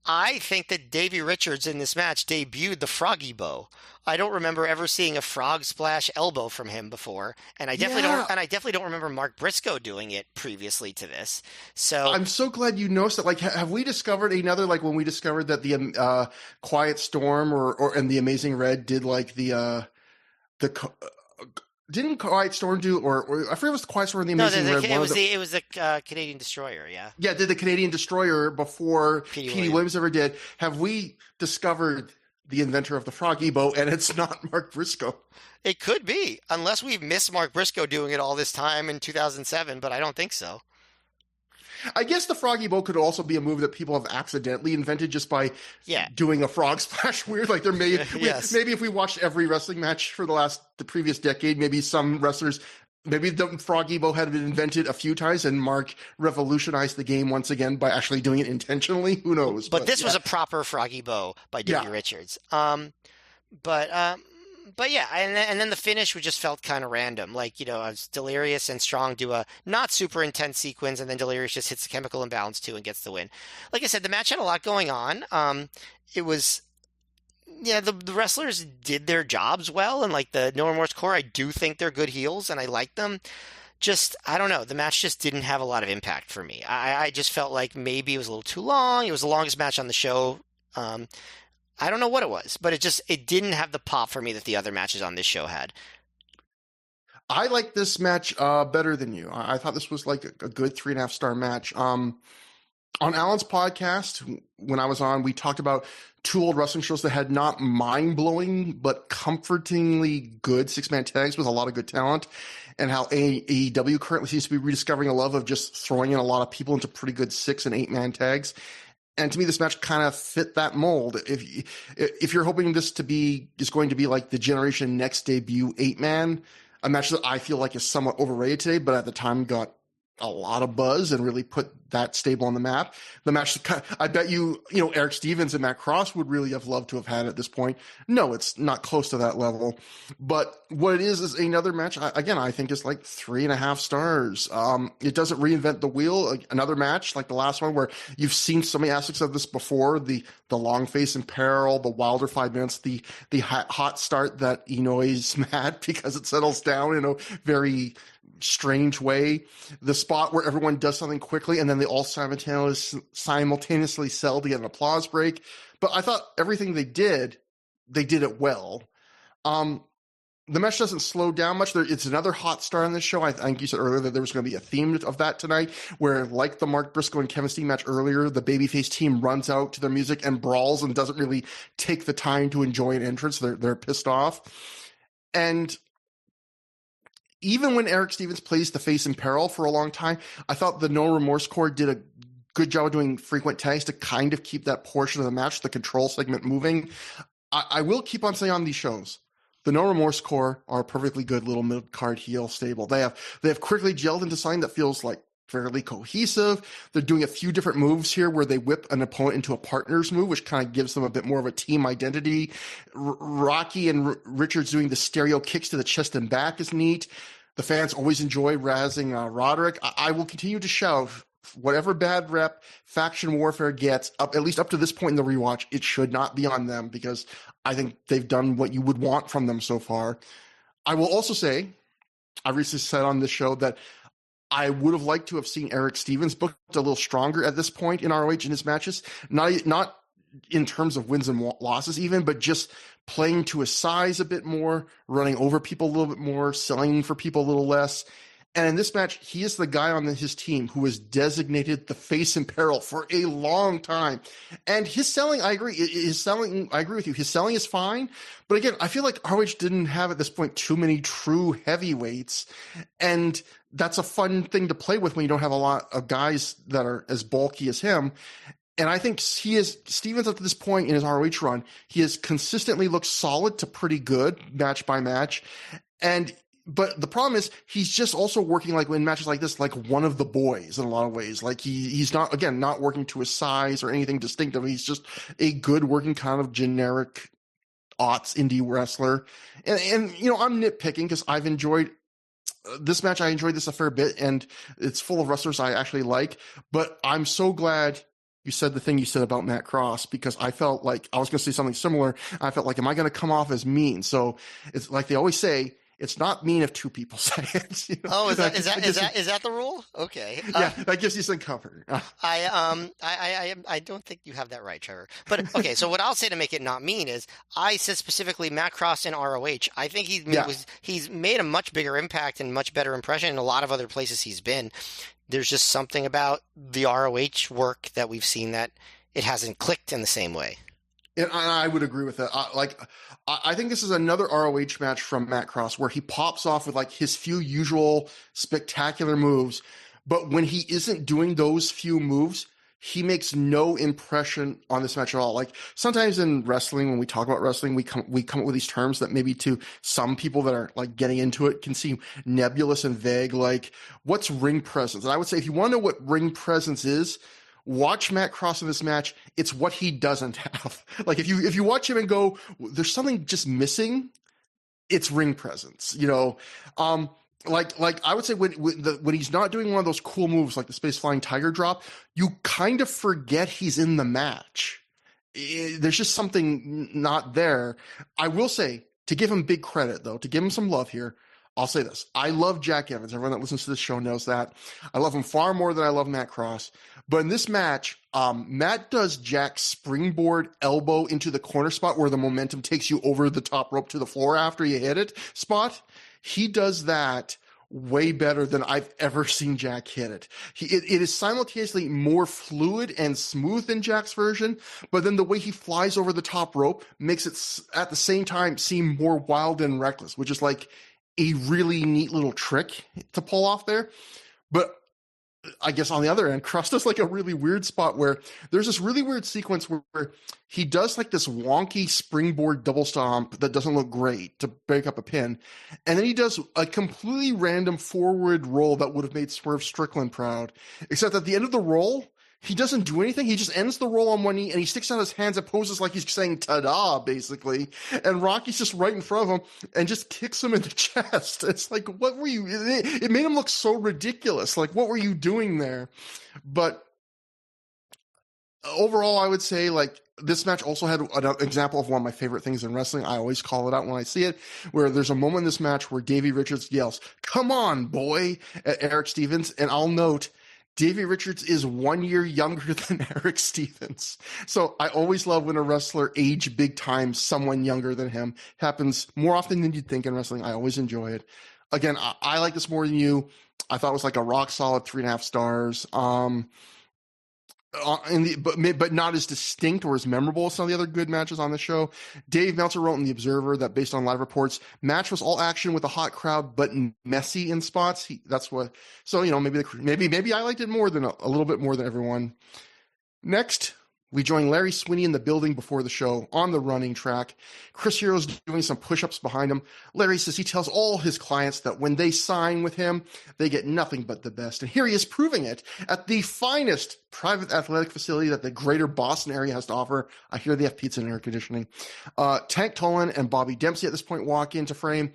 I think that Davey Richards in this match debuted the froggy bow. I don't remember ever seeing a frog splash elbow from him before, and I definitely don't remember Mark Briscoe doing it previously to this. So I'm so glad you noticed that. Like, have we discovered another, like when we discovered that the Quiet Storm or and the Amazing Red did like didn't Quiet Storm do, or I forget it was the Quiet Storm and the Amazing Red? It was the Canadian Destroyer, yeah. Yeah, did the Canadian Destroyer before Petey Williams ever did. Have we discovered the inventor of the froggy bow, and it's not Mark Briscoe? It could be, unless we've missed Mark Briscoe doing it all this time in 2007, but I don't think so. I guess the froggy bow could also be a move that people have accidentally invented just by doing a frog splash weird. Like there may maybe if we watched every wrestling match for the previous decade, maybe some wrestlers, maybe the froggy bow had been invented a few times and Mark revolutionized the game once again by actually doing it intentionally. Who knows? But this was a proper froggy bow by Davey Richards. But yeah, and then the finish just felt kind of random. Delirious and Strong do a not super intense sequence, and then Delirious just hits the chemical imbalance too and gets the win. Like I said, the match had a lot going on. It was, the wrestlers did their jobs well, and the No Remorse Corps, I do think they're good heels, and I like them. Just, I don't know, the match just didn't have a lot of impact for me. I just felt like maybe it was a little too long. It was the longest match on the show. I don't know what it was, but it didn't have the pop for me that the other matches on this show had. I like this match better than you. I thought this was like a good 3.5 star match. On Alan's podcast, when I was on, we talked about two old wrestling shows that had not mind-blowing, but comfortingly good 6-man tags with a lot of good talent, and how AEW currently seems to be rediscovering a love of just throwing in a lot of people into pretty good 6- and 8-man tags. And to me, this match kind of fit that mold. If you're hoping this is going to be like the Generation Next debut 8-man, a match that I feel like is somewhat overrated today, but at the time got a lot of buzz and really put that stable on the map. The match, I bet Eric Stevens and Matt Cross would really have loved to have had at this point. No, it's not close to that level. But what it is another match, again, I think is like 3.5 stars. It doesn't reinvent the wheel. Another match like the last one where you've seen so many aspects of this before, the long face in peril, the Wilder 5 minutes, the hot start that Inouye's mad because it settles down in a very strange way, the spot where everyone does something quickly and then they all simultaneously sell to get an applause break. But I thought everything they did it well. The match doesn't slow down much. It's another hot star on this show. I think you said earlier that there was going to be a theme of that tonight, where like the Mark Briscoe and Kevin Steen match earlier, the babyface team runs out to their music and brawls and doesn't really take the time to enjoy an entrance. They're pissed off. And even when Eric Stevens plays the face in peril for a long time, I thought the No Remorse Corps did a good job of doing frequent tags to kind of keep that portion of the match, the control segment, moving. I will keep on saying on these shows, The No Remorse Corps are a perfectly good little mid-card heel stable. They have quickly gelled into something that feels like fairly cohesive. They're doing a few different moves here where they whip an opponent into a partner's move, which kind of gives them a bit more of a team identity. Rocky and Richards doing the stereo kicks to the chest and back is neat. The fans always enjoy razzing Roderick. I will continue to shout, whatever bad rep faction warfare gets, at least up to this point in the rewatch, it should not be on them, because I think they've done what you would want from them so far. I will also say, I recently said on this show that I would have liked to have seen Eric Stevens booked a little stronger at this point in ROH in his matches. Not in terms of wins and losses even, but just playing to his size a bit more, running over people a little bit more, selling for people a little less. And in this match, he is the guy on his team who was designated the face in peril for a long time. And his selling, I agree. I agree with you. His selling is fine. But again, I feel like ROH didn't have at this point too many true heavyweights. And that's a fun thing to play with when you don't have a lot of guys that are as bulky as him. And I think Stevens up to this point in his ROH run, he has consistently looked solid to pretty good match by match. But the problem is he's just also working like in matches like this, like one of the boys in a lot of ways. Like he's not, again, not working to his size or anything distinctive. He's just a good working kind of generic aughts indie wrestler. And you know, I'm nitpicking because I've enjoyed this match. I enjoyed this a fair bit, and it's full of wrestlers I actually like. But I'm so glad you said the thing you said about Matt Cross, because I felt like I was going to say something similar. I felt like, am I going to come off as mean? So it's like they always say, it's not mean if two people say it. You know? Oh, is that the rule? Okay. Yeah, that gives you some comfort. I don't think you have that right, Trevor. But okay, so what I'll say to make it not mean is, I said specifically Matt Cross in ROH. I think he's made a much bigger impact and much better impression in a lot of other places he's been. There's just something about the ROH work that we've seen that it hasn't clicked in the same way. And I would agree with that. I think this is another ROH match from Matt Cross where he pops off with like his few usual spectacular moves, but when he isn't doing those few moves, he makes no impression on this match at all. Like sometimes in wrestling, when we talk about wrestling, we come up with these terms that maybe to some people that are like getting into it can seem nebulous and vague. Like, what's ring presence? And I would say, if you want to know what ring presence is, watch Matt Cross in this match. It's what he doesn't have. Like if you watch him and go, there's something just missing, it's ring presence. You know, like I would say when he's not doing one of those cool moves like the space flying tiger drop, you kind of forget he's in the match. There's just something not there. I will say, to give him big credit though, to give him some love here, I'll say this. I love Jack Evans. Everyone that listens to this show knows that. I love him far more than I love Matt Cross. But in this match, Matt does Jack's springboard elbow into the corner spot where the momentum takes you over the top rope to the floor after you hit it spot. He does that way better than I've ever seen Jack hit it. It is simultaneously more fluid and smooth than Jack's version, but then the way he flies over the top rope makes it at the same time seem more wild and reckless, which is like a really neat little trick to pull off there. But I guess on the other end, Cross does like a really weird spot where there's this really weird sequence where he does like this wonky springboard double stomp that doesn't look great to break up a pin. And then he does a completely random forward roll that would have made Swerve Strickland proud. Except at the end of the roll, he doesn't do anything. He just ends the roll on one knee and he sticks out his hands and poses like he's saying ta-da, basically. And Rocky's just right in front of him and just kicks him in the chest. It's like, what were you? It made him look so ridiculous. Like, what were you doing there? But overall, I would say, like, this match also had an example of one of my favorite things in wrestling. I always call it out when I see it, where there's a moment in this match where Davey Richards yells, "Come on, boy," at Eric Stevens. And I'll note, Davey Richards is 1 year younger than Eric Stevens. So I always love when a wrestler age big time someone younger than him. Happens more often than you'd think in wrestling. I always enjoy it. Again, I like this more than you. I thought it was like a rock solid 3.5 stars. But not as distinct or as memorable as some of the other good matches on the show. Dave Meltzer wrote in The Observer that based on live reports, match was all action with a hot crowd, but messy in spots. So, you know, maybe I liked it more than a little bit more than everyone. Next, We join Larry Sweeney in the building before the show on the running track. Chris Hero's doing some push-ups behind him. Larry says he tells all his clients that when they sign with him, they get nothing but the best. And here he is proving it at the finest private athletic facility that the greater Boston area has to offer. I hear they have pizza and air conditioning. Tank Tolan and Bobby Dempsey at this point walk into frame.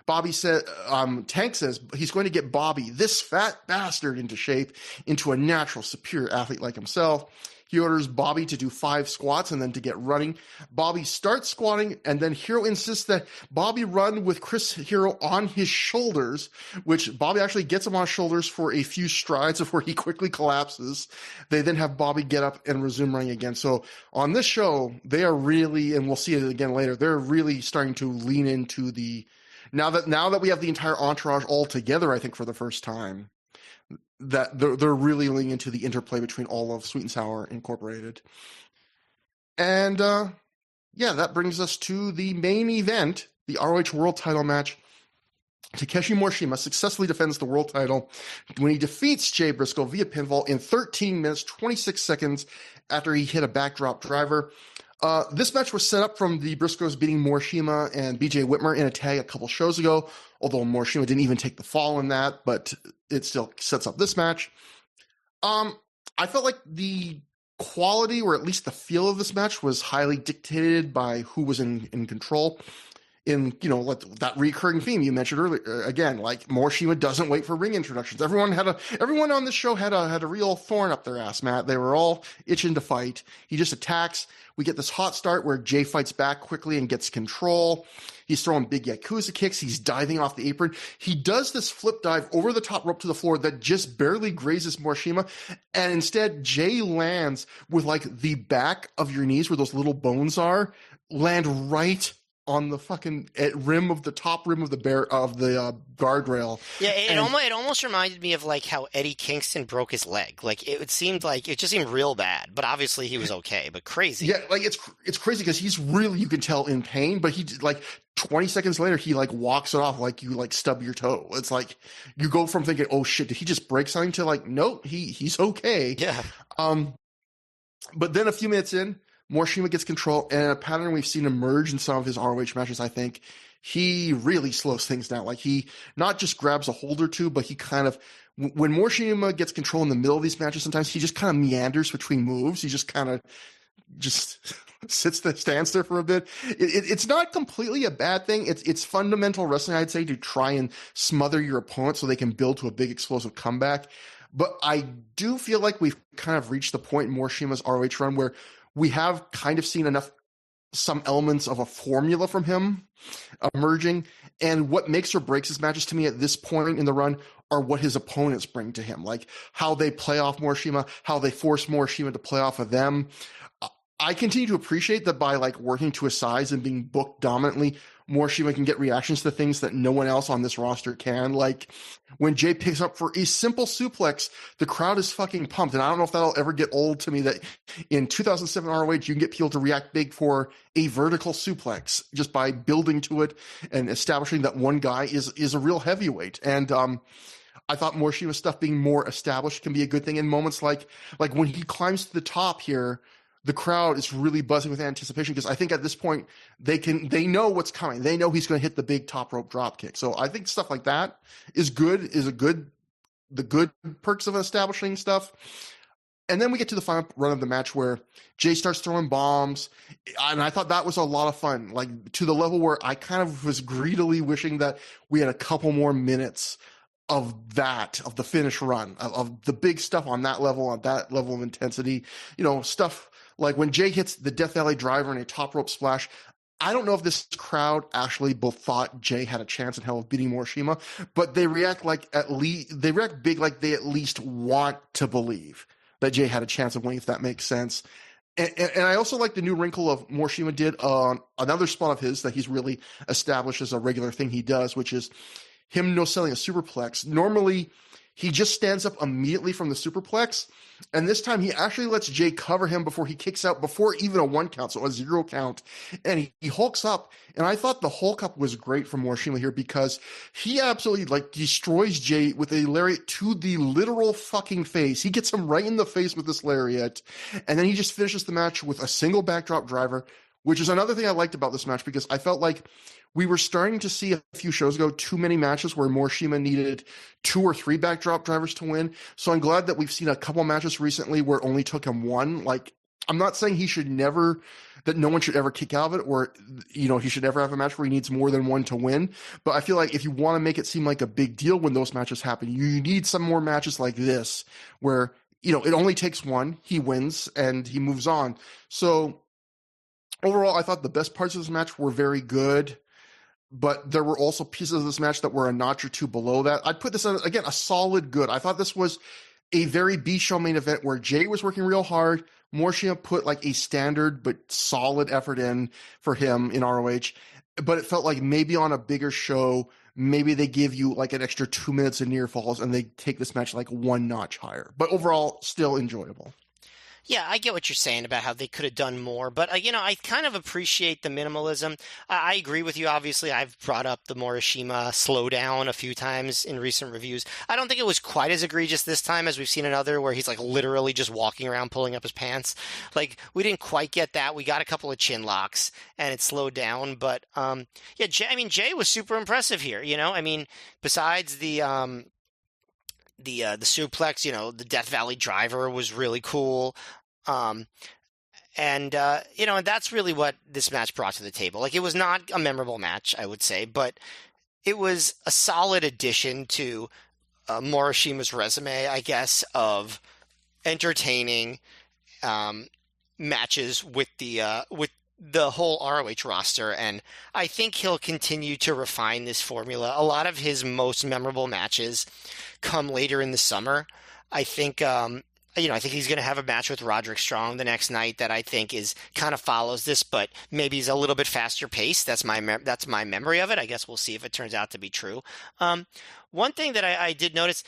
Tank says he's going to get Bobby, this fat bastard, into shape, into a natural, superior athlete like himself. He orders Bobby to do 5 squats and then to get running. Bobby starts squatting, and then Hero insists that Bobby run with Chris Hero on his shoulders, which Bobby actually gets him on his shoulders for a few strides before he quickly collapses. They then have Bobby get up and resume running again. So on this show, they are really, and we'll see it again later, they're really starting to lean into the, now that we have the entire entourage all together, I think for the first time, that they're really leaning into the interplay between all of Sweet and Sour Incorporated. And that brings us to the main event, the ROH World Title match. Takeshi Morishima successfully defends the world title when he defeats Jay Briscoe via pinfall in 13 minutes, 26 seconds after he hit a backdrop driver. This match was set up from the Briscoes beating Morishima and BJ Whitmer in a tag a couple shows ago, although Morishima didn't even take the fall in that, but it still sets up this match. I felt like the quality, or at least the feel of this match, was highly dictated by who was in control. In, like that recurring theme you mentioned earlier, again, like Morishima doesn't wait for ring introductions. Everyone on this show had a real thorn up their ass, Matt. They were all itching to fight. He just attacks. We get this hot start where Jay fights back quickly and gets control. He's throwing big Yakuza kicks. He's diving off the apron. He does this flip dive over the top rope to the floor that just barely grazes Morishima. And instead, Jay lands with like the back of your knees where those little bones are, land right on the fucking top rim of the guardrail. Yeah, it almost reminded me of like how Eddie Kingston broke his leg. Like it seemed real bad, but obviously he was okay. But crazy. Yeah, like it's crazy because he's really, you can tell, in pain. But he like 20 seconds later he like walks it off like you like stub your toe. It's like you go from thinking, oh shit, did he just break something, to like, nope, he's okay. Yeah. But then a few minutes in, Morishima gets control, and a pattern we've seen emerge in some of his ROH matches, I think. He really slows things down. Like, he not just grabs a hold or two, but he kind of, when Morishima gets control in the middle of these matches, sometimes he just kind of meanders between moves. He just kind of stands there for a bit. It's not completely a bad thing. It's fundamental wrestling, I'd say, to try and smother your opponent so they can build to a big explosive comeback. But I do feel like we've kind of reached the point in Morishima's ROH run where we have kind of seen some elements of a formula from him emerging. And what makes or breaks his matches to me at this point in the run are what his opponents bring to him, like how they play off Morishima, how they force Morishima to play off of them. I continue to appreciate that by like working to his size and being booked dominantly, Morishima can get reactions to things that no one else on this roster can. Like when Jay picks up for a simple suplex, the crowd is fucking pumped. And I don't know if that'll ever get old to me that in 2007 ROH, you can get people to react big for a vertical suplex just by building to it and establishing that one guy is a real heavyweight. And, I thought Morishima's stuff being more established can be a good thing in moments like when he climbs to the top here. The crowd is really buzzing with anticipation because I think at this point they know what's coming. They know he's going to hit the big top rope drop kick. So I think stuff like that is the good perks of establishing stuff. And then we get to the final run of the match where Jay starts throwing bombs. And I thought that was a lot of fun, like to the level where I kind of was greedily wishing that we had a couple more minutes of the finish run, of the big stuff on that level of intensity, stuff like when Jay hits the Death Valley driver and a top rope splash. I don't know if this crowd actually both thought Jay had a chance in hell of beating Morishima, but they react big, like they at least want to believe that Jay had a chance of winning, if that makes sense. And I also like the new wrinkle of Morishima did on another spot of his that he's really established as a regular thing he does, which is him no selling a superplex. Normally he just stands up immediately from the superplex. And this time he actually lets Jay cover him before he kicks out, before even a 1 count, so a 0 count. And he hulks up. And I thought the hulk up was great from Morishima here because he absolutely like destroys Jay with a lariat to the literal fucking face. He gets him right in the face with this lariat. And then he just finishes the match with a single backdrop driver, which is another thing I liked about this match because I felt like we were starting to see a few shows ago too many matches where Morishima needed 2 or 3 backdrop drivers to win. So I'm glad that we've seen a couple matches recently where it only took him 1. Like, I'm not saying that no one should ever kick out of it or, he should never have a match where he needs more than 1 to win. But I feel like if you want to make it seem like a big deal when those matches happen, you need some more matches like this where, it only takes 1, he wins, and he moves on. So overall, I thought the best parts of this match were very good. But there were also pieces of this match that were a notch or 2 below that. I'd put this on, again, a solid good. I thought this was a very B-show main event where Jay was working real hard. Morishima put like a standard but solid effort in for him in ROH. But it felt like maybe on a bigger show, maybe they give you like an extra 2 minutes of near falls and they take this match like 1 notch higher. But overall, still enjoyable. Yeah, I get what you're saying about how they could have done more, but I kind of appreciate the minimalism. I agree with you. Obviously, I've brought up the Morishima slowdown a few times in recent reviews. I don't think it was quite as egregious this time as we've seen another where he's like literally just walking around pulling up his pants. Like we didn't quite get that. We got a couple of chin locks and it slowed down, but Jay was super impressive here. Besides the suplex, the Death Valley driver was really cool. And that's really what this match brought to the table. Like, it was not a memorable match, I would say, but it was a solid addition to Morishima's resume, I guess, of entertaining matches with the whole ROH roster, and I think he'll continue to refine this formula. A lot of his most memorable matches come later in the summer. I think I think he's going to have a match with Roderick Strong the next night that I think is kind of follows this, but maybe he's a little bit faster paced. That's my memory of it. I guess we'll see if it turns out to be true. One thing that I did notice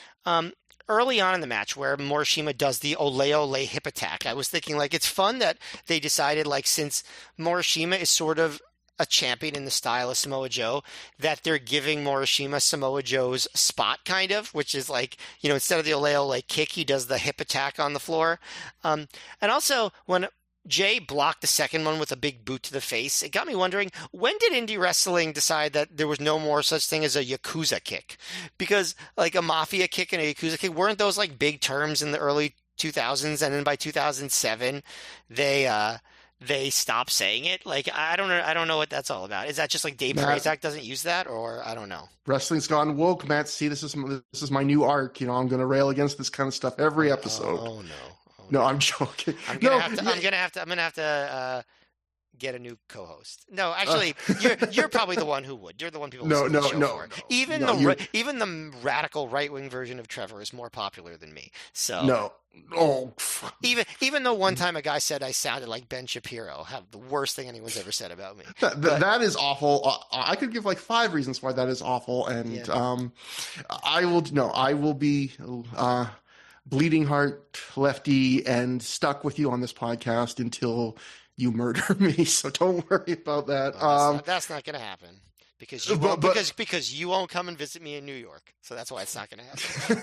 early on in the match where Morishima does the ole ole hip attack, I was thinking like it's fun that they decided like since Morishima is sort of a champion in the style of Samoa Joe, that they're giving Morishima Samoa Joe's spot, kind of, which is like, instead of the ole ole kick, he does the hip attack on the floor. And also, when Jay blocked the second one with a big boot to the face, it got me wondering, when did indie wrestling decide that there was no more such thing as a Yakuza kick? Because, like, a Mafia kick and a Yakuza kick, weren't those, like, big terms in the early 2000s? And then by 2007, they stopped saying it. Like, I don't know what that's all about. Is that just like Dave Prazak doesn't use that, or I don't know? Wrestling's gone woke, Matt. See, this is my new arc. I'm going to rail against this kind of stuff every episode. Oh no. No, I'm joking. I'm gonna have to get a new co-host. No, actually, you're probably the one who would. You're the one people listen to the show for. Even the radical right-wing version of Trevor is more popular than me. So no. Oh, even though one time a guy said I sounded like Ben Shapiro, have the worst thing anyone's ever said about me. That is awful. I could give like 5 reasons why that is awful, and I will be bleeding heart lefty and stuck with you on this podcast until you murder me. So don't worry about that. That's not going to happen. Because you won't come and visit me in New York, so that's why it's not going to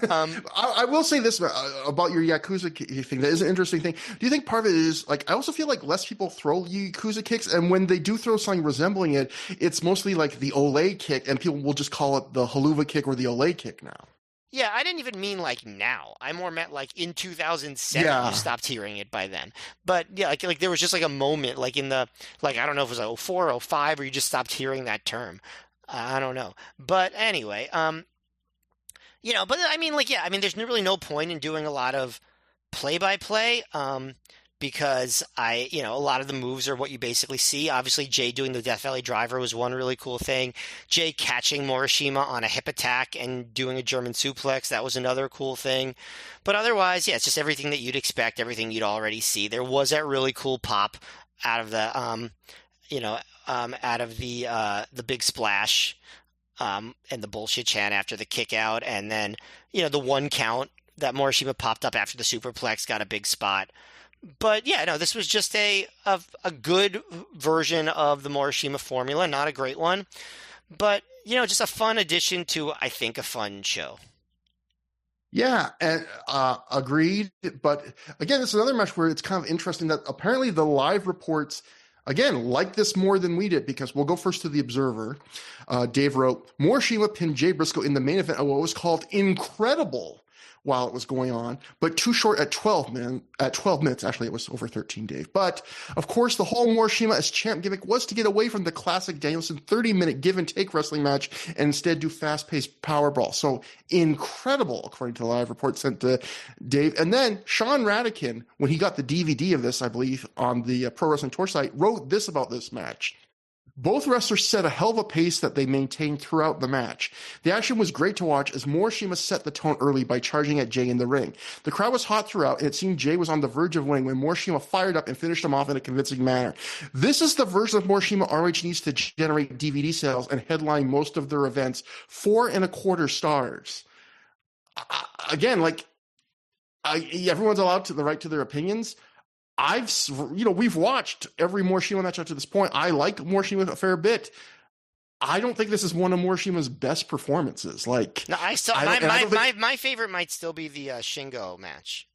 happen. I will say this about your Yakuza thing. That is an interesting thing. Do you think part of it is like I also feel like less people throw Yakuza kicks, and when they do throw something resembling it, it's mostly like the Olay kick, and people will just call it the Haluva kick or the Olay kick now. Yeah, I didn't even mean like now. I more meant like in 2007. You stopped hearing it by then. But yeah, like there was just like a moment, like in the I don't know if it was like 04, 05, where you just stopped hearing that term. I don't know. But anyway, but I mean, there's really no point in doing a lot of play-by-play. Because a lot of the moves are what you basically see. Obviously, Jay doing the Death Valley driver was one really cool thing. Jay catching Morishima on a hip attack and doing a German suplex, that was another cool thing. But otherwise, it's just everything that you'd expect, everything you'd already see. There was that really cool pop out of the, out of the big splash. and the bullshit chant after the kick out, and then, the 1 count that Morishima popped up after the superplex got a big spot. But yeah, no, this was just a good version of the Morishima formula, not a great one, but just a fun addition to, I think, a fun show. Yeah, and agreed. But again, this is another match where it's kind of interesting that apparently the live reports, again, like this more than we did, because we'll go first to the Observer. Dave wrote, Morishima pinned Jay Briscoe in the main event of what was called incredible while it was going on, but too short at 12 minutes. Actually, it was over 13, Dave. But of course, the whole Morishima as champ gimmick was to get away from the classic Danielson 30-minute give and take wrestling match and instead do fast-paced power brawl. So incredible, according to the live report sent to Dave. And then Sean Radican, when he got the DVD of this, I believe, on the Pro Wrestling Tour site, wrote this about this match. Both wrestlers set a hell of a pace that they maintained throughout the match. The action was great to watch as Morishima set the tone early by charging at Jay in the ring. The crowd was hot throughout, and it seemed Jay was on the verge of winning when Morishima fired up and finished him off in a convincing manner. This is the version of Morishima ROH needs to generate DVD sales and headline most of their events, 4.25 stars. Again, everyone's allowed to the right to their opinions. We've watched every Morishima match up to this point. I like Morishima a fair bit. I don't think this is one of Morishima's best performances. No, my favorite might still be the Shingo match.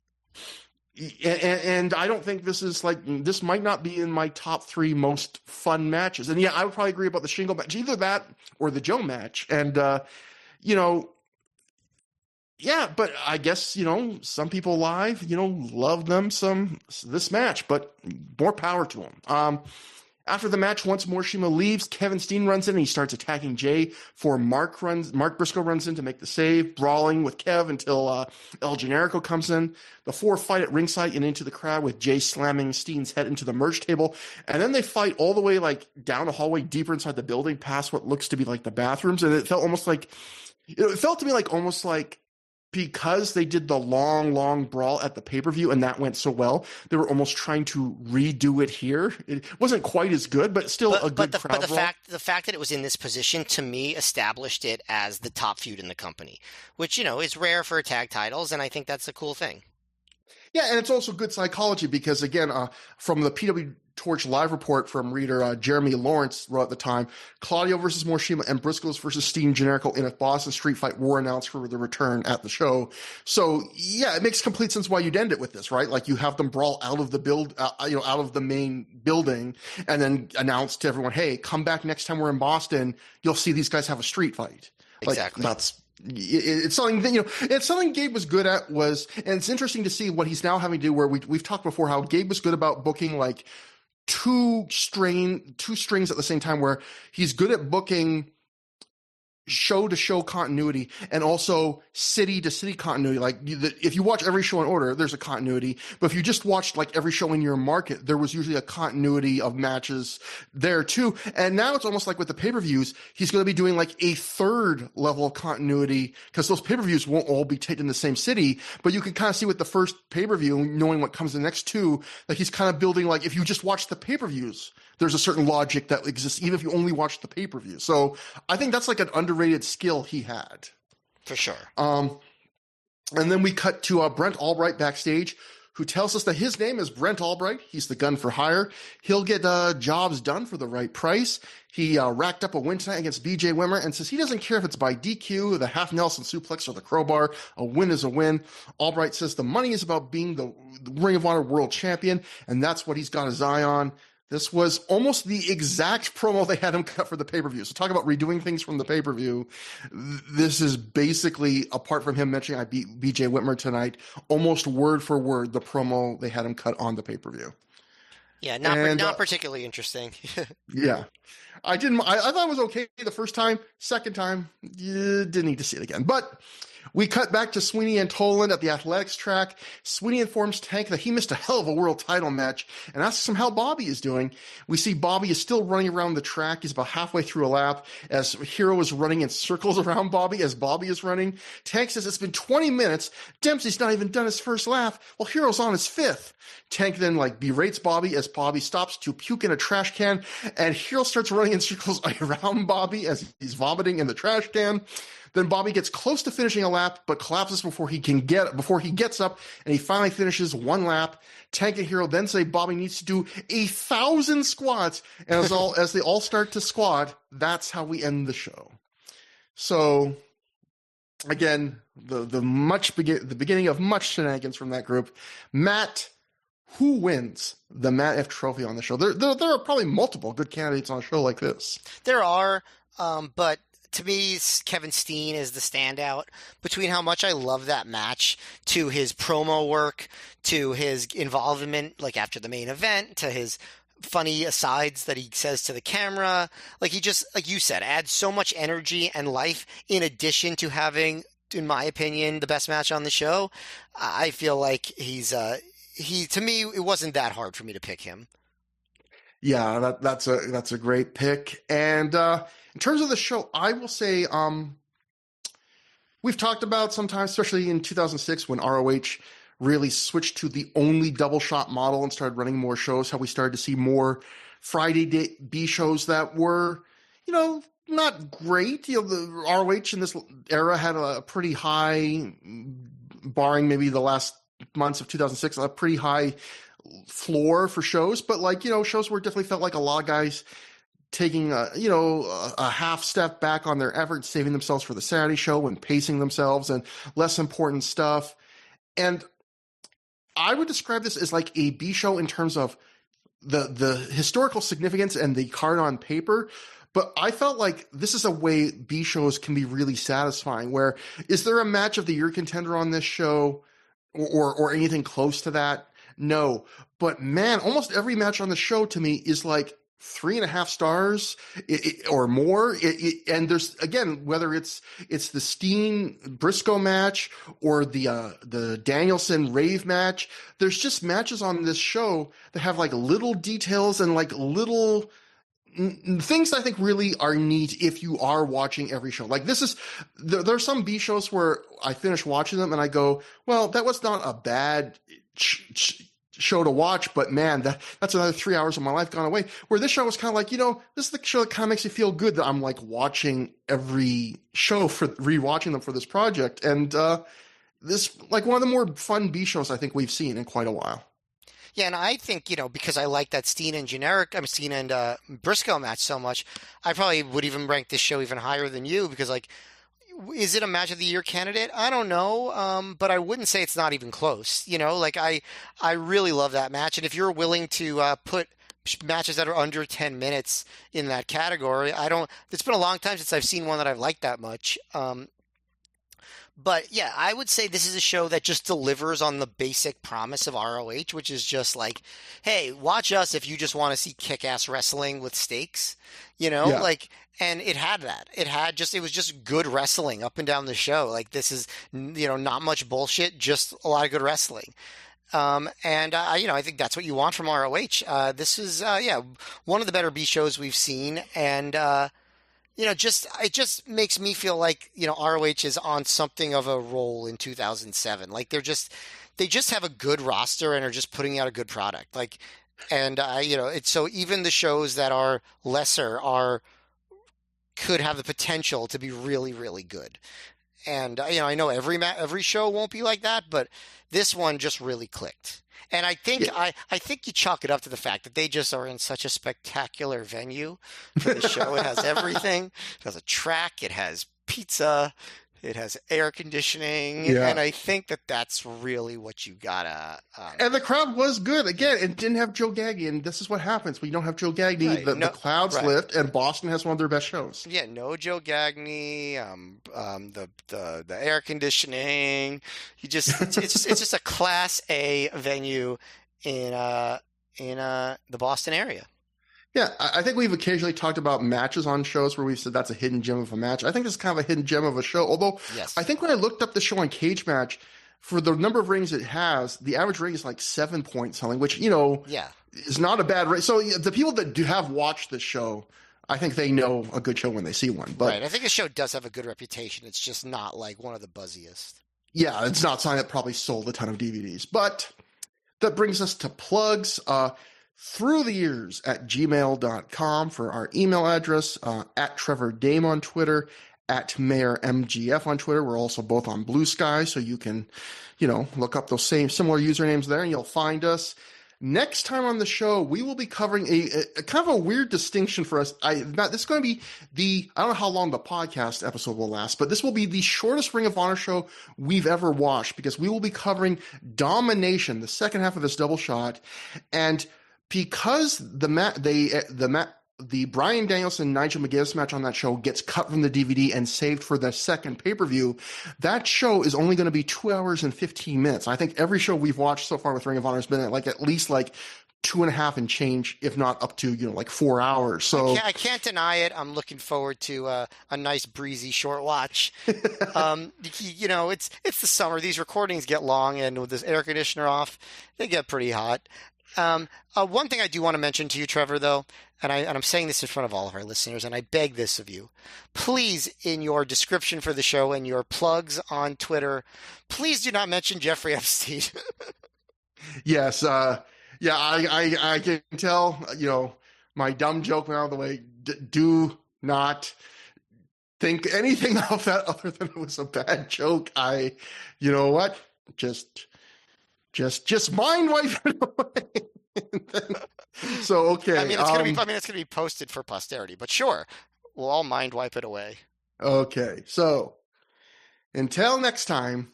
And I don't think this is this might not be in my top 3 most fun matches. And yeah, I would probably agree about the Shingo match, either that or the Joe match. And, yeah, but I guess, some people live, love this match, but more power to them. After the match, once Morishima leaves, Kevin Steen runs in and he starts attacking Jay for Mark Briscoe runs in to make the save, brawling with Kev until El Generico comes in. The 4 fight at ringside and into the crowd with Jay slamming Steen's head into the merge table. And then they fight all the way down a hallway deeper inside the building past what looks to be the bathrooms. And it felt to me almost like because they did the long brawl at the pay-per-view and that went so well, they were almost trying to redo it here. It wasn't quite as good, but still a good crowd brawl. But the fact that it was in this position, to me, established it as the top feud in the company, which, is rare for tag titles, and I think that's a cool thing. Yeah, and it's also good psychology because, again, from the PW Torch live report from reader Jeremy Lawrence wrote at the time, Claudio versus Morishima and Briscoes versus Steen Generico in a Boston Street Fight were announced for the return at the show. So yeah, it makes complete sense why you'd end it with this, right? You have them brawl out of the out of the main building, and then announce to everyone, "Hey, come back next time we're in Boston. You'll see these guys have a street fight." Exactly. It's something that, it's something Gabe was good at and it's interesting to see what he's now having to do. Where we've talked before how Gabe was good about booking two strings at the same time, where he's good at booking show to show continuity and also city to city continuity. If you watch every show in order, there's a continuity, but if you just watched every show in your market, there was usually a continuity of matches there too. And now it's almost like with the pay-per-views, he's going to be doing a third level of continuity, because those pay-per-views won't all be taken in the same city, but you can kind of see with the first pay-per-view, knowing what comes in the next two, he's kind of building, if you just watch the pay-per-views, there's a certain logic that exists even if you only watch the pay-per-view. So I think that's an underrated skill he had. For sure. And then we cut to Brent Albright backstage, who tells us that his name is Brent Albright. He's the gun for hire. He'll get jobs done for the right price. He racked up a win tonight against BJ Wimmer and says he doesn't care if it's by DQ, the half Nelson suplex, or the crowbar. A win is a win. Albright says the money is about being the Ring of Honor world champion, and that's what he's got his eye on. This was almost the exact promo they had him cut for the pay-per-view. So talk about redoing things from the pay-per-view. This is basically, apart from him mentioning I beat BJ Whitmer tonight, almost word for word the promo they had him cut on the pay-per-view. Yeah, not particularly interesting. Yeah. I thought it was okay the first time. Second time, you didn't need to see it again. But We cut back to Sweeney and Toland at the athletics track. Sweeney informs Tank that he missed a hell of a world title match and asks him how Bobby is doing. We see Bobby is still running around the track. He's about halfway through a lap as Hero is running in circles around Bobby as Bobby is running. Tank says it's been 20 minutes. Dempsey's not even done his first lap. Well, Hero's on his fifth. Tank then berates Bobby as Bobby stops to puke in a trash can, and Hero starts running in circles around Bobby as he's vomiting in the trash can. Then Bobby gets close to finishing a lap, but collapses before he gets up, and he finally finishes one lap. Tank and Hero then say Bobby needs to do 1,000 squats, and as they all start to squat, that's how we end the show. So, again, the beginning of much shenanigans from that group. Matt, who wins the Matt F. Trophy on the show? There are probably multiple good candidates on a show like this. There are, but to me, Kevin Steen is the standout between how much I love that match, to his promo work, to his involvement, like after the main event, to his funny asides that he says to the camera. Like, he just, like you said, adds so much energy and life in addition to having, in my opinion, the best match on the show. I feel like to me, it wasn't that hard for me to pick him. Yeah, that's a great pick. And in terms of the show, I will say we've talked about sometimes, especially in 2006 when ROH really switched to the only double shot model and started running more shows, how we started to see more Friday B shows that were, not great. The ROH in this era had a pretty high, barring maybe the last months of 2006, a pretty high floor for shows, but shows where it definitely felt like a lot of guys taking a half step back on their efforts, saving themselves for the Saturday show and pacing themselves and less important stuff. And I would describe this as like a B show in terms of the historical significance and the card on paper. But I felt like this is a way B shows can be really satisfying, where is there a match of the year contender on this show or anything close to that? No. But man, almost every match on the show to me is like 3.5 stars or more. And there's, again, whether it's the Steen Briscoe match or the Danielson Rave match, there's just matches on this show that have like little details and like little things that I think really are neat if you are watching every show. Like there are some B shows where I finish watching them and I go, well, that was not a bad show to watch, but man, that's another 3 hours of my life gone away. Where this show was kind of like, this is the show that kind of makes you feel good that I'm like watching every show for rewatching them for this project. And this like one of the more fun B shows I think we've seen in quite a while. Yeah, and I think, because I like that Steen and Briscoe match so much, I probably would even rank this show even higher than you, because, like, is it a match of the year candidate? I don't know, but I wouldn't say it's not even close. Like, I really love that match, and if you're willing to put matches that are under 10 minutes in that category, it's been a long time since I've seen one that I've liked that much. But yeah, I would say this is a show that just delivers on the basic promise of ROH, which is just like, hey, watch us if you just want to see kick-ass wrestling with stakes, Yeah. like, and it had that. It was just good wrestling up and down the show. Like, this is, not much bullshit, just a lot of good wrestling. I think that's what you want from ROH. This is, one of the better B shows we've seen. And, it just makes me feel like, ROH is on something of a roll in 2007. Like, they just have a good roster and are just putting out a good product. Like, and, it's so even the shows that are lesser could have the potential to be really, really good. And, I know every show won't be like that, but this one just really clicked. And I think I think you chalk it up to the fact that they just are in such a spectacular venue for the show. It has everything. It has a track. It has pizza. It has air conditioning. Yeah. And I think that's really what you gotta. And the crowd was good. Again, it didn't have Joe Gagne, and this is what happens when you don't have Joe Gagne. Right. The clouds lift, and Boston has one of their best shows. Yeah, no Joe Gagne. The air conditioning. It's just a Class A venue in the Boston area. Yeah, I think we've occasionally talked about matches on shows where we've said that's a hidden gem of a match. I think this is kind of a hidden gem of a show. Although Yes. I think when I looked up the show on Cage Match, for the number of rings it has, the average ring is like 7 point something, which, Yeah. is not a bad rate. So the people that do have watched the show, I think they know a good show when they see one. But Right. I think the show does have a good reputation. It's just not like one of the buzziest. yeah, it's not something that probably sold a ton of DVDs. But that brings us to plugs. Through the years at gmail.com for our email address, at Trevor Dame on Twitter, at Mayor MGF on Twitter. We're also both on Blue Sky, so you can, look up those similar usernames there and you'll find us. Next time on the show, we will be covering a kind of a weird distinction for us. This is going to be I don't know how long the podcast episode will last, but this will be the shortest Ring of Honor show we've ever watched because we will be covering Domination, the second half of this double shot. And because the Bryan Danielson Nigel McGuinness match on that show gets cut from the DVD and saved for the second pay-per-view, that show is only going to be 2 hours and 15 minutes. I think every show we've watched so far with Ring of Honor has been at least 2.5 and change, if not up to 4 hours. So I can't deny it. I'm looking forward to a nice breezy short watch. It's the summer. These recordings get long, and with this air conditioner off, they get pretty hot. One thing I do want to mention to you, Trevor, though, and I'm saying this in front of all of our listeners, and I beg this of you, please, in your description for the show and your plugs on Twitter, please do not mention Jeffrey Epstein. Yes, yeah, I can tell, my dumb joke went out of the way. Do not think anything of that other than it was a bad joke. You know what? Just mind wipe it away. So, okay. I mean, it's gonna be posted for posterity, but sure, we'll all mind wipe it away. Okay. So, until next time,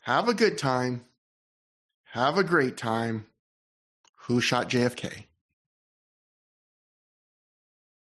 have a good time. Have a great time. Who shot JFK?